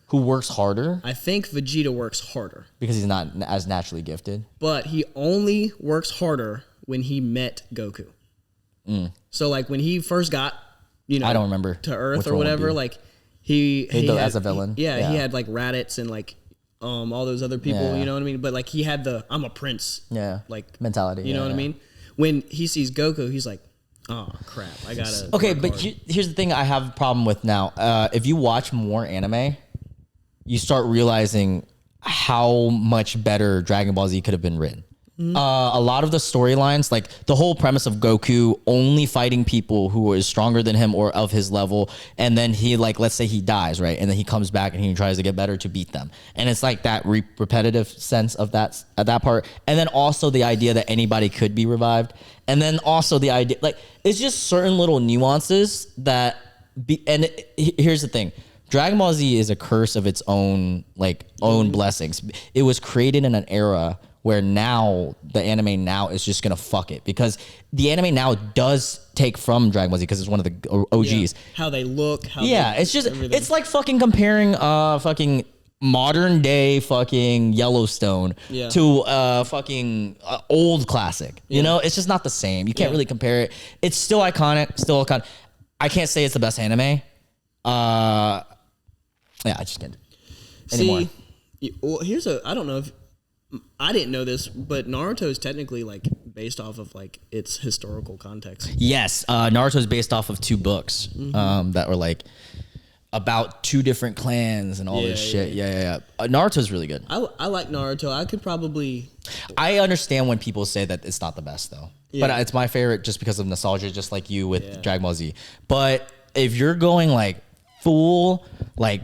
[SPEAKER 1] Who works harder?
[SPEAKER 2] I think Vegeta works harder.
[SPEAKER 1] Because he's not as naturally gifted.
[SPEAKER 2] But he only works harder when he met Goku. So like when he first got, I don't remember to Earth or whatever, like he had,
[SPEAKER 1] as a villain.
[SPEAKER 2] He had like Raditz and like all those other people, you know what I mean? But like he had the I'm a prince
[SPEAKER 1] like mentality.
[SPEAKER 2] You know what I mean? when he sees Goku, he's like, oh crap, I gotta.
[SPEAKER 1] Okay,
[SPEAKER 2] work
[SPEAKER 1] but
[SPEAKER 2] hard.
[SPEAKER 1] here's the thing I have a problem with now. If you watch more anime, you start realizing how much better Dragon Ball Z could have been written. A lot of the storylines, like the whole premise of Goku only fighting people who is stronger than him or of his level, and then he, like, let's say he dies, right, and then he comes back and he tries to get better to beat them, and it's like that repetitive sense of that part, and then also the idea that anybody could be revived, and then also the idea, like, it's just certain little nuances that here's the thing. Dragon Ball Z is a curse of its own, like, own blessings. It was created in an era where now the anime now is just gonna fuck it, because the anime now does take from Dragon Ball Z because it's one of the OGs.
[SPEAKER 2] Yeah. How they look.
[SPEAKER 1] It's just everything. It's like fucking comparing fucking modern day fucking Yellowstone to fucking old classic. You know, it's just not the same. You can't really compare it. It's still iconic. Still iconic. I can't say it's the best anime. I just can't anymore.
[SPEAKER 2] Well, I don't know if I didn't know this, but Naruto is technically like based off of like its historical context.
[SPEAKER 1] Yes, Naruto is based off of 2 books that were like about 2 different clans and all this shit. Yeah. Naruto's really good.
[SPEAKER 2] I like Naruto. I could probably.
[SPEAKER 1] I understand when people say that it's not the best though, but it's my favorite just because of nostalgia, just like you with Dragon Ball Z. But if you're going like full like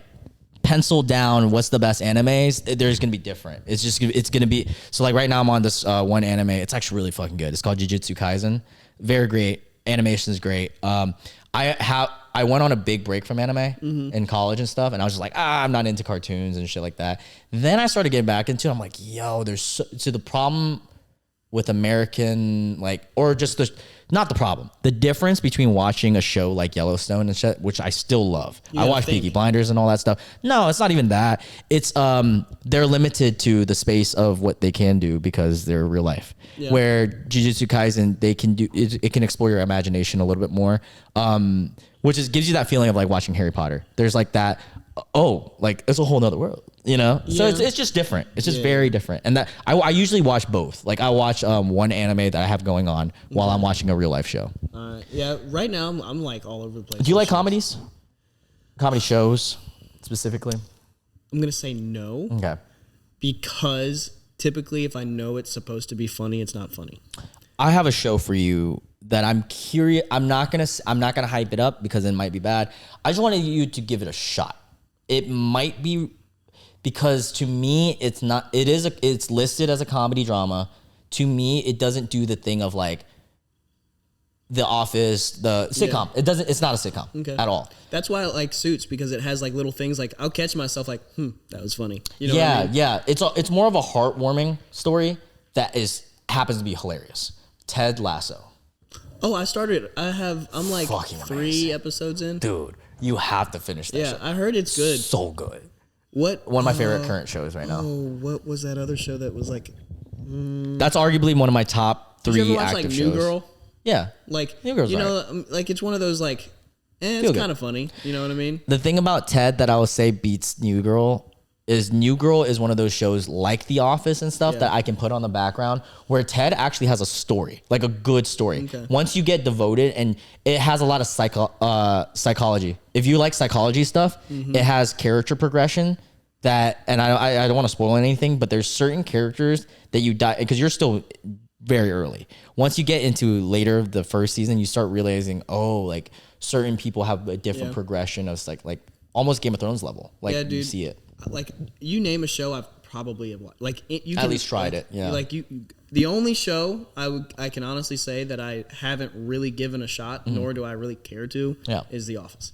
[SPEAKER 1] pencil down what's the best animes, there's gonna be different. It's gonna be, so like right now I'm on this one anime. It's actually really fucking good. It's called Jujutsu Kaisen. Very great. Animation is great. I went on a big break from anime in college and stuff, and I was just like, I'm not into cartoons and shit like that. Then I started getting back into it. I'm like, yo, so the problem with American, like, or just not the problem, the difference between watching a show like Yellowstone and shit, which I still love. I watch Peaky Blinders and all that stuff. No, it's not even that. It's they're limited to the space of what they can do because they're real life. Yeah. Where Jujutsu Kaisen, they can do it can explore your imagination a little bit more, which gives you that feeling of like watching Harry Potter. There's like that. Oh, like it's a whole nother world, you know? So it's just different. It's just very different. And that I usually watch both. Like I watch one anime that I have going on while I'm watching a real life show.
[SPEAKER 2] Yeah, right now I'm like all over the place.
[SPEAKER 1] Do you like comedies? Comedy shows specifically?
[SPEAKER 2] I'm going to say no.
[SPEAKER 1] Okay.
[SPEAKER 2] Because typically if I know it's supposed to be funny, it's not funny.
[SPEAKER 1] I have a show for you that I'm curious. I'm not gonna hype it up because it might be bad. I just wanted you to give it a shot. It might be, because to me it's not. It's listed as a comedy drama. To me, it doesn't do the thing of like The Office, the sitcom. It doesn't. It's not a sitcom at all.
[SPEAKER 2] That's why I like Suits, because it has like little things like I'll catch myself like, that was funny. You know what I mean?
[SPEAKER 1] Yeah. It's more of a heartwarming story that happens to be hilarious. Ted Lasso.
[SPEAKER 2] Oh, I started. I'm like
[SPEAKER 1] Fucking
[SPEAKER 2] 3
[SPEAKER 1] amazing.
[SPEAKER 2] episodes in.
[SPEAKER 1] Dude, you have to finish that show.
[SPEAKER 2] I heard it's good.
[SPEAKER 1] So good.
[SPEAKER 2] What?
[SPEAKER 1] One of my favorite current shows right now.
[SPEAKER 2] Oh, what was that other show that was like?
[SPEAKER 1] That's arguably one of my top 3
[SPEAKER 2] Did you ever watch
[SPEAKER 1] active
[SPEAKER 2] like
[SPEAKER 1] shows.
[SPEAKER 2] New Girl?
[SPEAKER 1] Yeah.
[SPEAKER 2] Like
[SPEAKER 1] New Girl's
[SPEAKER 2] you know, like it's one of those like, it's kind of funny. You know what I mean?
[SPEAKER 1] The thing about Ted that I would say beats New Girl is one of those shows like The Office and stuff that I can put on the background, where Ted actually has a story, like a good story. Okay. Once you get devoted, and it has a lot of psychology. If you like psychology stuff, it has character progression that, and I don't want to spoil anything, but there's certain characters that you die, because you're still very early. Once you get into later the first season, you start realizing, like certain people have a different progression of like almost Game of Thrones level. Like you see it.
[SPEAKER 2] Like you name a show, I've probably have watched. Like you
[SPEAKER 1] at least tried it. Yeah.
[SPEAKER 2] Like the only show I can honestly say that I haven't really given a shot, nor do I really care to, is The Office.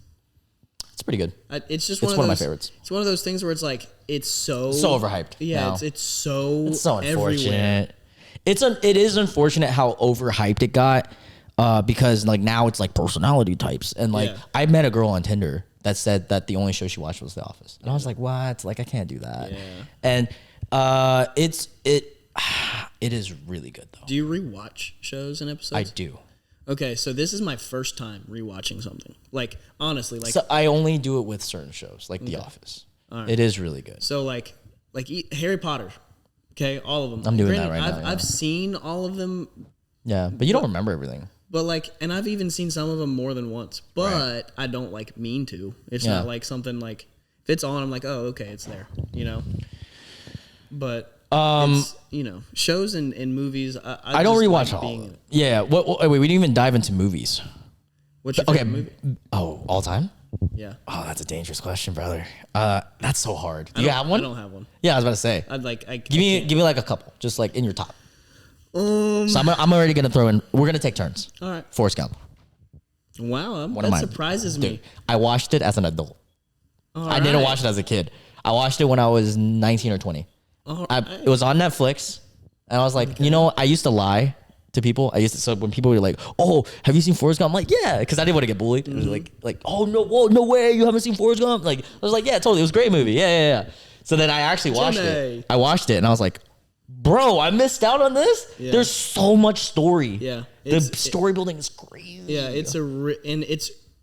[SPEAKER 1] It's pretty good.
[SPEAKER 2] It's
[SPEAKER 1] one of my favorites.
[SPEAKER 2] It's one of those things where it's like it's so
[SPEAKER 1] overhyped.
[SPEAKER 2] Yeah, it's so
[SPEAKER 1] unfortunate.
[SPEAKER 2] Everywhere.
[SPEAKER 1] It is unfortunate how overhyped it got, because like now it's like personality types, and like I met a girl on Tinder that said that the only show she watched was The Office, and I was like, what? Like I can't do that. And it is really good though.
[SPEAKER 2] Do you rewatch shows and episodes?
[SPEAKER 1] I do.
[SPEAKER 2] Okay, so this is my first time rewatching something. Like honestly, like
[SPEAKER 1] so I only do it with certain shows, like The Office. Right. It is really good.
[SPEAKER 2] So like Harry Potter. Okay, all of them.
[SPEAKER 1] I'm doing that right now.
[SPEAKER 2] I've seen all of them
[SPEAKER 1] Yeah, but you don't remember everything.
[SPEAKER 2] But like, and I've even seen some of them more than once, but I don't like mean to. It's not like something like if it's on, I'm like, oh, okay, it's there, you know. But it's, you know, shows and movies. I don't rewatch all of them.
[SPEAKER 1] Yeah. Wait, we didn't even dive into movies.
[SPEAKER 2] What's your favorite movie?
[SPEAKER 1] Oh, all time?
[SPEAKER 2] Yeah.
[SPEAKER 1] Oh, that's a dangerous question, brother. That's so hard. Do you have one?
[SPEAKER 2] I don't have one.
[SPEAKER 1] Yeah, I was about to say. Give me like a couple, just like in your top. So I'm already gonna throw in. We're gonna take turns.
[SPEAKER 2] All right.
[SPEAKER 1] Forrest Gump.
[SPEAKER 2] Wow, that surprises me.
[SPEAKER 1] Dude, I watched it as an adult. I didn't watch it as a kid. I watched it when I was 19 or 20. It was on Netflix, and I was like, you know, I used to lie to people. So when people were like, "Oh, have you seen Forrest Gump?" I'm like, "Yeah," because I didn't want to get bullied. It was like, "Oh no, whoa, no way, you haven't seen Forrest Gump?" Like I was like, "Yeah, totally, it was a great movie." Yeah. So then I actually watched it. I watched it, and I was like, "Bro, I missed out on this." Yeah. There's so much story.
[SPEAKER 2] Yeah,
[SPEAKER 1] the story building is crazy.
[SPEAKER 2] Yeah,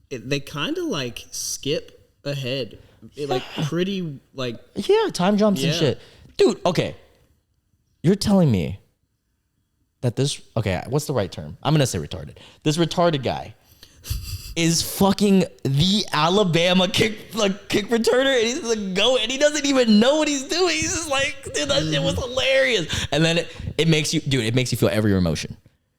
[SPEAKER 2] they kind of like skip ahead, like pretty like
[SPEAKER 1] time jumps and shit, dude. Okay, you're telling me that what's the right term? I'm gonna say retarded. This retarded guy is fucking the Alabama kick returner, and he's like go, and he doesn't even know what he's doing. He's just like, dude, that shit was hilarious. And then it makes you feel every emotion.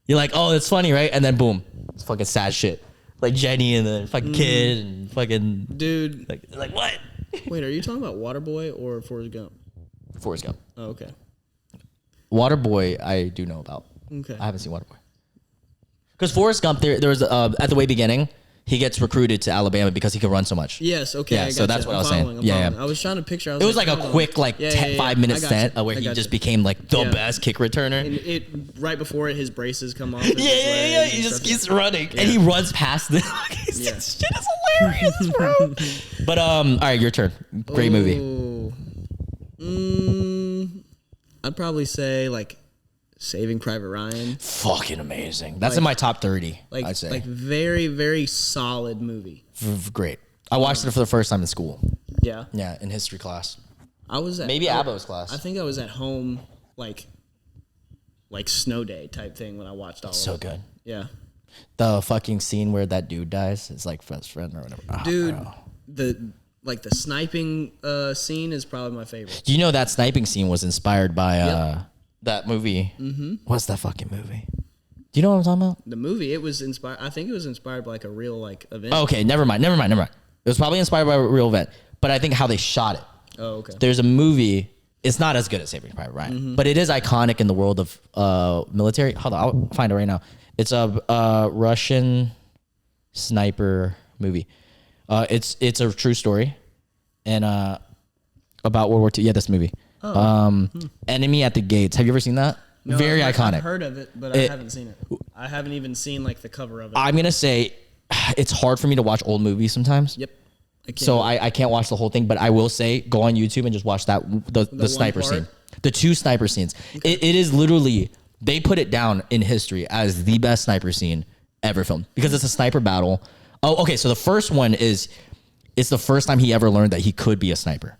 [SPEAKER 1] You're like, oh, it's funny, right? And then boom, it's fucking sad shit. Like Jenny and the fucking kid and fucking
[SPEAKER 2] dude.
[SPEAKER 1] Like what?
[SPEAKER 2] Wait, are you talking about Waterboy or Forrest Gump?
[SPEAKER 1] Forrest Gump.
[SPEAKER 2] Oh, okay.
[SPEAKER 1] Waterboy, I do know about.
[SPEAKER 2] Okay.
[SPEAKER 1] I haven't seen Waterboy. Because Forrest Gump, there was at the way beginning, he gets recruited to Alabama because he can run so much.
[SPEAKER 2] Yes. Okay.
[SPEAKER 1] Yeah. So that's what I was saying. Yeah.
[SPEAKER 2] I was trying to picture.
[SPEAKER 1] It was like a quick 5-minute stint where he just became like the best kick returner.
[SPEAKER 2] And right before it, his braces come off.
[SPEAKER 1] Yeah. He just keeps running and he runs past them. This shit is hilarious, bro. But all right, your turn. Great movie.
[SPEAKER 2] I'd probably say like Saving Private Ryan.
[SPEAKER 1] Fucking amazing. That's in my top 30. I'd say
[SPEAKER 2] like very, very solid movie.
[SPEAKER 1] Great. I watched it for the first time in school.
[SPEAKER 2] Yeah.
[SPEAKER 1] Yeah, in history class.
[SPEAKER 2] I was at
[SPEAKER 1] Abo's class.
[SPEAKER 2] I think I was at home like snow day type thing when I watched all of it.
[SPEAKER 1] So good.
[SPEAKER 2] Yeah.
[SPEAKER 1] The fucking scene where that dude dies is like best friend or whatever. Oh,
[SPEAKER 2] dude,
[SPEAKER 1] bro.
[SPEAKER 2] the sniping scene is probably my favorite.
[SPEAKER 1] Do you know that sniping scene was inspired by that movie? Mm-hmm. What's that fucking movie? Do you know what I'm talking about?
[SPEAKER 2] The movie, it was inspired. I think it was inspired by like a real event.
[SPEAKER 1] Oh, okay, never mind. It was probably inspired by a real event, but I think how they shot it.
[SPEAKER 2] Oh, okay.
[SPEAKER 1] There's a movie. It's not as good as Saving Private Ryan, but it is iconic in the world of military. Hold on, I'll find it right now. It's a Russian sniper movie. It's a true story, and about World War II. Yeah, this movie. Enemy at the Gates. Have you ever seen that?
[SPEAKER 2] No,
[SPEAKER 1] Very iconic.
[SPEAKER 2] I've heard of it, but I haven't seen it. I haven't even seen like the cover of it.
[SPEAKER 1] I'm gonna say it's hard for me to watch old movies sometimes.
[SPEAKER 2] Yep.
[SPEAKER 1] I can't watch the whole thing, but I will say go on YouTube and just watch the sniper scene. The two sniper scenes. Okay. It is literally, they put it down in history as the best sniper scene ever filmed because it's a sniper battle. Oh, okay. So the first one it's the first time he ever learned that he could be a sniper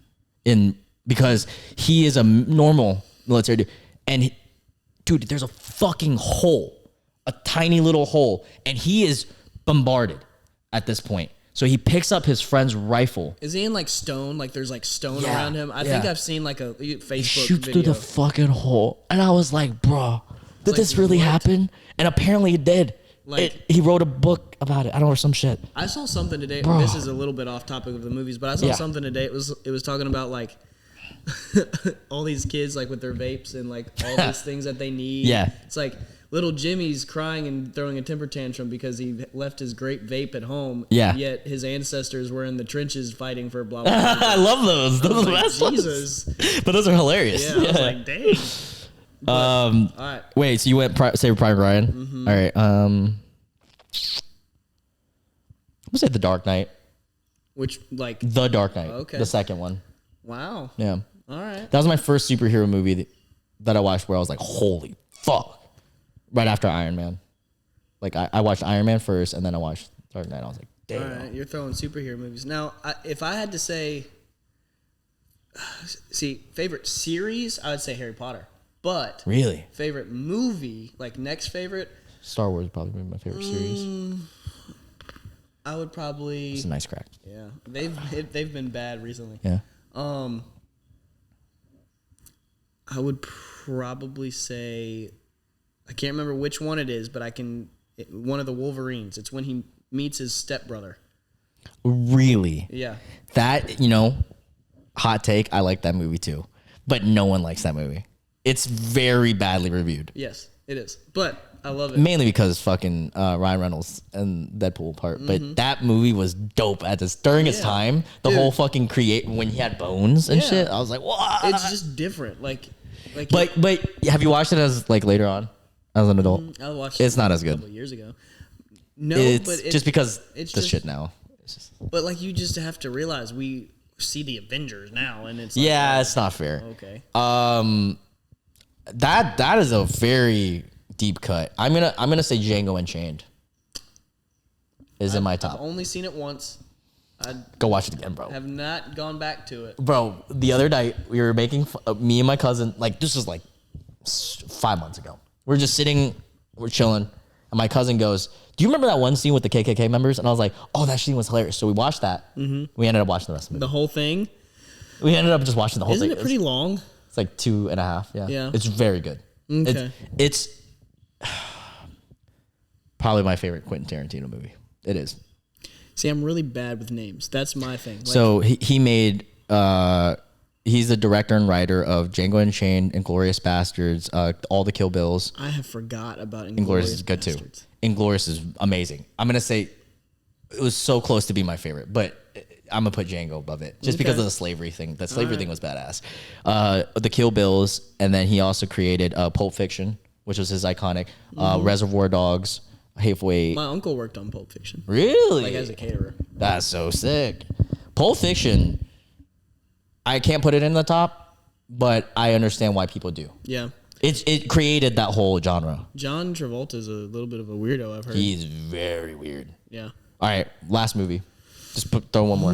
[SPEAKER 1] because he is a normal military dude. And dude, there's a fucking hole, a tiny little hole, and he is bombarded at this point. So he picks up his friend's rifle.
[SPEAKER 2] Is he in like stone? Like there's like stone around him? I think I've seen like a Facebook
[SPEAKER 1] he shoots
[SPEAKER 2] video.
[SPEAKER 1] through the fucking hole. And I was like, bro, did this really happen? And apparently it did. He wrote a book about it. I don't know, some shit.
[SPEAKER 2] I saw something today. Bro. This is a little bit off topic of the movies, but I saw something today. It was talking about like all these kids like with their vapes and like all these things that they need.
[SPEAKER 1] Yeah.
[SPEAKER 2] It's like little Jimmy's crying and throwing a temper tantrum because he left his great vape at home. Yeah. Yet his ancestors were in the trenches fighting for blah, blah, blah.
[SPEAKER 1] I love those. Those are the
[SPEAKER 2] like,
[SPEAKER 1] best
[SPEAKER 2] Jesus.
[SPEAKER 1] ones. But those are hilarious.
[SPEAKER 2] Yeah, I was like, dang. But, all right.
[SPEAKER 1] Wait, so you went Saving Private Ryan? Mm-hmm. All right. I'm gonna say The Dark Knight.
[SPEAKER 2] Which, like?
[SPEAKER 1] The Dark Knight.
[SPEAKER 2] Okay.
[SPEAKER 1] The second one.
[SPEAKER 2] Wow.
[SPEAKER 1] Yeah.
[SPEAKER 2] All right.
[SPEAKER 1] That was my first superhero movie that I watched where I was like, holy fuck. Right after Iron Man. Like, I watched Iron Man first, and then I watched Dark Knight. I was like, damn.
[SPEAKER 2] All right, you're throwing superhero movies. Now, if I had to say, favorite series, I would say Harry Potter. But
[SPEAKER 1] Really?
[SPEAKER 2] favorite movie, like next favorite,
[SPEAKER 1] Star Wars would probably be my favorite series.
[SPEAKER 2] I would probably.
[SPEAKER 1] It's a nice crack.
[SPEAKER 2] Yeah, they've been bad recently.
[SPEAKER 1] Yeah.
[SPEAKER 2] I would probably say, I can't remember which one it is, but one of the Wolverines. It's when he meets his stepbrother.
[SPEAKER 1] Really?
[SPEAKER 2] Yeah.
[SPEAKER 1] That, hot take, I like that movie too. But no one likes that movie. It's very badly reviewed.
[SPEAKER 2] Yes, it is. But I love it.
[SPEAKER 1] Mainly because fucking Ryan Reynolds and Deadpool part. But that movie was dope during its time. The whole fucking when he had bones and shit. I was like, what?
[SPEAKER 2] It's just different. Like.
[SPEAKER 1] But have you watched it as like later on as an adult?
[SPEAKER 2] I watched
[SPEAKER 1] it's not as good.
[SPEAKER 2] A couple years ago. No,
[SPEAKER 1] it's just because
[SPEAKER 2] it's
[SPEAKER 1] the
[SPEAKER 2] just,
[SPEAKER 1] shit now. It's just,
[SPEAKER 2] but like you just have to realize we see the Avengers now, and it's like,
[SPEAKER 1] it's not fair.
[SPEAKER 2] Okay.
[SPEAKER 1] That is a very deep cut. I'm gonna say Django Unchained is in my top.
[SPEAKER 2] I've only seen it once. I
[SPEAKER 1] Go watch it again, bro.
[SPEAKER 2] have not gone back to it.
[SPEAKER 1] Bro, the other night we were making me and my cousin, like this was like 5 months ago. We're just sitting, we're chilling, and my cousin goes, "Do you remember that one scene with the KKK members?" And I was like, "Oh, that scene was hilarious." So we watched that. Mm-hmm. We ended up watching the rest of it.
[SPEAKER 2] The whole thing.
[SPEAKER 1] We ended up just watching the whole
[SPEAKER 2] Isn't
[SPEAKER 1] thing.
[SPEAKER 2] it pretty long?
[SPEAKER 1] It's like 2.5. Yeah.
[SPEAKER 2] Yeah.
[SPEAKER 1] It's very good.
[SPEAKER 2] Okay.
[SPEAKER 1] It's probably my favorite Quentin Tarantino movie. It is.
[SPEAKER 2] See, I'm really bad with names. That's my thing. Like,
[SPEAKER 1] So he made. He's the director and writer of Django Unchained, Inglourious Bastards, all the Kill Bills.
[SPEAKER 2] I have forgot about
[SPEAKER 1] Inglourious is good too. Inglourious is amazing. I'm gonna say it was so close to be my favorite, but I'm gonna put Django above it just because of the slavery thing. The slavery thing was badass. The Kill Bills, and then he also created Pulp Fiction, which was his iconic. Reservoir Dogs, Hateful Eight.
[SPEAKER 2] My uncle worked on Pulp Fiction.
[SPEAKER 1] Really?
[SPEAKER 2] Like as a caterer.
[SPEAKER 1] That's so sick. Pulp Fiction. I can't put it in the top, but I understand why people do.
[SPEAKER 2] Yeah.
[SPEAKER 1] It created that whole genre.
[SPEAKER 2] John Travolta's a little bit of a weirdo, I've heard.
[SPEAKER 1] He's very weird.
[SPEAKER 2] Yeah.
[SPEAKER 1] All right, last movie. Just throw one more.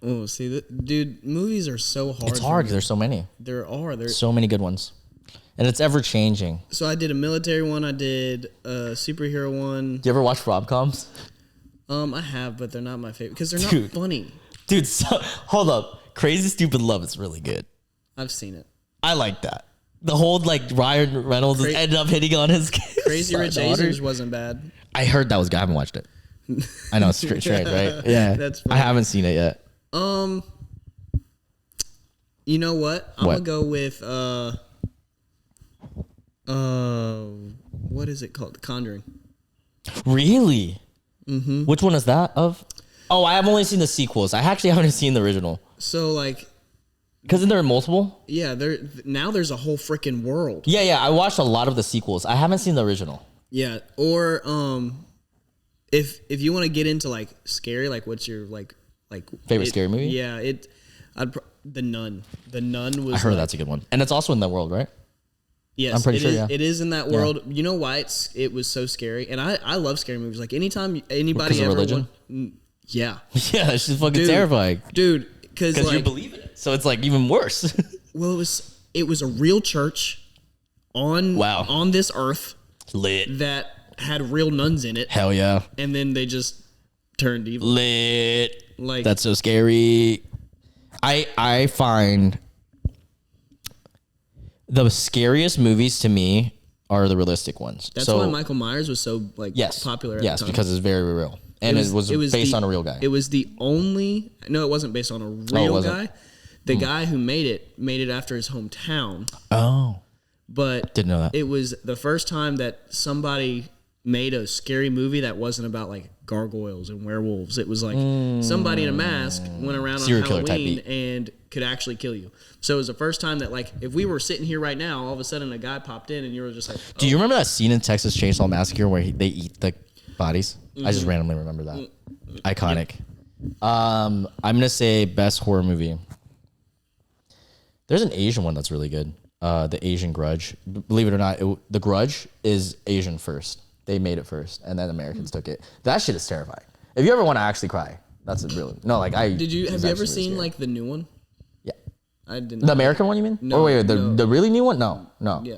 [SPEAKER 2] Oh, see, dude, movies are so hard.
[SPEAKER 1] It's hard because there's so many.
[SPEAKER 2] There's
[SPEAKER 1] So many good ones. And it's ever changing.
[SPEAKER 2] So I did a military one. I did a superhero one.
[SPEAKER 1] Do you ever watch rom-coms?
[SPEAKER 2] I have, but they're not my favorite because they're not
[SPEAKER 1] Dude.
[SPEAKER 2] funny.
[SPEAKER 1] Dude, hold up. Crazy Stupid Love is really good.
[SPEAKER 2] I've seen it.
[SPEAKER 1] I like that. The whole Ryan Reynolds ended up hitting on his
[SPEAKER 2] Crazy Rich Asians wasn't bad.
[SPEAKER 1] I heard that was good. I haven't watched it. I know it's straight, right? Yeah.
[SPEAKER 2] That's
[SPEAKER 1] I
[SPEAKER 2] funny.
[SPEAKER 1] haven't seen it yet.
[SPEAKER 2] You know what? I'm gonna go with what is it called? The Conjuring.
[SPEAKER 1] Really? Mm-hmm. Which one is that of? Oh, I have only seen the sequels. I actually haven't seen the original.
[SPEAKER 2] So like,
[SPEAKER 1] Because isn't there multiple?
[SPEAKER 2] yeah, now there's a whole freaking world.
[SPEAKER 1] Yeah. I watched a lot of the sequels. I haven't seen the original.
[SPEAKER 2] Yeah, or if you want to get into like scary, like what's your like
[SPEAKER 1] Favorite scary movie?
[SPEAKER 2] Yeah, The Nun. The Nun was.
[SPEAKER 1] I heard that's a good one, and it's also in that world, right?
[SPEAKER 2] Yes,
[SPEAKER 1] I'm pretty sure.
[SPEAKER 2] Yeah, it is in that world. You know why it was so scary, and I love scary movies. Like anytime anybody ever
[SPEAKER 1] religion.
[SPEAKER 2] Yeah,
[SPEAKER 1] Yeah, it's just fucking terrifying,
[SPEAKER 2] dude. Because
[SPEAKER 1] you believe in it, so it's like even worse.
[SPEAKER 2] Well, it was a real church on this earth
[SPEAKER 1] Lit.
[SPEAKER 2] that had real nuns in it.
[SPEAKER 1] Hell yeah.
[SPEAKER 2] And then they just turned evil.
[SPEAKER 1] Lit.
[SPEAKER 2] Like
[SPEAKER 1] That's so scary. I find the scariest movies to me are the realistic ones.
[SPEAKER 2] That's why Michael Myers was so popular.
[SPEAKER 1] Yes, because it's very real. And it was based on a real guy.
[SPEAKER 2] It was the only. No, it wasn't based on a real guy. The guy who made it after his hometown.
[SPEAKER 1] Oh.
[SPEAKER 2] But
[SPEAKER 1] didn't know that.
[SPEAKER 2] It was the first time that somebody made a scary movie that wasn't about like gargoyles and werewolves. It was like somebody in a mask went around on Halloween and could actually kill you. So it was the first time that like if we were sitting here right now, all of a sudden a guy popped in and you were just like,
[SPEAKER 1] Do you remember that scene in Texas Chainsaw Massacre where they eat the bodies? I just randomly remember that. Iconic. I'm gonna say best horror movie. There's an Asian one that's really good. The Asian Grudge. Believe it or not, The Grudge is Asian first. They made it first, and then Americans took it. That shit is terrifying. If you ever want to actually cry, that's a real. No, like I.
[SPEAKER 2] Have you ever seen like the new one? I didn't.
[SPEAKER 1] The American one, you mean?
[SPEAKER 2] No,
[SPEAKER 1] wait,
[SPEAKER 2] no.
[SPEAKER 1] the really new one? No.
[SPEAKER 2] Yeah.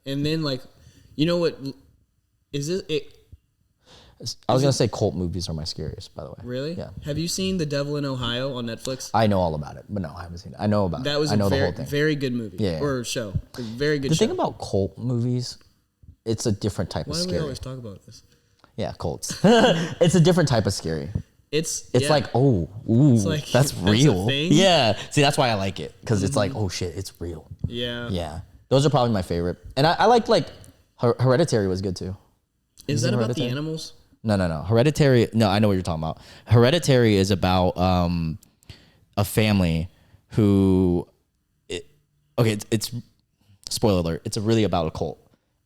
[SPEAKER 2] And then like, you know what? Is this it?
[SPEAKER 1] I was gonna say cult movies are my scariest, by the way.
[SPEAKER 2] Really?
[SPEAKER 1] Yeah.
[SPEAKER 2] Have you seen The Devil in Ohio on Netflix?
[SPEAKER 1] I know all about it, but no, I haven't seen it. I know about
[SPEAKER 2] That
[SPEAKER 1] it.
[SPEAKER 2] was
[SPEAKER 1] I know
[SPEAKER 2] a
[SPEAKER 1] the whole
[SPEAKER 2] very,
[SPEAKER 1] thing.
[SPEAKER 2] very good movie.
[SPEAKER 1] Yeah.
[SPEAKER 2] Or show. A very good
[SPEAKER 1] The
[SPEAKER 2] show.
[SPEAKER 1] thing about cult movies, it's a different type
[SPEAKER 2] Why
[SPEAKER 1] of
[SPEAKER 2] do we
[SPEAKER 1] scary.
[SPEAKER 2] always talk about this?
[SPEAKER 1] Yeah, cults. It's a different type of scary.
[SPEAKER 2] It's
[SPEAKER 1] Like, oh, ooh,
[SPEAKER 2] like,
[SPEAKER 1] that's
[SPEAKER 2] that's a
[SPEAKER 1] real.
[SPEAKER 2] thing?
[SPEAKER 1] Yeah. See, that's why I like it, because it's like, oh shit, it's real.
[SPEAKER 2] Yeah.
[SPEAKER 1] Yeah. Those are probably my favorite. And I like Hereditary was good too.
[SPEAKER 2] Is
[SPEAKER 1] You
[SPEAKER 2] that
[SPEAKER 1] seen
[SPEAKER 2] about the
[SPEAKER 1] Hereditary?
[SPEAKER 2] animals?
[SPEAKER 1] No. Hereditary. No, I know what you're talking about. Hereditary is about a family who, it's spoiler alert. It's really about a cult,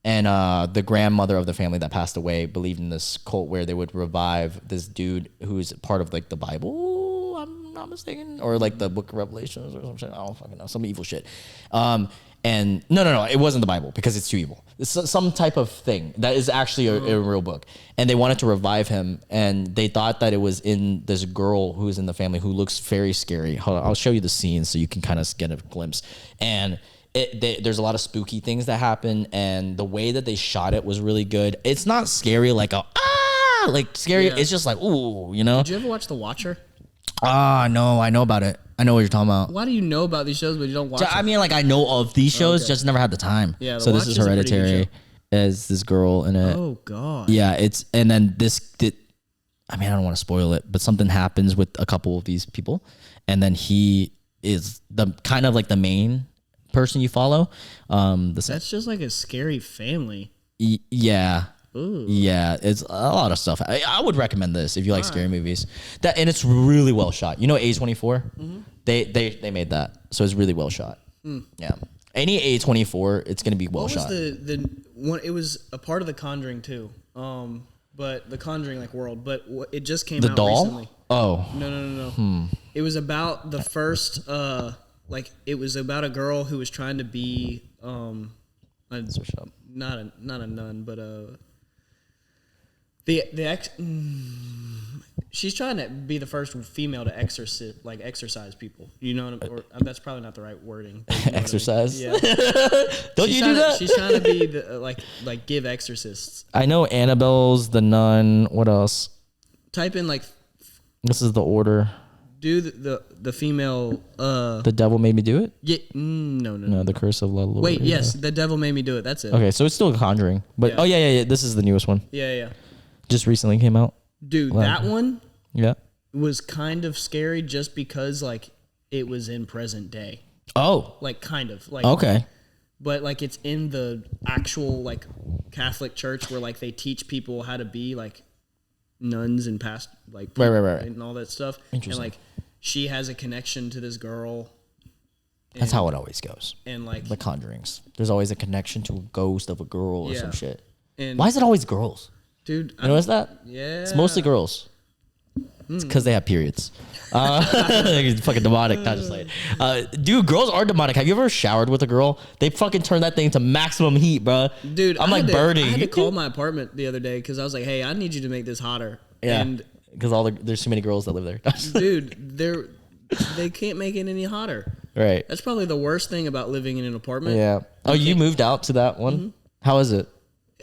[SPEAKER 1] and the grandmother of the family that passed away believed in this cult where they would revive this dude who's part of like the Bible. I'm not mistaken, or like the Book of Revelations or some shit. I don't fucking know, some evil shit. And no, it wasn't the Bible because it's too evil. It's some type of thing that is actually a real book. And they wanted to revive him, and they thought that it was in this girl who's in the family who looks very scary. Hold on, I'll show you the scene so you can kind of get a glimpse. And there's a lot of spooky things that happen, and the way that they shot it was really good. It's not scary like scary.
[SPEAKER 2] Yeah.
[SPEAKER 1] It's just like, ooh, you know?
[SPEAKER 2] Did you ever watch The Watcher?
[SPEAKER 1] No, I know about it. I know what you're talking about.
[SPEAKER 2] Why do you know about these shows but you don't watch
[SPEAKER 1] I
[SPEAKER 2] them?
[SPEAKER 1] mean, like, I know of these shows,
[SPEAKER 2] Okay.
[SPEAKER 1] just never had the time.
[SPEAKER 2] Yeah, The
[SPEAKER 1] so this is
[SPEAKER 2] Watch is a pretty good
[SPEAKER 1] Hereditary.
[SPEAKER 2] show.
[SPEAKER 1] As this girl in it.
[SPEAKER 2] Oh God.
[SPEAKER 1] Yeah, and then I mean, I don't want to spoil it, but something happens with a couple of these people, and then he is the kind of like the main person you follow.
[SPEAKER 2] That's just like a scary family.
[SPEAKER 1] Yeah.
[SPEAKER 2] Ooh.
[SPEAKER 1] Yeah, it's a lot of stuff. I would recommend this if you like scary movies. And it's really well shot. You know A24?
[SPEAKER 2] Mm-hmm.
[SPEAKER 1] They made that, so it's really well shot. Yeah, any A24, it's gonna be well
[SPEAKER 2] What
[SPEAKER 1] shot.
[SPEAKER 2] was the one? It was a part of The Conjuring too. But The Conjuring like world. But it just came
[SPEAKER 1] The
[SPEAKER 2] out
[SPEAKER 1] doll?
[SPEAKER 2] recently.
[SPEAKER 1] Oh,
[SPEAKER 2] No. It was about the first. It was about a girl who was trying to be
[SPEAKER 1] search up.
[SPEAKER 2] not a nun, but she's trying to be the first female to exercise people. You know what or that's probably not the right wording. But you know what I mean.
[SPEAKER 1] Exercise?
[SPEAKER 2] Yeah.
[SPEAKER 1] Don't you do that?
[SPEAKER 2] She's trying to be the like give exorcists.
[SPEAKER 1] I know Annabelle's the nun. What else?
[SPEAKER 2] Type in like
[SPEAKER 1] This is the order.
[SPEAKER 2] do the female
[SPEAKER 1] The devil made me do it.
[SPEAKER 2] yeah no.
[SPEAKER 1] No, the curse of La Llorona.
[SPEAKER 2] Wait, yes, The Devil Made Me Do It. That's it.
[SPEAKER 1] Okay, so it's still Conjuring, but
[SPEAKER 2] Yeah.
[SPEAKER 1] yeah. This is the newest one.
[SPEAKER 2] Yeah.
[SPEAKER 1] Just recently came out.
[SPEAKER 2] Dude, that one
[SPEAKER 1] Yeah.
[SPEAKER 2] was kind of scary just because like it was in present day.
[SPEAKER 1] Oh.
[SPEAKER 2] Like kind of like
[SPEAKER 1] Okay.
[SPEAKER 2] but like it's in the actual like Catholic church where like they teach people how to be like nuns and past like
[SPEAKER 1] Right.
[SPEAKER 2] and all that stuff.
[SPEAKER 1] Interesting.
[SPEAKER 2] And like she has a connection to this girl.
[SPEAKER 1] That's how it always goes.
[SPEAKER 2] And like
[SPEAKER 1] The Conjurings. There's always a connection to a ghost of a girl or
[SPEAKER 2] Yeah.
[SPEAKER 1] some shit.
[SPEAKER 2] and
[SPEAKER 1] Why is it always girls?
[SPEAKER 2] dude,
[SPEAKER 1] You notice that?
[SPEAKER 2] yeah.
[SPEAKER 1] It's mostly girls. It's because they have periods. It's fucking demonic. Not just like, dude, girls are demonic. Have you ever showered with a girl? They fucking turn that thing to maximum heat, bro.
[SPEAKER 2] Dude,
[SPEAKER 1] I'm like burning.
[SPEAKER 2] I had to call my apartment the other day because I was like, "Hey, I need you to make this hotter."
[SPEAKER 1] Yeah,
[SPEAKER 2] And
[SPEAKER 1] because there's too many girls that live there.
[SPEAKER 2] dude, they can't make it any hotter.
[SPEAKER 1] Right.
[SPEAKER 2] That's probably the worst thing about living in an apartment.
[SPEAKER 1] Yeah. Oh, you moved out to that one?
[SPEAKER 2] Mm-hmm.
[SPEAKER 1] How is it?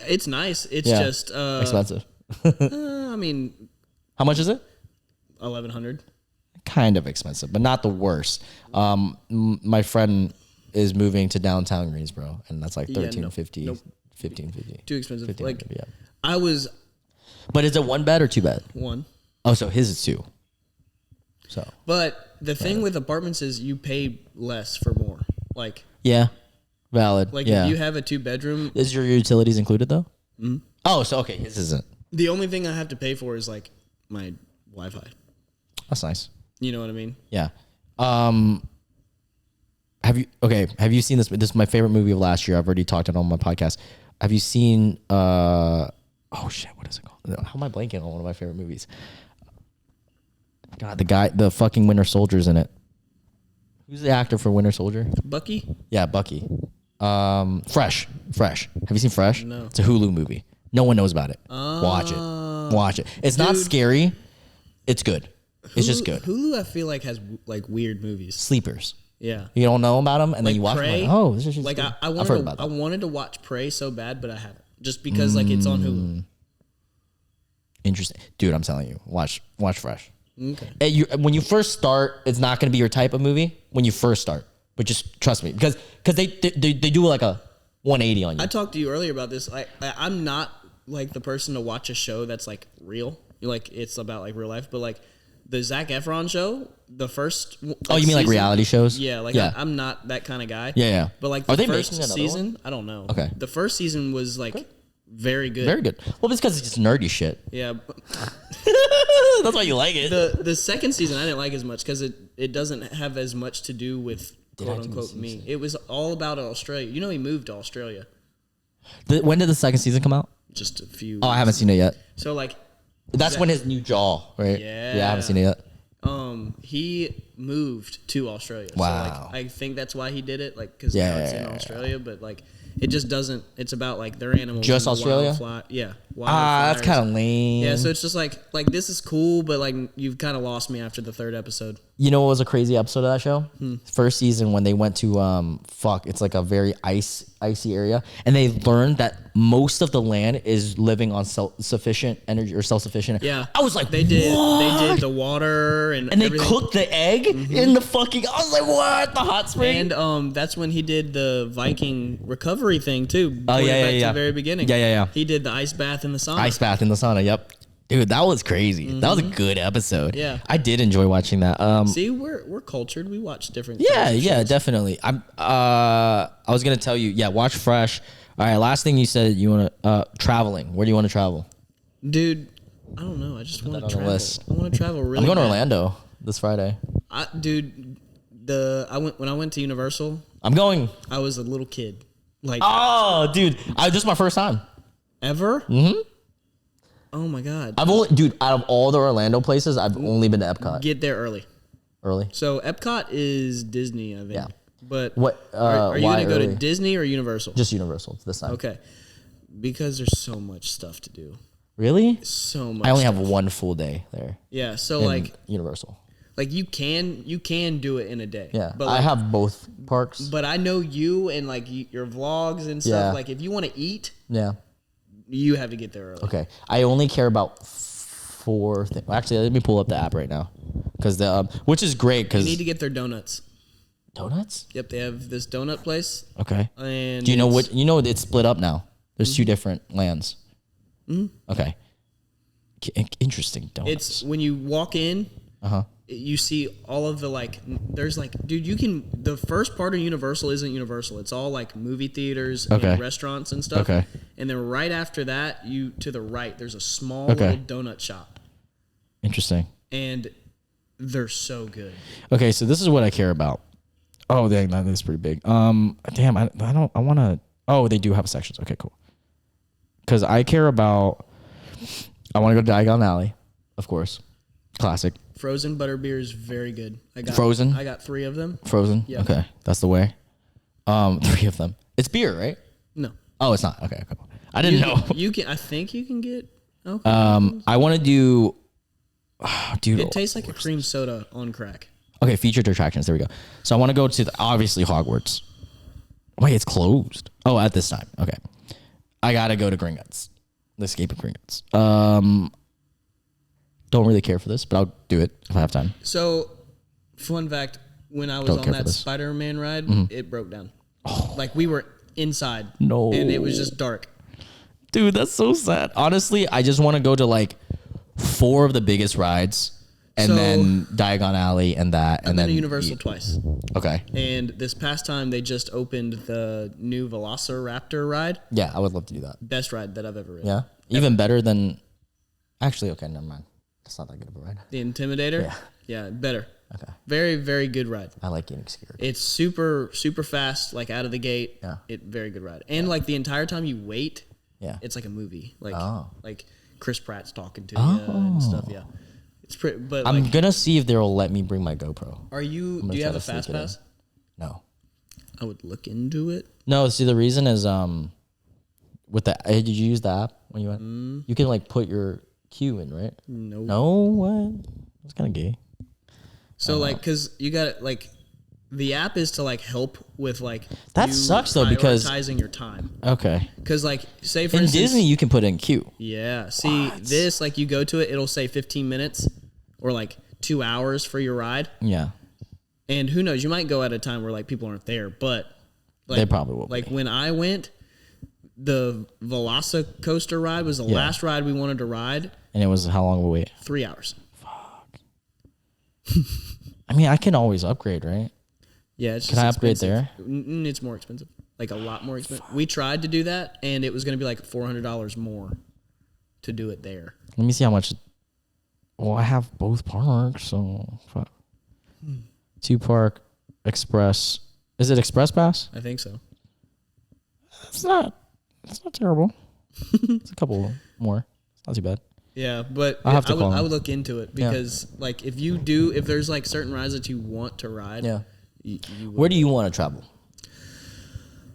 [SPEAKER 2] It's nice. It's
[SPEAKER 1] Yeah.
[SPEAKER 2] just
[SPEAKER 1] Expensive.
[SPEAKER 2] I mean,
[SPEAKER 1] How much is it?
[SPEAKER 2] 1,100.
[SPEAKER 1] Kind of expensive, but not the worst. My friend is moving to downtown Greensboro, and that's like
[SPEAKER 2] Yeah,
[SPEAKER 1] $13.50,
[SPEAKER 2] nope.
[SPEAKER 1] $15.50.
[SPEAKER 2] Too expensive. Like
[SPEAKER 1] yeah.
[SPEAKER 2] I was
[SPEAKER 1] But is it one bed or two bed?
[SPEAKER 2] one.
[SPEAKER 1] Oh, so his is two. So
[SPEAKER 2] But the thing with apartments is you pay less for more. Like
[SPEAKER 1] yeah, valid. Yeah.
[SPEAKER 2] if you have a 2-bedroom,
[SPEAKER 1] Is your utilities included though? Mm-hmm. Oh, so okay, his isn't.
[SPEAKER 2] the only thing I have to pay for is like my Wi-Fi.
[SPEAKER 1] That's nice.
[SPEAKER 2] You know what I mean?
[SPEAKER 1] Yeah. Have you seen this? This is my favorite movie of last year. I've already talked it on my podcast. Have you seen? Oh shit! What is it called? How am I blanking on one of my favorite movies? God, the fucking Winter Soldier's in it. Who's the actor for Winter Soldier?
[SPEAKER 2] Bucky?
[SPEAKER 1] Yeah, Bucky. Fresh. Have you seen Fresh?
[SPEAKER 2] No.
[SPEAKER 1] It's a Hulu movie. No one knows about it. Watch it. It's not
[SPEAKER 2] Dude.
[SPEAKER 1] scary. It's good. It's just good.
[SPEAKER 2] Hulu I feel like has like weird movies.
[SPEAKER 1] Sleepers.
[SPEAKER 2] Yeah.
[SPEAKER 1] You don't know about them, and then
[SPEAKER 2] Like
[SPEAKER 1] you watch
[SPEAKER 2] Prey,
[SPEAKER 1] them. Like, oh, this is
[SPEAKER 2] like
[SPEAKER 1] good.
[SPEAKER 2] I
[SPEAKER 1] I've heard
[SPEAKER 2] wanted
[SPEAKER 1] about
[SPEAKER 2] to, I
[SPEAKER 1] that.
[SPEAKER 2] wanted to watch Prey so bad, but I haven't. Just because like it's on Hulu.
[SPEAKER 1] Interesting, dude. I'm telling you, watch Fresh.
[SPEAKER 2] Okay.
[SPEAKER 1] When you first start, it's not going to be your type of movie when you first start, but just trust me because they do like a 180 on you.
[SPEAKER 2] I talked to you earlier about this. I'm not like the person to watch a show that's like real, like it's about like real life, but like the Zac Efron show, the first.
[SPEAKER 1] Oh, you mean like reality shows?
[SPEAKER 2] Yeah, like
[SPEAKER 1] Yeah.
[SPEAKER 2] I'm not that kind of guy.
[SPEAKER 1] Yeah, yeah.
[SPEAKER 2] But like
[SPEAKER 1] Are
[SPEAKER 2] the
[SPEAKER 1] they
[SPEAKER 2] first
[SPEAKER 1] making another
[SPEAKER 2] season, I don't know.
[SPEAKER 1] Okay.
[SPEAKER 2] The first season was like very good.
[SPEAKER 1] Very good. Well, it's because it's just nerdy shit.
[SPEAKER 2] Yeah. But
[SPEAKER 1] That's why you like it.
[SPEAKER 2] the second season I didn't like as much because it doesn't have as much to do with quote unquote me. It was all about Australia. You know, he moved to Australia.
[SPEAKER 1] When did the second season come out?
[SPEAKER 2] Just a few.
[SPEAKER 1] Oh, I haven't seen it yet.
[SPEAKER 2] So like,
[SPEAKER 1] That's when his new jaw, right?
[SPEAKER 2] Yeah.
[SPEAKER 1] Yeah, I haven't seen it yet.
[SPEAKER 2] he moved to Australia.
[SPEAKER 1] Wow.
[SPEAKER 2] So like, I think that's why he did it. Like, because
[SPEAKER 1] Yeah,
[SPEAKER 2] now it's in
[SPEAKER 1] yeah, yeah.
[SPEAKER 2] Australia, but like, it just doesn't. It's about like their animals.
[SPEAKER 1] Just
[SPEAKER 2] and the
[SPEAKER 1] Australia?
[SPEAKER 2] Yeah.
[SPEAKER 1] That's
[SPEAKER 2] wildfires.
[SPEAKER 1] kind of lame.
[SPEAKER 2] Yeah, so it's just like this is cool, but like you've kind of lost me after the third episode.
[SPEAKER 1] You know what was a crazy episode of that show? First season when they went to it's like a very icy area, and they learned that most of the land is living on sufficient energy or self-sufficient.
[SPEAKER 2] Yeah,
[SPEAKER 1] I was like,
[SPEAKER 2] they did
[SPEAKER 1] what?
[SPEAKER 2] the water and
[SPEAKER 1] they
[SPEAKER 2] everything.
[SPEAKER 1] cooked the egg in the fucking. I was like, what? The hot spring.
[SPEAKER 2] And that's when he did the Viking recovery thing too.
[SPEAKER 1] Oh,
[SPEAKER 2] going
[SPEAKER 1] yeah,
[SPEAKER 2] back
[SPEAKER 1] yeah,
[SPEAKER 2] to
[SPEAKER 1] yeah.
[SPEAKER 2] the very beginning.
[SPEAKER 1] Yeah.
[SPEAKER 2] He did the ice bath in the sauna.
[SPEAKER 1] Ice bath in the sauna. Yep. Dude, that was crazy. That was a good episode.
[SPEAKER 2] Yeah.
[SPEAKER 1] I did enjoy watching that.
[SPEAKER 2] See, we're cultured. We watch different.
[SPEAKER 1] Yeah,
[SPEAKER 2] types of
[SPEAKER 1] yeah,
[SPEAKER 2] shows.
[SPEAKER 1] definitely. I was gonna tell you, watch Fresh. All right, last thing you said you want to traveling. Where do you want to travel?
[SPEAKER 2] Dude, I don't know. I just want
[SPEAKER 1] that
[SPEAKER 2] to
[SPEAKER 1] on the
[SPEAKER 2] travel.
[SPEAKER 1] list.
[SPEAKER 2] I want to travel really.
[SPEAKER 1] I'm going to
[SPEAKER 2] bad.
[SPEAKER 1] Orlando this Friday.
[SPEAKER 2] Dude, when I went to Universal,
[SPEAKER 1] I'm going.
[SPEAKER 2] I was a little kid. Like
[SPEAKER 1] Oh, dude, this is my first time.
[SPEAKER 2] ever? Mm-hmm. Oh my god.
[SPEAKER 1] I've only, dude, out of all the Orlando places, I've only been to Epcot.
[SPEAKER 2] Get there early.
[SPEAKER 1] Early.
[SPEAKER 2] So Epcot is Disney, I think.
[SPEAKER 1] Yeah.
[SPEAKER 2] But
[SPEAKER 1] What?
[SPEAKER 2] are you
[SPEAKER 1] why
[SPEAKER 2] gonna go
[SPEAKER 1] early?
[SPEAKER 2] to Disney or Universal?
[SPEAKER 1] Just Universal this time.
[SPEAKER 2] Okay. Because there's so much stuff to do.
[SPEAKER 1] Really?
[SPEAKER 2] So much.
[SPEAKER 1] I only have
[SPEAKER 2] stuff.
[SPEAKER 1] one full day there.
[SPEAKER 2] Yeah. So
[SPEAKER 1] in
[SPEAKER 2] like
[SPEAKER 1] Universal.
[SPEAKER 2] you can do it in a day.
[SPEAKER 1] Yeah,
[SPEAKER 2] But
[SPEAKER 1] I
[SPEAKER 2] like,
[SPEAKER 1] have both parks.
[SPEAKER 2] But I know you and like your vlogs and stuff.
[SPEAKER 1] Yeah.
[SPEAKER 2] Like if you want to eat,
[SPEAKER 1] Yeah.
[SPEAKER 2] you have to get there early.
[SPEAKER 1] Okay. I only care about 4 things. Actually, let me pull up the app right now, because which is great
[SPEAKER 2] You
[SPEAKER 1] because
[SPEAKER 2] need to get their donuts.
[SPEAKER 1] donuts.
[SPEAKER 2] Yep, they have this donut place.
[SPEAKER 1] Okay.
[SPEAKER 2] And
[SPEAKER 1] Do you know
[SPEAKER 2] it's-
[SPEAKER 1] what? You know it's split up now. There's 2 different lands. Okay. Interesting donuts.
[SPEAKER 2] It's when you walk in, you see all of the like. There's like, dude, you can. The first part of Universal isn't Universal. It's all like movie theaters
[SPEAKER 1] Okay.
[SPEAKER 2] and restaurants and stuff.
[SPEAKER 1] Okay.
[SPEAKER 2] And then right after that, you to the right, there's a small
[SPEAKER 1] Okay.
[SPEAKER 2] little donut shop,
[SPEAKER 1] Interesting.
[SPEAKER 2] and they're so good.
[SPEAKER 1] Okay, so this is what I care about. Oh, dang, that is pretty big. Damn, I don't. I want to. Oh, they do have sections. Okay, cool. Because I care about. I want to go to Diagon Alley, of course. Classic.
[SPEAKER 2] Frozen butterbeer is very good. I got
[SPEAKER 1] Frozen?
[SPEAKER 2] I got 3 of them.
[SPEAKER 1] Frozen.
[SPEAKER 2] Yeah.
[SPEAKER 1] Okay, that's the way. 3 of them. It's beer, right?
[SPEAKER 2] No,
[SPEAKER 1] Oh, it's not. Okay, cool. I didn't know.
[SPEAKER 2] you can. I think you can get. Okay.
[SPEAKER 1] I want to do. Dude.
[SPEAKER 2] It tastes like a cream soda on crack.
[SPEAKER 1] Okay, featured attractions. There we go. So I want to go to obviously Hogwarts. Wait, it's closed. Oh, at this time. Okay. I gotta go to Gringotts. The Escape of Gringotts. Don't really care for this, but I'll do it if I have time.
[SPEAKER 2] So, fun fact: when I was
[SPEAKER 1] Don't
[SPEAKER 2] on
[SPEAKER 1] care for
[SPEAKER 2] that
[SPEAKER 1] this. Mm-hmm.
[SPEAKER 2] Spider-Man ride, it broke down. Like we were inside.
[SPEAKER 1] No.
[SPEAKER 2] and it was just dark.
[SPEAKER 1] Dude, that's so sad. Honestly, I just want to go to like 4 of the biggest rides, and
[SPEAKER 2] So-
[SPEAKER 1] then Diagon Alley and that,
[SPEAKER 2] I've
[SPEAKER 1] and
[SPEAKER 2] been
[SPEAKER 1] then
[SPEAKER 2] to Universal twice,
[SPEAKER 1] Okay.
[SPEAKER 2] and this past time they just opened the new Velociraptor ride.
[SPEAKER 1] Yeah, I would love to do that.
[SPEAKER 2] Best ride that I've ever ridden.
[SPEAKER 1] Yeah, even better than. Actually, okay, never mind. That's not that good of a ride.
[SPEAKER 2] The Intimidator.
[SPEAKER 1] Yeah.
[SPEAKER 2] Yeah, better.
[SPEAKER 1] Okay.
[SPEAKER 2] Very, very good ride.
[SPEAKER 1] I like getting scared.
[SPEAKER 2] It's super, super fast, like out of the gate.
[SPEAKER 1] Yeah.
[SPEAKER 2] Very good ride. And like the entire time you wait,
[SPEAKER 1] Yeah.
[SPEAKER 2] it's like a movie. Like
[SPEAKER 1] Oh.
[SPEAKER 2] like Chris Pratt's talking to you and stuff. Yeah. It's pretty. But
[SPEAKER 1] I'm
[SPEAKER 2] like,
[SPEAKER 1] gonna see if they'll let me bring my GoPro.
[SPEAKER 2] are you?
[SPEAKER 1] gonna
[SPEAKER 2] Do you
[SPEAKER 1] try
[SPEAKER 2] have a
[SPEAKER 1] to sneak
[SPEAKER 2] fast
[SPEAKER 1] it in.
[SPEAKER 2] pass?
[SPEAKER 1] No.
[SPEAKER 2] I would look into it.
[SPEAKER 1] No, see the reason is with the did you use the app when you went? You can like put your cue in, right?
[SPEAKER 2] No.
[SPEAKER 1] No, what? That's kind of gay.
[SPEAKER 2] So like, cause you got like The app is to like help with like
[SPEAKER 1] That sucks though because
[SPEAKER 2] prioritizing your time.
[SPEAKER 1] Okay.
[SPEAKER 2] Because like say for
[SPEAKER 1] In
[SPEAKER 2] instance,
[SPEAKER 1] Disney you can put in queue.
[SPEAKER 2] Yeah. See this like you go to it, it'll say 15 minutes or like 2 hours for your ride.
[SPEAKER 1] Yeah.
[SPEAKER 2] And who knows, you might go at a time where like people aren't there, but like,
[SPEAKER 1] they probably will.
[SPEAKER 2] Like when I went, the Velocicoaster ride was the last ride we wanted to ride. And
[SPEAKER 1] it was how long of a wait?
[SPEAKER 2] 3 hours.
[SPEAKER 1] Fuck. I mean, I can always upgrade, right?
[SPEAKER 2] Yeah, it's
[SPEAKER 1] can I upgrade there?
[SPEAKER 2] It's more expensive, like a lot more expensive. We tried to do that, and it was going to be like $400 more to do it there.
[SPEAKER 1] Let me see how much. Well, I have both parks, so fuck. 2 Park Express. Is it Express Pass?
[SPEAKER 2] I think so.
[SPEAKER 1] It's not terrible. It's a couple more. It's not too bad.
[SPEAKER 2] Yeah, but
[SPEAKER 1] I
[SPEAKER 2] would look into it because like if there's like certain rides that you want to ride.
[SPEAKER 1] Yeah. Where do you want to travel?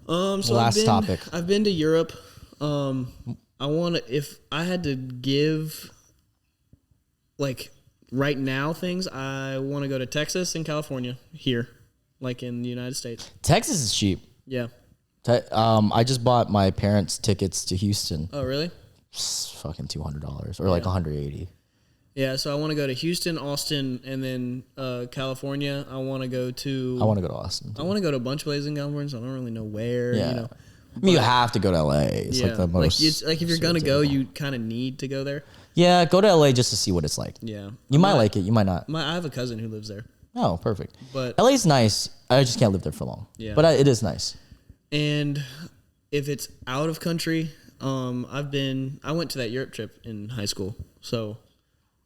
[SPEAKER 2] So
[SPEAKER 1] last topic.
[SPEAKER 2] I've been to Europe. If I had to give like right now things, I want to go to Texas and California here, like in the United States.
[SPEAKER 1] Texas is cheap.
[SPEAKER 2] Yeah.
[SPEAKER 1] I just bought my parents' tickets to Houston.
[SPEAKER 2] Oh, really?
[SPEAKER 1] It's fucking $200 or like $180.
[SPEAKER 2] Yeah, so I want to go to Houston, Austin, and then California. I want to go to
[SPEAKER 1] Austin.
[SPEAKER 2] I want to go to a bunch of places in California, so I don't really know where.
[SPEAKER 1] Yeah.
[SPEAKER 2] You know.
[SPEAKER 1] I mean, you have to go to LA. It's like the most.
[SPEAKER 2] Like if you're gonna go, you kind of need to go there.
[SPEAKER 1] Yeah, go to LA just to see what it's like.
[SPEAKER 2] Yeah,
[SPEAKER 1] you might like it. You might not.
[SPEAKER 2] I have a cousin who lives there.
[SPEAKER 1] Oh, perfect.
[SPEAKER 2] But
[SPEAKER 1] LA's nice. I just can't live there for long.
[SPEAKER 2] Yeah,
[SPEAKER 1] but it is nice.
[SPEAKER 2] And if it's out of country, I went to that Europe trip in high school. So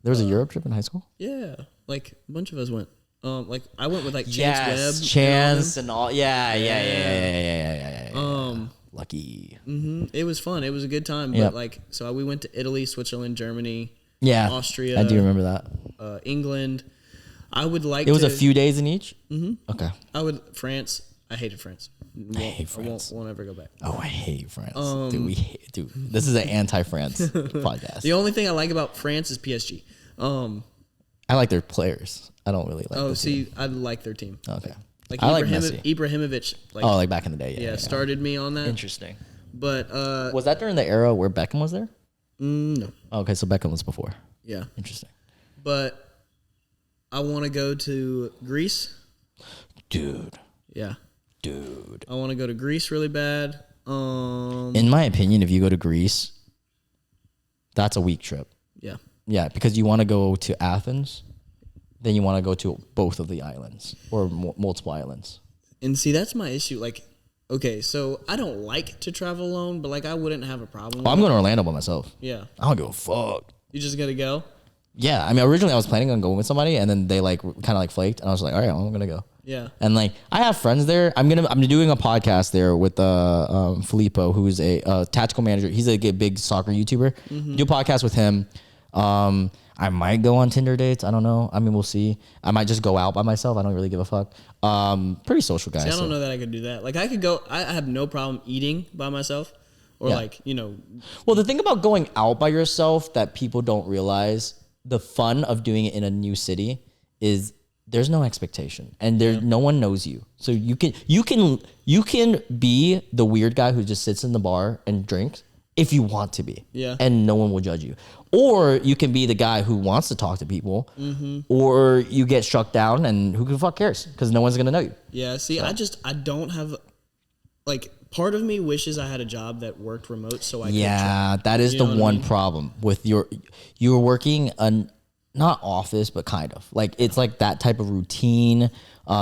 [SPEAKER 1] there was a Europe trip in high school.
[SPEAKER 2] Yeah, like a bunch of us went. Like I went with like Chance Webb,
[SPEAKER 1] Chance and all. Yeah. Lucky.
[SPEAKER 2] Mm-hmm. It was fun. It was a good time. But like, so we went to Italy, Switzerland, Germany.
[SPEAKER 1] Yeah,
[SPEAKER 2] Austria.
[SPEAKER 1] I do remember that.
[SPEAKER 2] England. I would like.
[SPEAKER 1] It was a few days in each.
[SPEAKER 2] Mm-hmm.
[SPEAKER 1] Okay.
[SPEAKER 2] France. I hated France.
[SPEAKER 1] I hate France.
[SPEAKER 2] I won't ever go back.
[SPEAKER 1] Oh, I hate France. Dude, this is an anti-France podcast.
[SPEAKER 2] The only thing I like about France is PSG.
[SPEAKER 1] I like their players. I don't really like.
[SPEAKER 2] Oh, see, I like their team.
[SPEAKER 1] Okay.
[SPEAKER 2] Like
[SPEAKER 1] I like Messi.
[SPEAKER 2] Ibrahimovic.
[SPEAKER 1] Like back in the day. Yeah.
[SPEAKER 2] Started me on that.
[SPEAKER 1] Interesting.
[SPEAKER 2] But
[SPEAKER 1] was that during the era where Beckham was there?
[SPEAKER 2] No.
[SPEAKER 1] Oh, okay, so Beckham was before.
[SPEAKER 2] Yeah.
[SPEAKER 1] Interesting.
[SPEAKER 2] But I want to go to Greece.
[SPEAKER 1] Dude.
[SPEAKER 2] Yeah.
[SPEAKER 1] Dude.
[SPEAKER 2] I want to go to Greece really bad.
[SPEAKER 1] In my opinion, if you go to Greece, that's a week trip.
[SPEAKER 2] Yeah.
[SPEAKER 1] Yeah, because you want to go to Athens, then you want to go to both of the islands or multiple islands.
[SPEAKER 2] And see, that's my issue. Like, okay, so I don't like to travel alone, but like I wouldn't have a problem.
[SPEAKER 1] I'm going to Orlando by myself.
[SPEAKER 2] Yeah.
[SPEAKER 1] I don't give a fuck.
[SPEAKER 2] You just got to go?
[SPEAKER 1] Yeah. I mean, originally I was planning on going with somebody, and then they like kind of like flaked, and I was like, all right, I'm going to go.
[SPEAKER 2] Yeah.
[SPEAKER 1] And like I have friends there. I'm doing a podcast there with Filippo, who's a tactical manager. He's a big soccer YouTuber. Mm-hmm. Do a podcast with him. I might go on Tinder dates. I don't know. I mean, we'll see. I might just go out by myself. I don't really give a fuck. Pretty social guy.
[SPEAKER 2] See, I don't know that I could do that. Like I could go. I have no problem eating by myself, or like
[SPEAKER 1] Well, the thing about going out by yourself that people don't realize, the fun of doing it in a new city is there's no expectation, and no one knows you. So you can be the weird guy who just sits in the bar and drinks if you want to be.
[SPEAKER 2] Yeah.
[SPEAKER 1] And no one will judge you. Or you can be the guy who wants to talk to people, or you get struck down, and who the fuck cares? Because no one's gonna know you.
[SPEAKER 2] Yeah. See, so. I don't have like. Part of me wishes I had a job that worked remote, so I could try.
[SPEAKER 1] That is the one problem with you're working not office, but kind of like it's like that type of routine.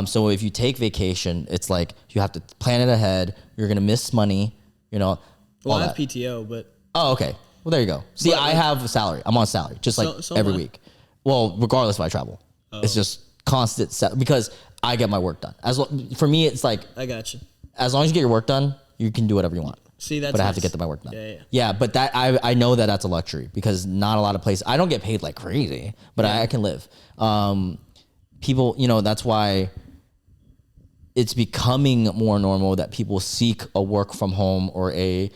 [SPEAKER 1] So if you take vacation, it's like you have to plan it ahead. You're gonna miss money,
[SPEAKER 2] Well, I have PTO, but
[SPEAKER 1] okay. Well, there you go. See, I have a salary. I'm on salary, just like every week. Well, regardless if I travel, it's just constant because I get my work done. For me, it's like
[SPEAKER 2] I got you.
[SPEAKER 1] As long as you get your work done, you can do whatever you want.
[SPEAKER 2] See, that's
[SPEAKER 1] but I have to get my work done.
[SPEAKER 2] Yeah.
[SPEAKER 1] Yeah, but that I know that's a luxury because not a lot of places. I don't get paid like crazy, but I can live. People, that's why it's becoming more normal that people seek a work from home or a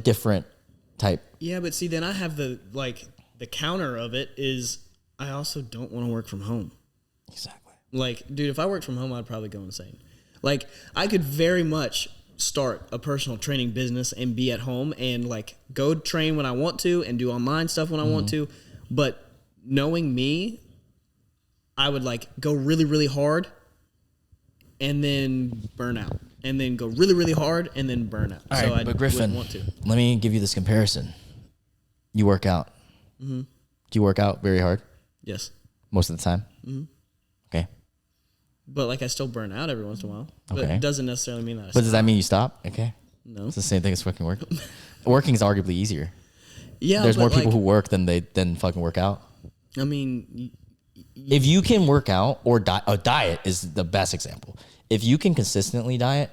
[SPEAKER 1] different type.
[SPEAKER 2] Yeah, but see, then I have the counter of it is I also don't want to work from home.
[SPEAKER 1] Exactly.
[SPEAKER 2] Like, dude, if I worked from home, I'd probably go insane. Like, I could very much start a personal training business and be at home and like go train when I want to and do online stuff when I want to. But knowing me, I would like go really, really hard and then burn out, and then go really, really hard and then burn out.
[SPEAKER 1] All right,
[SPEAKER 2] I
[SPEAKER 1] but Griffen,
[SPEAKER 2] want to.
[SPEAKER 1] let me give you this comparison. You work out. Do you work out very hard
[SPEAKER 2] Yes.
[SPEAKER 1] most of the time? Okay.
[SPEAKER 2] But like I still burn out every once in a while. But
[SPEAKER 1] Okay.
[SPEAKER 2] it doesn't necessarily mean that I
[SPEAKER 1] But
[SPEAKER 2] stop.
[SPEAKER 1] does that mean you stop? Okay.
[SPEAKER 2] No.
[SPEAKER 1] It's the same thing as fucking working. Working is arguably easier.
[SPEAKER 2] Yeah,
[SPEAKER 1] There's
[SPEAKER 2] but
[SPEAKER 1] more people
[SPEAKER 2] like,
[SPEAKER 1] who work than fucking work out.
[SPEAKER 2] I mean,
[SPEAKER 1] If you can work out or diet is the best example. If you can consistently diet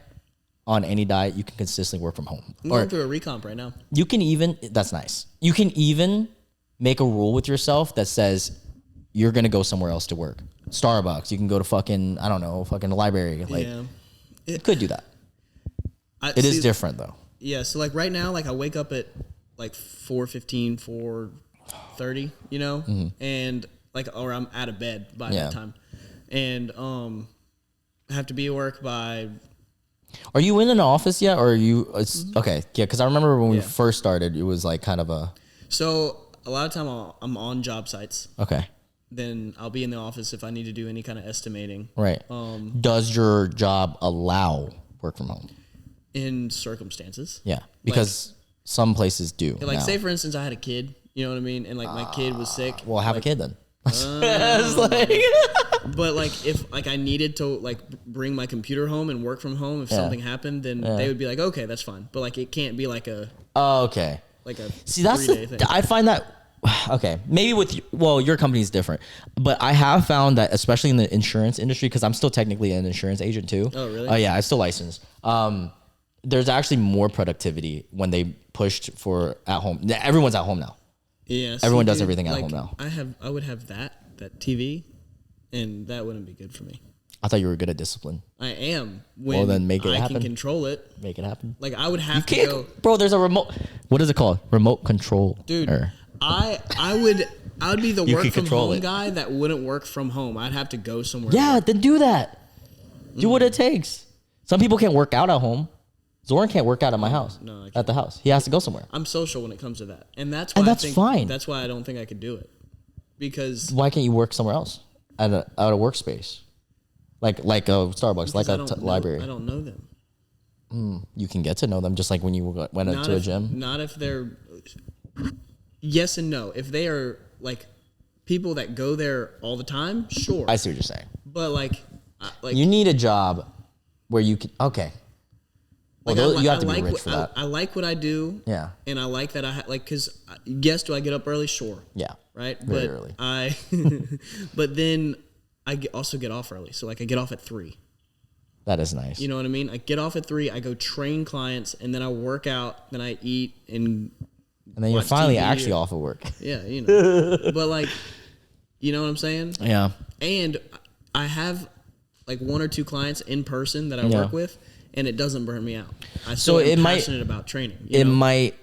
[SPEAKER 1] on any diet, you can consistently work from home.
[SPEAKER 2] I'm
[SPEAKER 1] Or
[SPEAKER 2] going through a recomp right now.
[SPEAKER 1] you can even, that's nice. You can even make a rule with yourself that says you're going to go somewhere else to work. Starbucks, you can go to fucking, I don't know, fucking the library. Like,
[SPEAKER 2] Yeah.
[SPEAKER 1] you could do that. It is different though.
[SPEAKER 2] Yeah, so like right now, like I wake up at like 4:15, 4:30, you know, and like, or I'm out of bed by that time, and I have to be at work by.
[SPEAKER 1] Are you in an office yet, or are you? Okay, yeah, because I remember when we
[SPEAKER 2] Yeah.
[SPEAKER 1] first started, it was like kind of a.
[SPEAKER 2] So a lot of time I'm on job sites.
[SPEAKER 1] Okay.
[SPEAKER 2] Then I'll be in the office if I need to do any kind of estimating.
[SPEAKER 1] Right. Does your job allow work from home?
[SPEAKER 2] In circumstances.
[SPEAKER 1] Yeah, because some places do.
[SPEAKER 2] Like
[SPEAKER 1] now.
[SPEAKER 2] say for instance, I had a kid. You know what I mean? And like my kid was sick.
[SPEAKER 1] Well, have
[SPEAKER 2] like,
[SPEAKER 1] a kid then.
[SPEAKER 2] But like if like I needed to like bring my computer home and work from home if something happened, then they would be like, okay, that's fine. But like it can't be like a
[SPEAKER 1] Okay.
[SPEAKER 2] like a
[SPEAKER 1] See, that's
[SPEAKER 2] 3-day thing.
[SPEAKER 1] I find that okay. Maybe with your company is different, but I have found that especially in the insurance industry, because I'm still technically an insurance agent too.
[SPEAKER 2] Oh, really?
[SPEAKER 1] Oh yeah, I'm still licensed. There's actually more productivity when they pushed for at home. Everyone's at home now.
[SPEAKER 2] Yeah,
[SPEAKER 1] Everyone does everything at
[SPEAKER 2] like,
[SPEAKER 1] home now.
[SPEAKER 2] I would have that TV, and that wouldn't be good for me.
[SPEAKER 1] I thought you were good at discipline.
[SPEAKER 2] I am when
[SPEAKER 1] then make it
[SPEAKER 2] I
[SPEAKER 1] happen.
[SPEAKER 2] can control it.
[SPEAKER 1] Make it happen.
[SPEAKER 2] Like I would have to
[SPEAKER 1] Can't,
[SPEAKER 2] go,
[SPEAKER 1] bro. There's a remote. What is it called? Remote control.
[SPEAKER 2] dude.
[SPEAKER 1] Or-
[SPEAKER 2] I would be the
[SPEAKER 1] You
[SPEAKER 2] work
[SPEAKER 1] can
[SPEAKER 2] from
[SPEAKER 1] control
[SPEAKER 2] home
[SPEAKER 1] it.
[SPEAKER 2] guy that wouldn't work from home. I'd have to go somewhere.
[SPEAKER 1] Yeah, then do that. Do what it takes. Some people can't work out at home. Zoran can't work out at my house.
[SPEAKER 2] No, I can't.
[SPEAKER 1] At the house, he has to go somewhere.
[SPEAKER 2] I'm social when it comes to that, and that's why
[SPEAKER 1] And that's
[SPEAKER 2] I think,
[SPEAKER 1] fine.
[SPEAKER 2] That's why I don't think I could do it, because
[SPEAKER 1] Why can't you work somewhere else at a workspace, like a Starbucks, like
[SPEAKER 2] I
[SPEAKER 1] a
[SPEAKER 2] don't know-
[SPEAKER 1] library?
[SPEAKER 2] I don't know them.
[SPEAKER 1] You can get to know them just like when you went
[SPEAKER 2] Not
[SPEAKER 1] to a
[SPEAKER 2] if-
[SPEAKER 1] gym.
[SPEAKER 2] Not if they're yes and no. If they are like people that go there all the time, sure.
[SPEAKER 1] I see what you're saying.
[SPEAKER 2] But like
[SPEAKER 1] You need a job where you can. Okay. Well,
[SPEAKER 2] like,
[SPEAKER 1] you have to
[SPEAKER 2] I
[SPEAKER 1] be
[SPEAKER 2] like
[SPEAKER 1] rich for
[SPEAKER 2] what,
[SPEAKER 1] that.
[SPEAKER 2] I like what I do.
[SPEAKER 1] Yeah.
[SPEAKER 2] And I like that like because yes, do I get up early? Sure.
[SPEAKER 1] Yeah.
[SPEAKER 2] Right.
[SPEAKER 1] Very
[SPEAKER 2] but
[SPEAKER 1] early.
[SPEAKER 2] but then also get off early. So like I get off at 3.
[SPEAKER 1] That is nice.
[SPEAKER 2] You know what I mean? I get off at 3. I go train clients, and then I work out. Then I eat and
[SPEAKER 1] and then you're
[SPEAKER 2] watch
[SPEAKER 1] finally
[SPEAKER 2] TV
[SPEAKER 1] actually
[SPEAKER 2] or-
[SPEAKER 1] off of work.
[SPEAKER 2] Yeah, you know. But like, you know what I'm saying?
[SPEAKER 1] Yeah.
[SPEAKER 2] And I have like 1 or 2 clients in person that I
[SPEAKER 1] Yeah.
[SPEAKER 2] work with, and it doesn't burn me out. I
[SPEAKER 1] So
[SPEAKER 2] still am
[SPEAKER 1] it might-
[SPEAKER 2] passionate about training. You
[SPEAKER 1] It
[SPEAKER 2] know?
[SPEAKER 1] might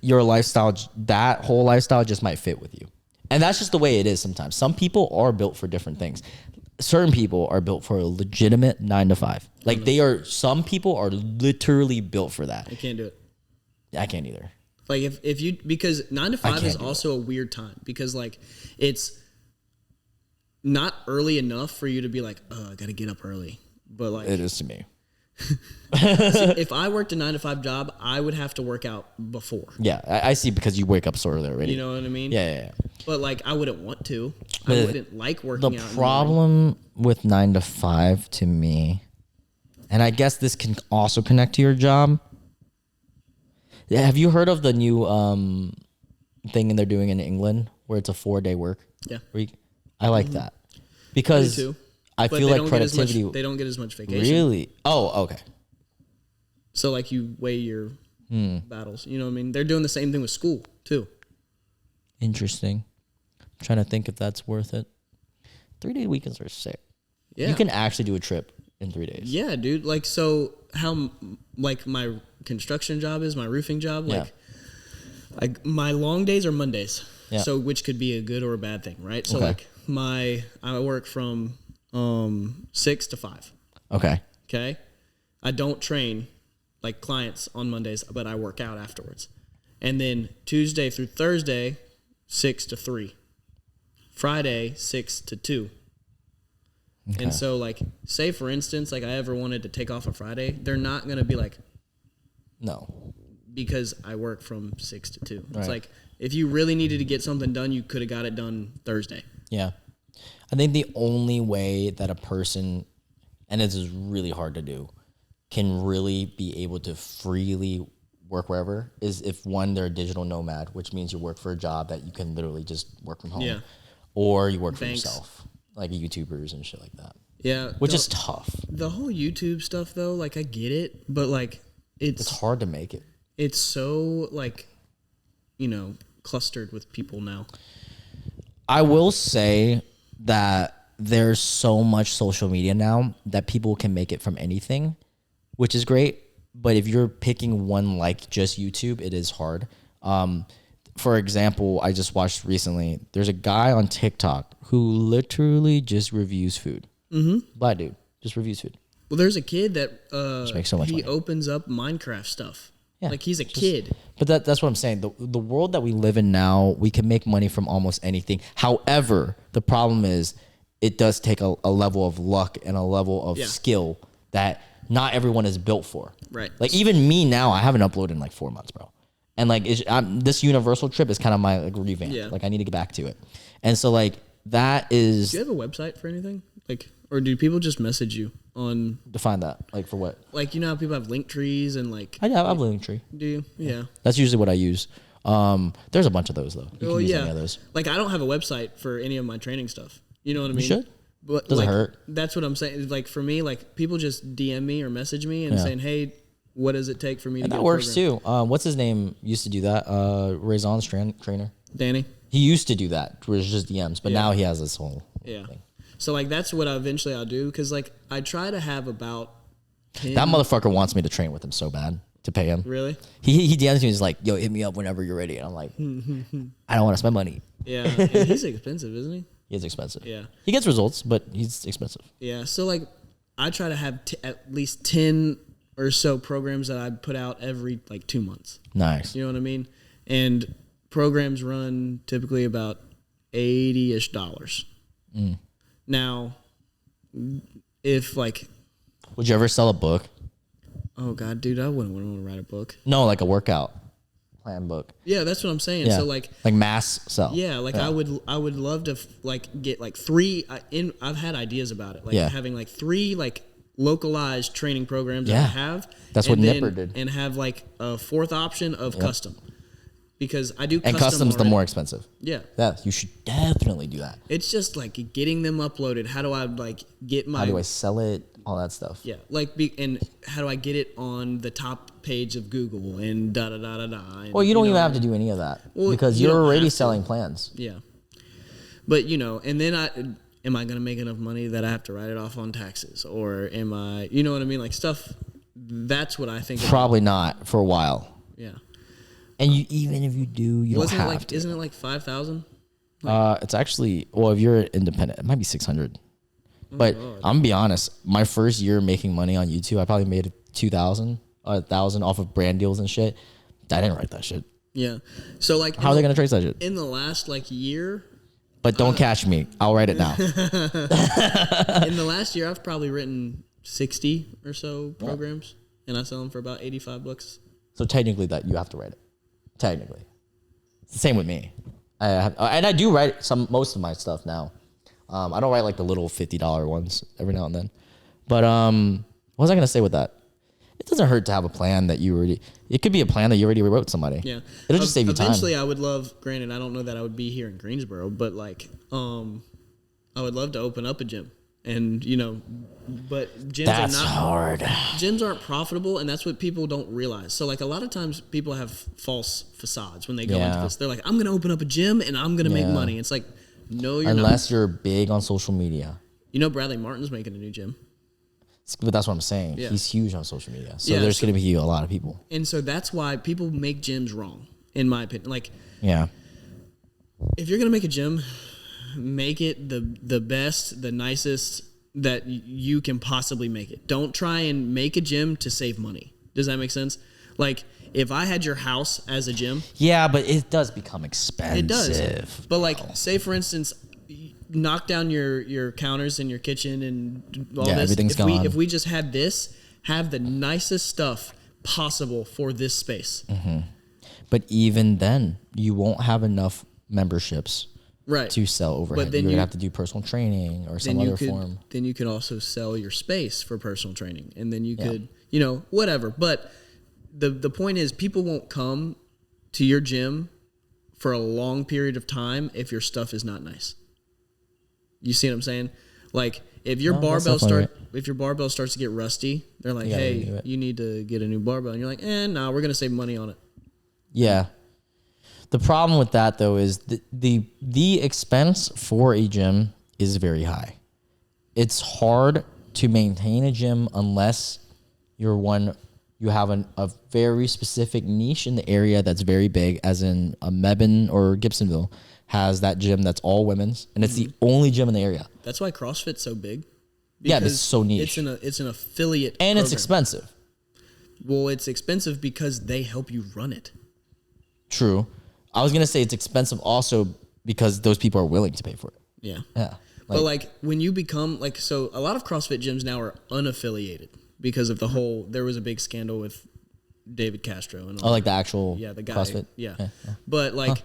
[SPEAKER 1] your lifestyle, that whole lifestyle just might fit with you. And that's just the way it is sometimes. Some people are built for different things. Certain people are built for a legitimate 9 to 5. Like some people are literally built for that.
[SPEAKER 2] I can't do it.
[SPEAKER 1] I can't either.
[SPEAKER 2] Like if you because 9 to 5
[SPEAKER 1] can't
[SPEAKER 2] is
[SPEAKER 1] do
[SPEAKER 2] also a weird time because like it's not early enough for you to be like, oh, I gotta get up early. But like
[SPEAKER 1] It is to me.
[SPEAKER 2] if I worked a 9 to 5 job, I would have to work out before.
[SPEAKER 1] Yeah, I see because you wake up so early already.
[SPEAKER 2] You know what I mean?
[SPEAKER 1] Yeah.
[SPEAKER 2] But like I wouldn't want to.
[SPEAKER 1] But
[SPEAKER 2] I wouldn't like
[SPEAKER 1] The
[SPEAKER 2] working out.
[SPEAKER 1] problem with 9 to 5 to me, and I guess this can also connect to your job. Have you heard of the new thing they're doing in England where it's a 4-day work
[SPEAKER 2] Yeah.
[SPEAKER 1] week? I like that because
[SPEAKER 2] Me too.
[SPEAKER 1] I
[SPEAKER 2] But
[SPEAKER 1] feel
[SPEAKER 2] they
[SPEAKER 1] like
[SPEAKER 2] don't get as much-
[SPEAKER 1] productivity.
[SPEAKER 2] they don't get as much vacation.
[SPEAKER 1] Really? Oh, okay.
[SPEAKER 2] So like you weigh your
[SPEAKER 1] Hmm.
[SPEAKER 2] battles. You know what I mean? They're doing the same thing with school too.
[SPEAKER 1] Interesting. I'm trying to think if that's worth it. 3-day weekends are sick.
[SPEAKER 2] Yeah.
[SPEAKER 1] You can actually do a trip in 3 days.
[SPEAKER 2] Yeah, dude. Like so how like my construction job is, my roofing job, like my long days are Mondays.
[SPEAKER 1] Yeah.
[SPEAKER 2] So which could be a good or a bad thing, right? So
[SPEAKER 1] Okay.
[SPEAKER 2] like I work from 6 to 5.
[SPEAKER 1] Okay.
[SPEAKER 2] Okay. I don't train like clients on Mondays, but I work out afterwards. And then Tuesday through Thursday, 6 to 3. Friday, 6 to 2. Okay. And so, like, say for instance, like I ever wanted to take off a Friday, they're not going to be like,
[SPEAKER 1] no,
[SPEAKER 2] because I work from 6 to 2. It's
[SPEAKER 1] right.
[SPEAKER 2] like, if you really needed to get something done, you could have got it done Thursday.
[SPEAKER 1] Yeah. I think the only way that a person, and this is really hard to do, can really be able to freely work wherever is if, one, they're a digital nomad, which means you work for a job that you can literally just work from home. Yeah. Or you work for yourself, like YouTubers and shit like that. Yeah. Which is tough.
[SPEAKER 2] The whole YouTube stuff, though, like, I get it, but, like, it's
[SPEAKER 1] hard to make it.
[SPEAKER 2] It's so, like, you know, clustered with people now.
[SPEAKER 1] I will say that there's so much social media now that people can make it from anything, which is great. But if you're picking one like just YouTube, it is hard. For example, I just watched recently, there's a guy on TikTok who literally just reviews food. Mm-hmm. Black dude, just reviews food.
[SPEAKER 2] Well, there's a kid that
[SPEAKER 1] just makes so much money.
[SPEAKER 2] Opens up Minecraft stuff. Yeah, like he's a kid.
[SPEAKER 1] But that's what I'm saying. The world that we live in now, we can make money from almost anything. However, the problem is it does take a level of luck and a level of skill that not everyone is built for. Right. Like even me now, I haven't uploaded in like 4 months, bro. And like this Universal trip is kind of my like revamp. Yeah. Like I need to get back to it. And so like that is.
[SPEAKER 2] Do you have a website for anything? Like, or do people just message you on?
[SPEAKER 1] Define that. Like for what?
[SPEAKER 2] Like, you know how people have link trees and like.
[SPEAKER 1] I have a link tree.
[SPEAKER 2] Do you? Yeah.
[SPEAKER 1] That's usually what I use. There's a bunch of those though. You can use any of those.
[SPEAKER 2] Like I don't have a website for any of my training stuff. You know what I mean?
[SPEAKER 1] You should.
[SPEAKER 2] But
[SPEAKER 1] doesn't
[SPEAKER 2] like,
[SPEAKER 1] hurt.
[SPEAKER 2] That's what I'm saying. Like for me, like people just DM me or message me and saying, "Hey, what does it take for me to?"
[SPEAKER 1] That works too. What's his name? Used to do that. Raison's trainer.
[SPEAKER 2] Danny.
[SPEAKER 1] He used to do that. Where it's just DMs, but now he has this whole thing.
[SPEAKER 2] So like that's what eventually I'll do because like I try to have about 10.
[SPEAKER 1] That motherfucker wants me to train with him so bad to pay him.
[SPEAKER 2] Really?
[SPEAKER 1] He DMs me. He's like, "Yo, hit me up whenever you're ready." And I'm like, I don't want to spend money.
[SPEAKER 2] Yeah, and he's expensive, isn't he?
[SPEAKER 1] He is expensive.
[SPEAKER 2] Yeah.
[SPEAKER 1] He gets results, but he's expensive.
[SPEAKER 2] Yeah. So like, I try to have at least 10 or so programs that I put out every like 2 months.
[SPEAKER 1] Nice.
[SPEAKER 2] You know what I mean? And programs run typically about $80-ish. Mm. Now, if like,
[SPEAKER 1] would you ever sell a book?
[SPEAKER 2] Oh God, dude, I wouldn't want to write a book.
[SPEAKER 1] No, like a workout plan book.
[SPEAKER 2] Yeah, that's what I'm saying.
[SPEAKER 1] Yeah.
[SPEAKER 2] So like
[SPEAKER 1] mass sell.
[SPEAKER 2] Yeah, like I would love to like get like 3. I've had ideas about it, like having like 3 like localized training programs that I have.
[SPEAKER 1] That's what Nipper did,
[SPEAKER 2] and have like a 4th option of custom. Because I do custom.
[SPEAKER 1] And custom's already. The more expensive.
[SPEAKER 2] Yeah.
[SPEAKER 1] Yeah, you should definitely do that.
[SPEAKER 2] It's just like getting them uploaded. How do I like get my?
[SPEAKER 1] How do I sell it? All that stuff.
[SPEAKER 2] Yeah, like and how do I get it on the top page of Google and da da da da da.
[SPEAKER 1] Well, you don't even have to do any of that because you're already selling plans.
[SPEAKER 2] Yeah, but and then am I going to make enough money that I have to write it off on taxes, or am I? You know what I mean? Like stuff. That's what I think.
[SPEAKER 1] Probably not for a while.
[SPEAKER 2] Yeah.
[SPEAKER 1] And even if you do, you don't have to.
[SPEAKER 2] Isn't it like 5,000?
[SPEAKER 1] It's actually if you're independent, it might be 600. But I'm gonna be honest, my first year making money on YouTube, I probably made 2,000, 1,000 off of brand deals and shit. I didn't write that shit.
[SPEAKER 2] Yeah. So like,
[SPEAKER 1] how are they gonna trace that shit?
[SPEAKER 2] In the last like year.
[SPEAKER 1] But don't catch me. I'll write it now.
[SPEAKER 2] In the last year, I've probably written 60 or so programs, and I sell them for about $85.
[SPEAKER 1] So technically, that you have to write it. Technically, it's the same with me. And I do write most of my stuff now. I don't write like the little $50 ones every now and then. But what was I gonna say with that? It doesn't hurt to have a plan that you already. It could be a plan that you already wrote somebody.
[SPEAKER 2] Yeah,
[SPEAKER 1] it'll just save you time.
[SPEAKER 2] Eventually, I would love. Granted, I don't know that I would be here in Greensboro, but like, I would love to open up a gym, and but gyms
[SPEAKER 1] that's
[SPEAKER 2] are not
[SPEAKER 1] hard.
[SPEAKER 2] Gyms aren't profitable, and that's what people don't realize. So like, a lot of times people have false facades when they go into this. They're like, I'm gonna open up a gym and I'm gonna make money. It's like, no, you're not.
[SPEAKER 1] Unless you're big on social media.
[SPEAKER 2] Bradley Martin's making a new gym.
[SPEAKER 1] But that's what I'm saying. Yeah. He's huge on social media. So there's going to be a lot of people.
[SPEAKER 2] And so that's why people make gyms wrong, in my opinion. Like, if you're going to make a gym, make it the best, the nicest, you can possibly make it. Don't try and make a gym to save money. Does that make sense? Like, if I had your house as a gym.
[SPEAKER 1] Yeah, but it does become expensive.
[SPEAKER 2] It does. But like, say for instance, knock down your counters in your kitchen and all this.
[SPEAKER 1] Everything's gone.
[SPEAKER 2] If we just had this, have the nicest stuff possible for this space.
[SPEAKER 1] Mm-hmm. But even then, you won't have enough memberships to sell overhead. But then you're going to have to do personal training or some other form.
[SPEAKER 2] Then you could also sell your space for personal training. And then you could, you know, whatever. But the point is, people won't come to your gym for a long period of time if your stuff is not nice. You see what I'm saying? Like, if your barbell starts to get rusty, they're like, hey, you need to get a new barbell. And you're like, no, we're going to save money on it.
[SPEAKER 1] Yeah. The problem with that, though, is the expense for a gym is very high. It's hard to maintain a gym unless you have a very specific niche in the area that's very big, as in a Mebane or Gibsonville has that gym that's all women's, and it's the only gym in the area.
[SPEAKER 2] That's why CrossFit's so big.
[SPEAKER 1] Yeah, it's so niche.
[SPEAKER 2] It's an affiliate
[SPEAKER 1] and
[SPEAKER 2] program.
[SPEAKER 1] It's expensive.
[SPEAKER 2] Well, it's expensive because they help you run it.
[SPEAKER 1] True. I was going to say it's expensive also because those people are willing to pay for it.
[SPEAKER 2] Yeah.
[SPEAKER 1] Yeah.
[SPEAKER 2] But like, when you become like, so a lot of CrossFit gyms now are unaffiliated because of there was a big scandal with David Castro and all
[SPEAKER 1] like the actual
[SPEAKER 2] the guy.
[SPEAKER 1] CrossFit?
[SPEAKER 2] Yeah. But like,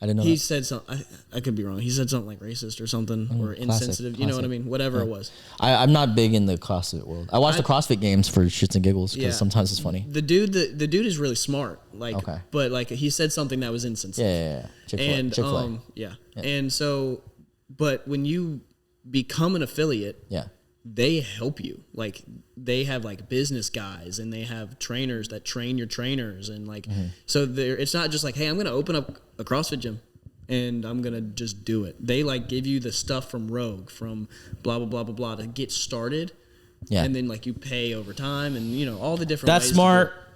[SPEAKER 1] I didn't know
[SPEAKER 2] he said something, I could be wrong. He said something like racist or something or insensitive. You know what I mean? Whatever it was.
[SPEAKER 1] I'm not big in the CrossFit world. I watch the CrossFit games for shits and giggles because sometimes it's funny.
[SPEAKER 2] The dude is really smart. Like, but like, he said something that was insensitive.
[SPEAKER 1] Yeah. Chick-fil-A.
[SPEAKER 2] Yeah. And so, but when you become an affiliate, they help you. Like, they have like business guys and they have trainers that train your trainers, and like, so it's not just like, hey, I'm going to open up a CrossFit gym and I'm going to just do it. They like give you the stuff from Rogue, from blah, blah, blah, blah, blah to get started. Yeah. And then like you pay over time and, you know, all the different ways.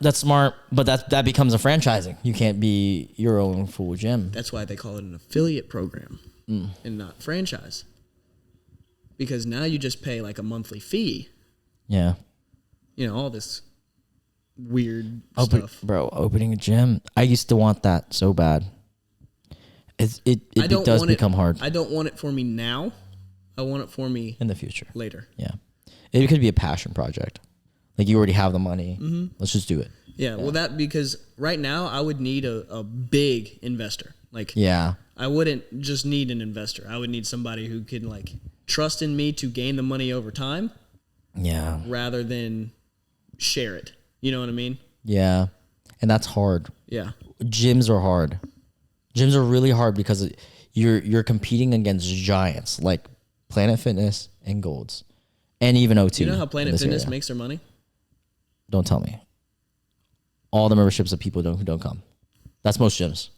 [SPEAKER 1] That's smart. But that becomes a franchising. You can't be your own full gym.
[SPEAKER 2] That's why they call it an affiliate program and not franchise. Because now you just pay like a monthly fee. Yeah. You know, all this weird stuff.
[SPEAKER 1] Bro, opening a gym. I used to want that so bad. It does become hard.
[SPEAKER 2] I don't want it for me now. I want it for me
[SPEAKER 1] in the future.
[SPEAKER 2] Later.
[SPEAKER 1] Yeah. It could be a passion project. Like, you already have the money. Let's just do it.
[SPEAKER 2] Yeah. Well, because right now I would need a big investor. Like, I wouldn't just need an investor. I would need somebody who can like trust in me to gain the money over time. Yeah. Rather than share it. You know what I mean?
[SPEAKER 1] Yeah. And that's hard.
[SPEAKER 2] Yeah.
[SPEAKER 1] Gyms are hard. Gyms are really hard because you're competing against giants like Planet Fitness and Golds. And even O2.
[SPEAKER 2] You know how Planet Fitness makes their money?
[SPEAKER 1] Don't tell me. All the memberships of people who don't come. That's most gyms.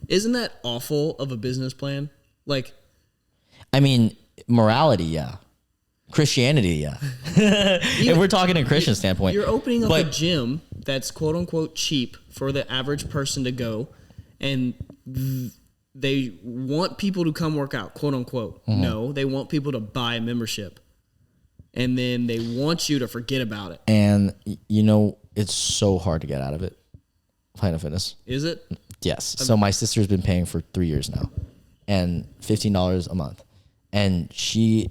[SPEAKER 2] Isn't that awful of a business plan? Like,
[SPEAKER 1] I mean, morality, yeah. Christianity, yeah. If we're talking in Christian standpoint.
[SPEAKER 2] You're opening up a gym that's quote unquote cheap for the average person to go, and they want people to come work out, quote unquote. No, they want people to buy a membership. And then they want you to forget about it.
[SPEAKER 1] And, you know, it's so hard to get out of it. Planet Fitness.
[SPEAKER 2] Is it?
[SPEAKER 1] Yes. So my sister's been paying for 3 years now. And $15 a month. And she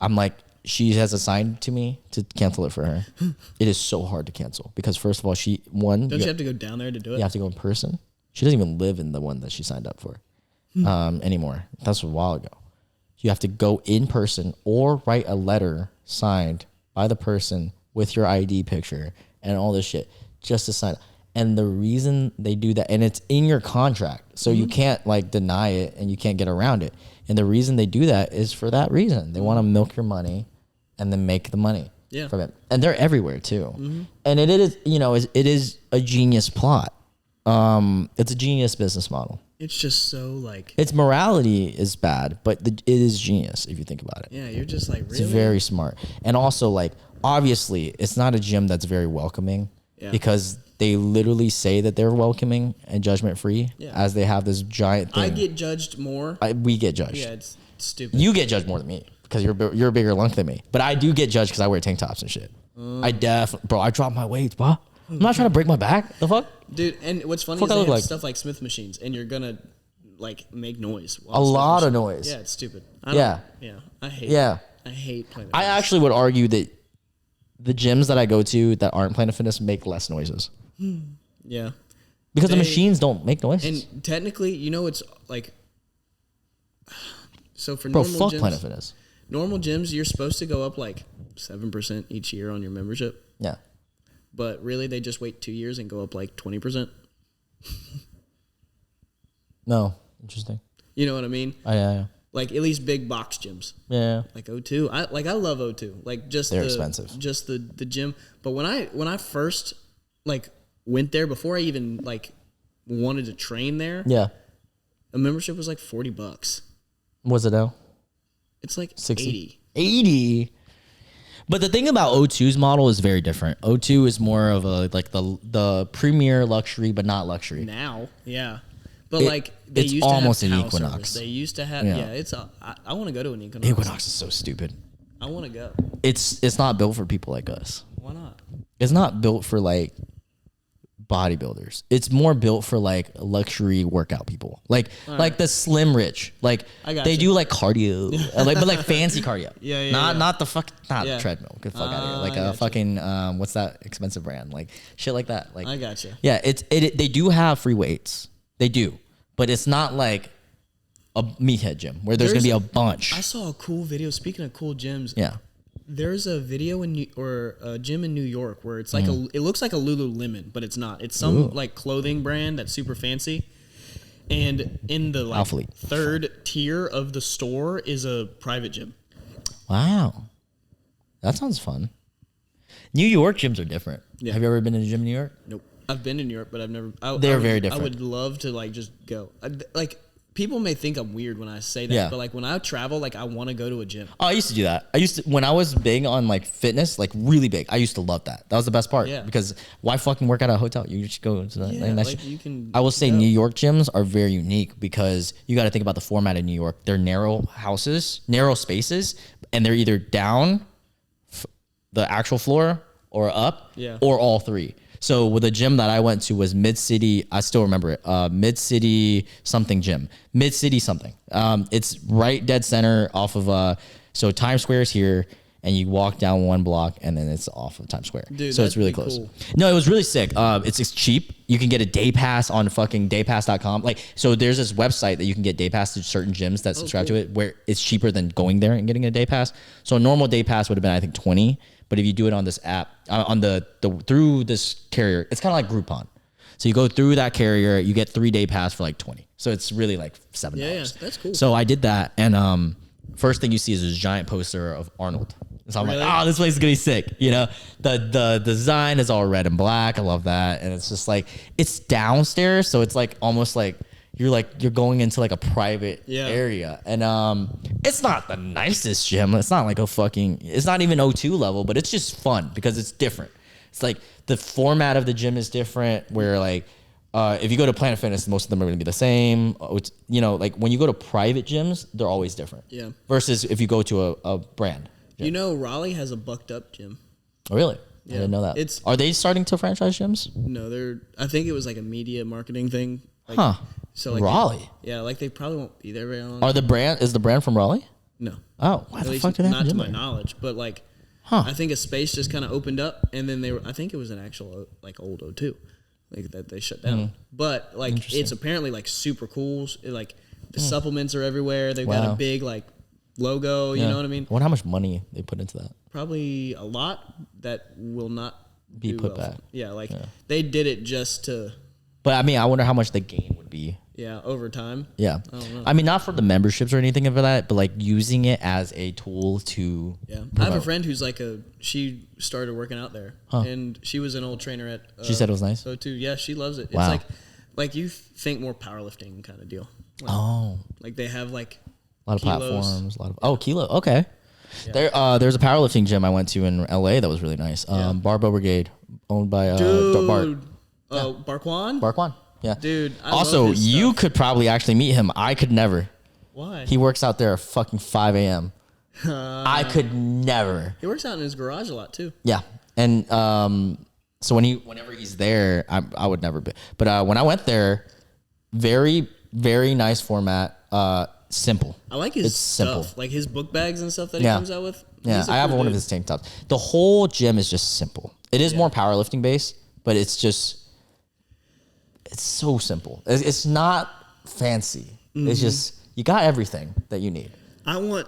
[SPEAKER 1] has assigned to me to cancel it for her. It is so hard to cancel. Because first of all,
[SPEAKER 2] don't you have to go down there to do it?
[SPEAKER 1] You have to go in person. She doesn't even live in the one that she signed up for anymore. That's a while ago. You have to go in person or write a letter signed by the person with your ID picture and all this shit just to sign up. And the reason they do that, and it's in your contract, so you can't like deny it and you can't get around it. And the reason they do that is for that reason. They want to milk your money and then make the money from it. And they're everywhere too. And it is, you know, it is a genius plot. It's a genius business model.
[SPEAKER 2] It's just so like...
[SPEAKER 1] Its morality is bad, but it is genius if you think about it.
[SPEAKER 2] Yeah, you're just like, really?
[SPEAKER 1] It's very smart. And also, like, obviously, it's not a gym that's very welcoming because they literally say that they're welcoming and judgment-free as they have this giant thing.
[SPEAKER 2] I get judged more.
[SPEAKER 1] We get judged.
[SPEAKER 2] Yeah, it's stupid.
[SPEAKER 1] You get judged more than me. because you're a bigger lunk than me. But I do get judged because I wear tank tops and shit. I bro, I drop my weights, bro. I'm not trying to break my back. The fuck?
[SPEAKER 2] Dude, and what's funny is they have stuff like Smith machines, and you're gonna like make noise.
[SPEAKER 1] A lot of noise.
[SPEAKER 2] Yeah, it's stupid.
[SPEAKER 1] Yeah.
[SPEAKER 2] I hate Planet Fitness.
[SPEAKER 1] I actually would argue that the gyms that I go to that aren't Planet Fitness make less noises.
[SPEAKER 2] Yeah.
[SPEAKER 1] Because the machines don't make noises.
[SPEAKER 2] And technically, it's like, so for
[SPEAKER 1] Bro,
[SPEAKER 2] normal
[SPEAKER 1] fuck
[SPEAKER 2] gyms,
[SPEAKER 1] Planet Fitness.
[SPEAKER 2] Normal gyms, you're supposed to go up like 7% each year on your membership.
[SPEAKER 1] Yeah.
[SPEAKER 2] But really, they just wait 2 years and go up like 20%.
[SPEAKER 1] No. Interesting.
[SPEAKER 2] You know what I mean?
[SPEAKER 1] Yeah.
[SPEAKER 2] Like at least big box gyms.
[SPEAKER 1] Yeah.
[SPEAKER 2] Like O2. I love O2. Like
[SPEAKER 1] they're expensive.
[SPEAKER 2] Just the gym. But when I first like went there, before I even like wanted to train there,
[SPEAKER 1] yeah,
[SPEAKER 2] a membership was like $40.
[SPEAKER 1] What's it now?
[SPEAKER 2] It's like
[SPEAKER 1] 60. 80. But the thing about O2's model is very different. O2 is more of a like the premier luxury, but not luxury.
[SPEAKER 2] Now, yeah. But like they
[SPEAKER 1] it's
[SPEAKER 2] used
[SPEAKER 1] almost
[SPEAKER 2] to have
[SPEAKER 1] an Equinox.
[SPEAKER 2] Service. They used to have it's I want to go to an Equinox.
[SPEAKER 1] Equinox is so stupid.
[SPEAKER 2] I want to go.
[SPEAKER 1] It's not built for people like us.
[SPEAKER 2] Why not?
[SPEAKER 1] It's not built for like bodybuilders. It's more built for like luxury workout people. Like the slim rich. Like they do like cardio. but like fancy cardio.
[SPEAKER 2] Yeah.
[SPEAKER 1] Not the treadmill. Get the fuck out of here. Like a fucking what's that expensive brand? Like shit like that. Like
[SPEAKER 2] I gotcha.
[SPEAKER 1] Yeah, they do have free weights. They do. But it's not like a meathead gym where there's going to be a bunch.
[SPEAKER 2] I saw a cool video. Speaking of cool gyms.
[SPEAKER 1] Yeah.
[SPEAKER 2] There's a video or a gym in New York where it's like it looks like a Lululemon, but it's not. It's some like clothing brand that's super fancy. And in the like third tier of the store is a private gym.
[SPEAKER 1] Wow. That sounds fun. New York gyms are different. Yeah. Have you ever been in a gym in New York?
[SPEAKER 2] Nope. I've been in New York, but I've never.
[SPEAKER 1] They're very different.
[SPEAKER 2] I would love to like just go. Like people may think I'm weird when I say that, but like when I travel, like I want to go to a gym.
[SPEAKER 1] Oh, I used to do that. When I was big on like fitness, like really big. I used to love that. That was the best part. Yeah. Because why fucking work at a hotel? You just go to the. I will say New York gyms are very unique because you got to think about the format in New York. They're narrow houses, narrow spaces, and they're either down the actual floor or up, or all three. So with the gym that I went to was Mid-City, I still remember it, Mid-City something gym. Mid-City something. It's right dead center off of, so Times Square is here, and you walk down one block, and then it's off of Times Square.
[SPEAKER 2] Dude,
[SPEAKER 1] so it's really close. Cool. No, it was really sick. It's cheap. You can get a day pass on fucking daypass.com. Like, so there's this website that you can get day pass to certain gyms that subscribe to it, where it's cheaper than going there and getting a day pass. So a normal day pass would have been, I think, $20. But if you do it on this app, through this carrier, it's kind of like Groupon. So you go through that carrier, you get 3-day pass for like $20. So it's really like $7.
[SPEAKER 2] Yeah, that's cool.
[SPEAKER 1] So I did that, and first thing you see is this giant poster of Arnold. So I'm like, this place is gonna be sick. You know, the design is all red and black. I love that, and it's just like it's downstairs, so it's like almost like you're going into like a private area, and it's not the nicest gym. It's not like it's not even O2 level, but it's just fun because it's different. It's like the format of the gym is different. Where like if you go to Planet Fitness, most of them are going to be the same. It's, like when you go to private gyms, they're always different. Yeah. Versus if you go to a brand. Gym.
[SPEAKER 2] Raleigh has a bucked up gym.
[SPEAKER 1] Oh, really? Yeah. I didn't know that. Are they starting to franchise gyms?
[SPEAKER 2] No, I think it was like a media marketing thing. Like,
[SPEAKER 1] huh.
[SPEAKER 2] So like
[SPEAKER 1] Raleigh.
[SPEAKER 2] They probably won't be there very long.
[SPEAKER 1] Is the brand from Raleigh?
[SPEAKER 2] No.
[SPEAKER 1] Oh, why the fuck did they have
[SPEAKER 2] not to my knowledge, but like, I think a space just kind of opened up, and then I think it was an actual like old O2, like that they shut down. But like, it's apparently like super cool. Like the supplements are everywhere. They've got a big like logo. You know what I mean?
[SPEAKER 1] I wonder how much money they put into that.
[SPEAKER 2] Probably a lot that will not
[SPEAKER 1] be put back.
[SPEAKER 2] Yeah, like they did it just to.
[SPEAKER 1] But I mean, I wonder how much the gain would be.
[SPEAKER 2] Yeah, over time.
[SPEAKER 1] Yeah. I don't know. I mean, not for the memberships or anything of that, but like using it as a tool to.
[SPEAKER 2] Yeah. I have a friend who's like she started working out there, and she was an old trainer at.
[SPEAKER 1] She said it was nice.
[SPEAKER 2] So too, yeah, she loves it.
[SPEAKER 1] Wow.
[SPEAKER 2] It's like you think more powerlifting kind of deal. Like, like they have like
[SPEAKER 1] a lot of platforms, Kilo. Okay. Yeah. There's a powerlifting gym I went to in LA that was really nice. Barbell Brigade, owned by Bart.
[SPEAKER 2] Oh, Barquan?
[SPEAKER 1] Barquan. Yeah.
[SPEAKER 2] Dude,
[SPEAKER 1] also, you could probably actually meet him. I could never.
[SPEAKER 2] Why?
[SPEAKER 1] He works out there at fucking 5 a.m. I could never.
[SPEAKER 2] He works out in his garage a lot too.
[SPEAKER 1] Yeah, and so whenever he's there, I would never be. But when I went there, very very nice format. Simple.
[SPEAKER 2] I like his stuff,
[SPEAKER 1] simple.
[SPEAKER 2] like his book bags and stuff that he comes out with.
[SPEAKER 1] Yeah, I have one of his tank tops. The whole gym is just simple. It is more powerlifting based, but it's so simple. It's not fancy. It's just you got everything that you need.
[SPEAKER 2] I want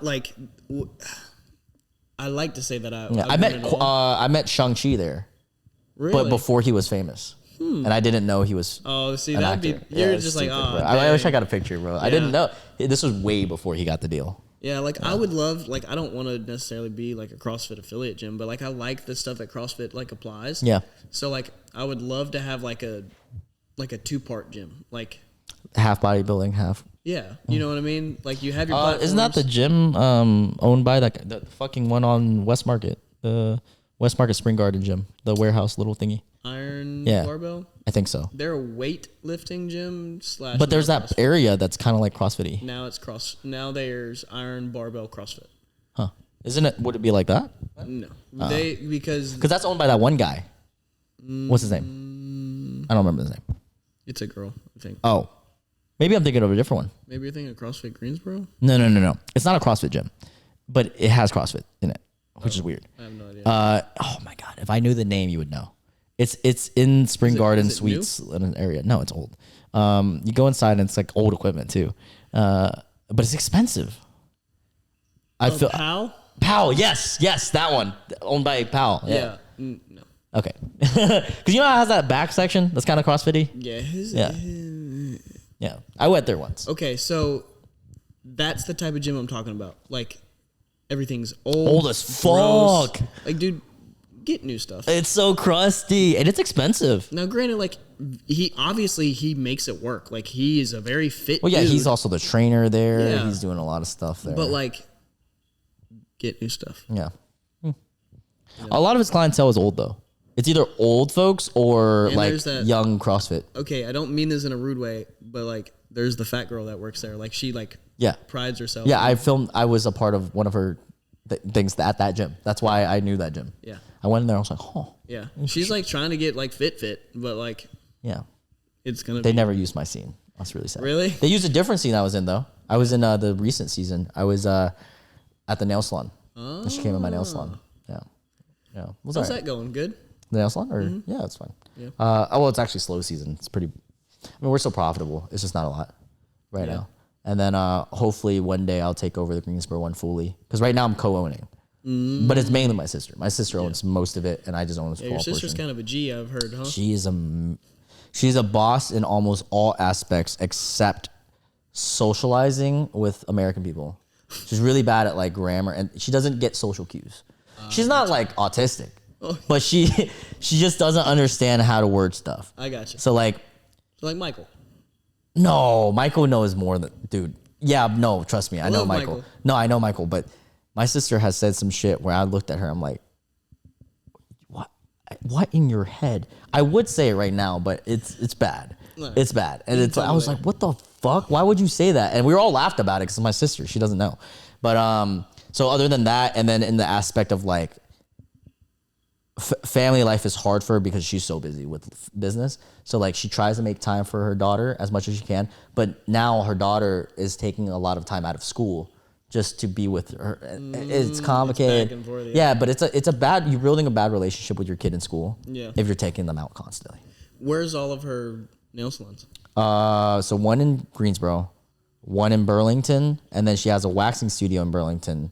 [SPEAKER 2] I like to say that
[SPEAKER 1] I met Shang-Chi there,
[SPEAKER 2] really?
[SPEAKER 1] but before he was famous. And I didn't know he was.
[SPEAKER 2] Oh, see,
[SPEAKER 1] an
[SPEAKER 2] that'd
[SPEAKER 1] actor.
[SPEAKER 2] be. You're just
[SPEAKER 1] stupid,
[SPEAKER 2] like, oh.
[SPEAKER 1] I wish I got a picture, bro. I didn't know. This was way before he got the deal.
[SPEAKER 2] Yeah, like I would love, like I don't want to necessarily be like a CrossFit affiliate gym, but like I like the stuff that CrossFit like applies.
[SPEAKER 1] Yeah.
[SPEAKER 2] So like I would love to have like a 2-part gym, like
[SPEAKER 1] half bodybuilding, half.
[SPEAKER 2] Yeah, you know what I mean. Like you have your.
[SPEAKER 1] Isn't that the gym owned by the fucking one on West Market, the West Market Spring Garden gym, the warehouse little thingy?
[SPEAKER 2] Iron Barbell?
[SPEAKER 1] I think so.
[SPEAKER 2] They're a weightlifting gym /
[SPEAKER 1] But there's that area that's kind of like CrossFit-y.
[SPEAKER 2] Now there's Iron Barbell CrossFit.
[SPEAKER 1] Huh. Isn't it? Would it be like that?
[SPEAKER 2] No. Because
[SPEAKER 1] that's owned by that one guy. What's his name? I don't remember his name.
[SPEAKER 2] It's a girl, I think.
[SPEAKER 1] Oh. Maybe I'm thinking of a different one.
[SPEAKER 2] Maybe you're thinking of CrossFit Greensboro?
[SPEAKER 1] No. It's not a CrossFit gym. But it has CrossFit in it, which is weird.
[SPEAKER 2] I have no idea.
[SPEAKER 1] Oh my God. If I knew the name, you would know. It's in Spring Garden Suites in an area. No, it's old. You go inside and it's like old equipment too. But it's expensive.
[SPEAKER 2] Powell?
[SPEAKER 1] Powell, yes, that one. Owned by Powell. Yeah.
[SPEAKER 2] No.
[SPEAKER 1] Okay. Because you know how it has that back section that's kind of CrossFit-y?
[SPEAKER 2] Yeah.
[SPEAKER 1] Yeah. I went there once.
[SPEAKER 2] Okay, so that's the type of gym I'm talking about. Like, everything's old.
[SPEAKER 1] Old as fuck.
[SPEAKER 2] Gross. Like, dude, get new stuff.
[SPEAKER 1] It's so crusty. And it's expensive.
[SPEAKER 2] Now, granted, like, he makes it work. Like, he is a very fit
[SPEAKER 1] Well, yeah,
[SPEAKER 2] dude.
[SPEAKER 1] he's also the trainer there.
[SPEAKER 2] Yeah.
[SPEAKER 1] He's doing a lot of stuff there.
[SPEAKER 2] But, like, get new stuff.
[SPEAKER 1] Yeah. A lot of his clientele is old, though. It's either old folks or like young CrossFit.
[SPEAKER 2] Okay, I don't mean this in a rude way, but like there's the fat girl that works there. Like she prides herself.
[SPEAKER 1] Yeah, I was a part of one of her things at that gym. That's why I knew that gym.
[SPEAKER 2] Yeah.
[SPEAKER 1] I went in there, I was like, oh.
[SPEAKER 2] Yeah. She's like trying to get like fit, but like
[SPEAKER 1] yeah.
[SPEAKER 2] It's gonna
[SPEAKER 1] They never used my scene. That's really sad.
[SPEAKER 2] Really?
[SPEAKER 1] They used a different scene I was in though. I was in the recent season. I was at the nail salon. Oh. And she came in my nail salon. Yeah. Yeah.
[SPEAKER 2] How's that going? Good?
[SPEAKER 1] The nail salon? Or yeah, it's fine. Yeah. Well, it's actually slow season. It's pretty. I mean, we're still profitable. It's just not a lot right now. And then hopefully one day I'll take over the Greensboro one fully because right now I'm co-owning, but it's mainly my sister. My sister owns most of it, and I just own a small portion. Your sister's
[SPEAKER 2] kind of a G, I've heard, huh?
[SPEAKER 1] She's a boss in almost all aspects except socializing with American people. She's really bad at like grammar, and she doesn't get social cues. She's not like autistic. But she just doesn't understand how to word stuff.
[SPEAKER 2] I got you.
[SPEAKER 1] So like
[SPEAKER 2] Michael.
[SPEAKER 1] No, Michael knows more than dude. Yeah, no, trust me, I know Michael. No, I know Michael, but my sister has said some shit where I looked at her, I'm like, what in your head? I would say it right now, but it's bad. No. It's bad. And I was like, what the fuck? Why would you say that? And we were all laughed about it because my sister, she doesn't know. But so other than that, and then in the aspect of like family life is hard for her because she's so busy with business. So like she tries to make time for her daughter as much as she can. But now her daughter is taking a lot of time out of school just to be with her. It's complicated. It's back and forth, yeah, but you're building a bad relationship with your kid in school. Yeah. If you're taking them out constantly.
[SPEAKER 2] Where's all of her nail salons?
[SPEAKER 1] So one in Greensboro, one in Burlington, and then she has a waxing studio in Burlington.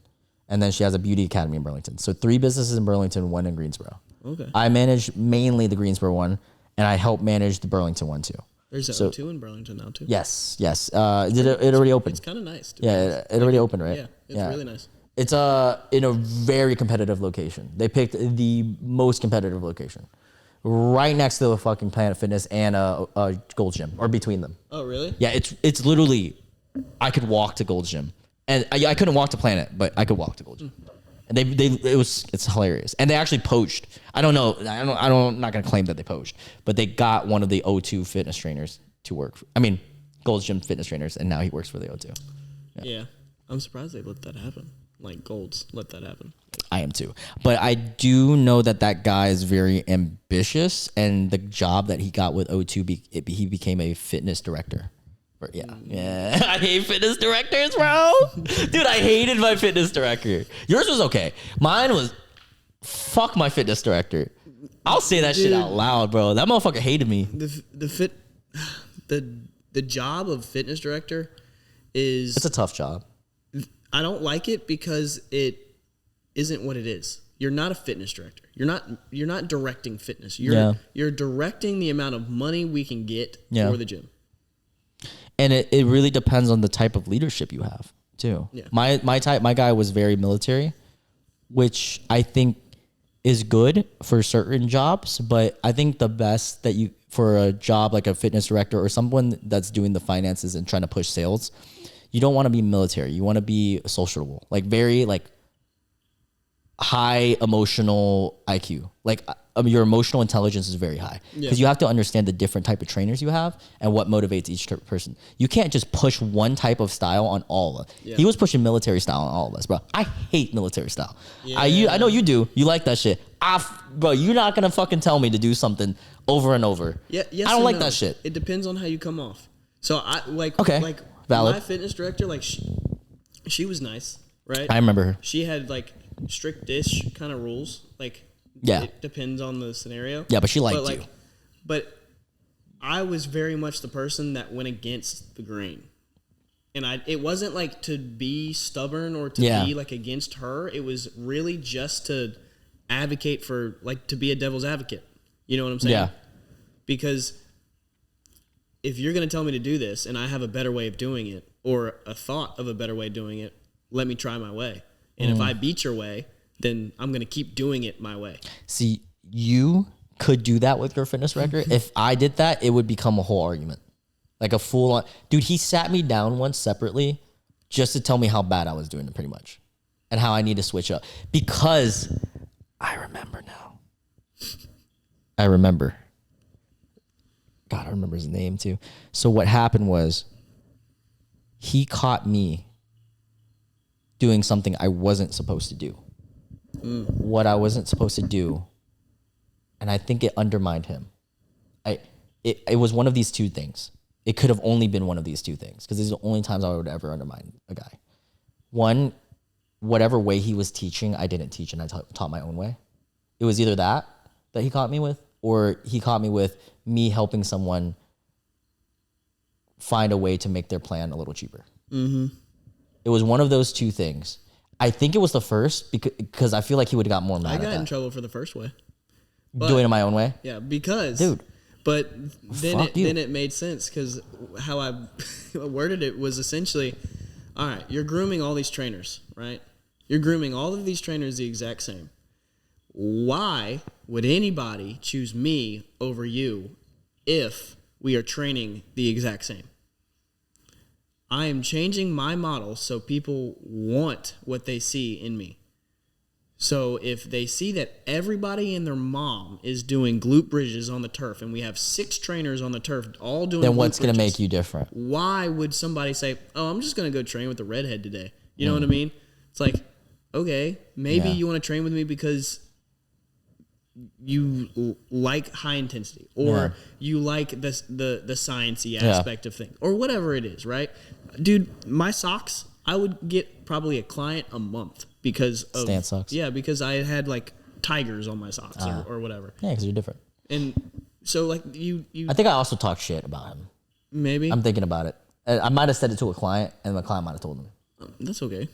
[SPEAKER 1] And then she has a beauty academy in Burlington. So 3 businesses in Burlington, 1 in Greensboro. Okay. I manage mainly the Greensboro one, and I help manage the Burlington one too.
[SPEAKER 2] There's an O2 in Burlington now too.
[SPEAKER 1] Yes. It already opened.
[SPEAKER 2] It's kind of nice.
[SPEAKER 1] Yeah, it already opened, right?
[SPEAKER 2] Yeah, it's really nice.
[SPEAKER 1] It's in a very competitive location. They picked the most competitive location, right next to the fucking Planet Fitness and a Gold's Gym, or between them.
[SPEAKER 2] Oh, really?
[SPEAKER 1] Yeah, it's literally, I could walk to Gold's Gym. And I couldn't walk to Planet, but I could walk to Gold Gym. And it's hilarious. And they actually poached. I don't know. I'm not gonna claim that they poached, but they got one of the O2 fitness trainers to work. Gold's Gym fitness trainers, and now he works for the O2.
[SPEAKER 2] Yeah. I'm surprised they let that happen. like golds. Let that happen.
[SPEAKER 1] I am too. But I do know that guy is very ambitious, and the job that he got with O2, he became a fitness director. Yeah. I hate fitness directors, bro. Dude, I hated my fitness director. Yours was okay. Mine was, fuck my fitness director. I'll say that shit out loud, bro. That motherfucker hated me.
[SPEAKER 2] The job of fitness director is...
[SPEAKER 1] It's a tough job.
[SPEAKER 2] I don't like it because it isn't what it is. You're not a fitness director. You're not directing fitness. You're directing the amount of money we can get for the gym.
[SPEAKER 1] And it really depends on the type of leadership you have too. Yeah. My guy was very military, which I think is good for certain jobs, but I think the best that you, for a job like a fitness director or someone that's doing the finances and trying to push sales, you don't want to be military. You want to be sociable, like very like high emotional IQ. Like your emotional intelligence is very high because you have to understand the different type of trainers you have and what motivates each person. You can't just push one type of style on all of us. Yeah. He was pushing military style on all of us, bro. I hate military style. Yeah. I know you do. You like that shit. Bro, you're not going to fucking tell me to do something over and over. Yeah, yes, I don't like that shit.
[SPEAKER 2] It depends on how you come off. So I like
[SPEAKER 1] valid.
[SPEAKER 2] My fitness director, like she was nice, right?
[SPEAKER 1] I remember her.
[SPEAKER 2] She had like strict-ish kind of rules, like it depends on the scenario.
[SPEAKER 1] Yeah, but she liked you.
[SPEAKER 2] But I was very much the person that went against the grain, and it wasn't like to be stubborn or to be like against her. It was really just to advocate for, like, to be a devil's advocate. You know what I'm saying? Yeah. Because if you're going to tell me to do this and I have a better way of doing it or a thought of a better way of doing it, let me try my way. And if I beat your way, then I'm going to keep doing it my way.
[SPEAKER 1] See, you could do that with your fitness director. If I did that, it would become a whole argument. Like a full on. Dude, he sat me down once separately just to tell me how bad I was doing it, pretty much. And how I need to switch up. Because I remember now. I remember. God, I remember his name too. So what happened was he caught me doing something I wasn't supposed to do. What I wasn't supposed to do. And I think it undermined him. It was one of these two things. It could have only been one of these two things because these are the only times I would ever undermine a guy. One, whatever way he was teaching, I didn't teach and I taught my own way. It was either that he caught me with, or he caught me with me helping someone find a way to make their plan a little cheaper. Mm-hmm. It was one of those two things. I think it was the first because I feel like he would have got more mad at that.
[SPEAKER 2] I got in trouble for the first way.
[SPEAKER 1] Doing it my own way?
[SPEAKER 2] Yeah, because...
[SPEAKER 1] Dude.
[SPEAKER 2] But then it made sense because how I worded it was essentially, all right, you're grooming all these trainers, right? You're grooming all of these trainers the exact same. Why would anybody choose me over you if we are training the exact same? I am changing my model so people want what they see in me. So if they see that everybody and their mom is doing glute bridges on the turf and we have 6 trainers on the turf all doing
[SPEAKER 1] then what's going to make you different?
[SPEAKER 2] Why would somebody say, oh, I'm just going to go train with the redhead today? You know what I mean? It's like, okay, maybe you want to train with me because you like high intensity or you like the sciencey aspect of things or whatever it is, right? Dude, my socks, I would get probably a client a month because of
[SPEAKER 1] stance socks.
[SPEAKER 2] Yeah, because I had like tigers on my socks or whatever.
[SPEAKER 1] Yeah, because you're different.
[SPEAKER 2] And so like you
[SPEAKER 1] I think I also talked shit about him.
[SPEAKER 2] Maybe.
[SPEAKER 1] I'm thinking about it. I might have said it to a client and the client might have told him.
[SPEAKER 2] That's okay.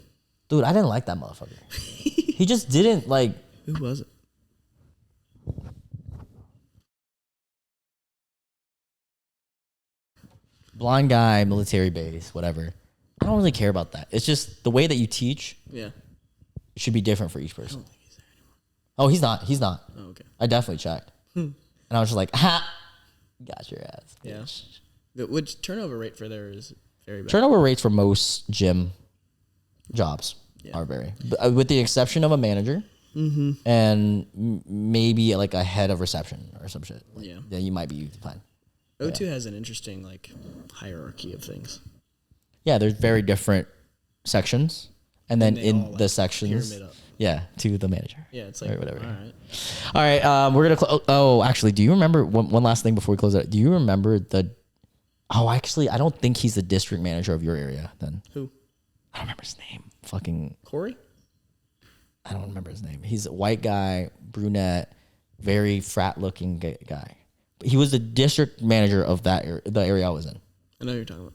[SPEAKER 1] Dude, I didn't like that motherfucker. He just didn't like.
[SPEAKER 2] Who was it?
[SPEAKER 1] Blind guy, military base, whatever. I don't really care about that. It's just the way that you teach.
[SPEAKER 2] Yeah.
[SPEAKER 1] Should be different for each person.
[SPEAKER 2] I don't think he's there anymore.
[SPEAKER 1] Oh, he's not. He's not.
[SPEAKER 2] Oh, okay.
[SPEAKER 1] I definitely checked. And I was just like, ha, got your ass.
[SPEAKER 2] Yeah. Which turnover rate for there is very bad.
[SPEAKER 1] Turnover rates for most gym jobs are very, with the exception of a manager and maybe like a head of reception or some shit. Like, then you might be fine.
[SPEAKER 2] O2 has an interesting like hierarchy of things.
[SPEAKER 1] Yeah, there's very different sections, and then
[SPEAKER 2] they
[SPEAKER 1] in
[SPEAKER 2] all,
[SPEAKER 1] the
[SPEAKER 2] like,
[SPEAKER 1] sections,
[SPEAKER 2] pyramid up.
[SPEAKER 1] yeah, to the manager.
[SPEAKER 2] Yeah, it's like
[SPEAKER 1] or whatever.
[SPEAKER 2] All right.
[SPEAKER 1] All right, we're gonna. Actually, do you remember one last thing before we close it? Do you remember the? Oh, actually, I don't think he's the district manager of your area. Then
[SPEAKER 2] Who?
[SPEAKER 1] I don't remember his name. Fucking.
[SPEAKER 2] Corey?
[SPEAKER 1] I don't remember his name. He's a white guy, brunette, very frat-looking guy. He was the district manager of the area I was in.
[SPEAKER 2] I know who you're talking about.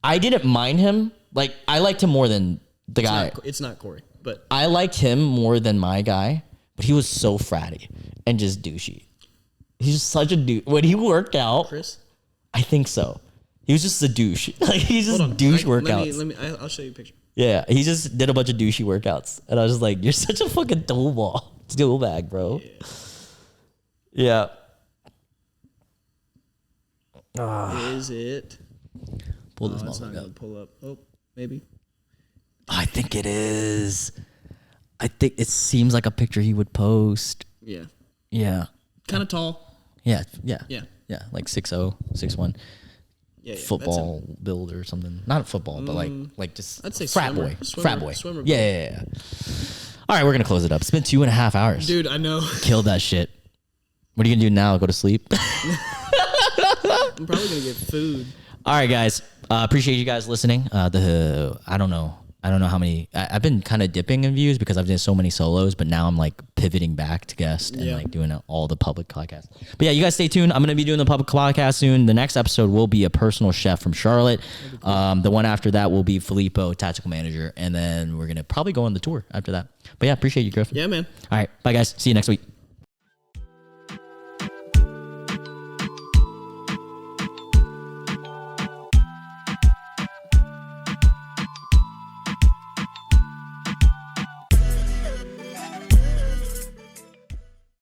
[SPEAKER 1] I didn't mind him. Like, I liked him more than the guy.
[SPEAKER 2] It's not Corey, but
[SPEAKER 1] I liked him more than my guy, but he was so fratty and just douchey. He's just such a douche. When he worked out,
[SPEAKER 2] Chris?
[SPEAKER 1] I think so. He was just a douche. Like, he's just douche workouts.
[SPEAKER 2] I'll show you a picture.
[SPEAKER 1] Yeah, he just did a bunch of douchey workouts. And I was just like, you're such a fucking tool bag, bro. Yeah.
[SPEAKER 2] Is it?
[SPEAKER 1] Pull this
[SPEAKER 2] It's not
[SPEAKER 1] motherfucker
[SPEAKER 2] gonna
[SPEAKER 1] up.
[SPEAKER 2] pull up. Oh, maybe.
[SPEAKER 1] I think it is. I think it seems like a picture he would post.
[SPEAKER 2] Yeah.
[SPEAKER 1] Yeah.
[SPEAKER 2] Kind of tall.
[SPEAKER 1] Yeah.
[SPEAKER 2] Yeah.
[SPEAKER 1] Like 6'0", 6'1".
[SPEAKER 2] Yeah.
[SPEAKER 1] Football build or something. Not football, but like just
[SPEAKER 2] I'd say
[SPEAKER 1] frat
[SPEAKER 2] swimmer.
[SPEAKER 1] boy.
[SPEAKER 2] Swimmer.
[SPEAKER 1] Frat boy.
[SPEAKER 2] Swimmer boy.
[SPEAKER 1] Yeah. All right, we're gonna close it up. It's been 2.5 hours.
[SPEAKER 2] Dude, I know.
[SPEAKER 1] Killed that shit. What are you gonna do now? Go to sleep?
[SPEAKER 2] I'm probably gonna get food.
[SPEAKER 1] All right, guys. Appreciate you guys listening. I don't know how many. I've been kind of dipping in views because I've done so many solos, but now I'm like pivoting back to guest and like doing all the public podcasts. But yeah, you guys stay tuned. I'm gonna be doing the public podcast soon. The next episode will be a personal chef from Charlotte. Cool. The one after that will be Filippo, tactical manager, and then we're gonna probably go on the tour after that. But yeah, appreciate you, Griff.
[SPEAKER 2] Yeah, man.
[SPEAKER 1] All right, bye guys. See you next week.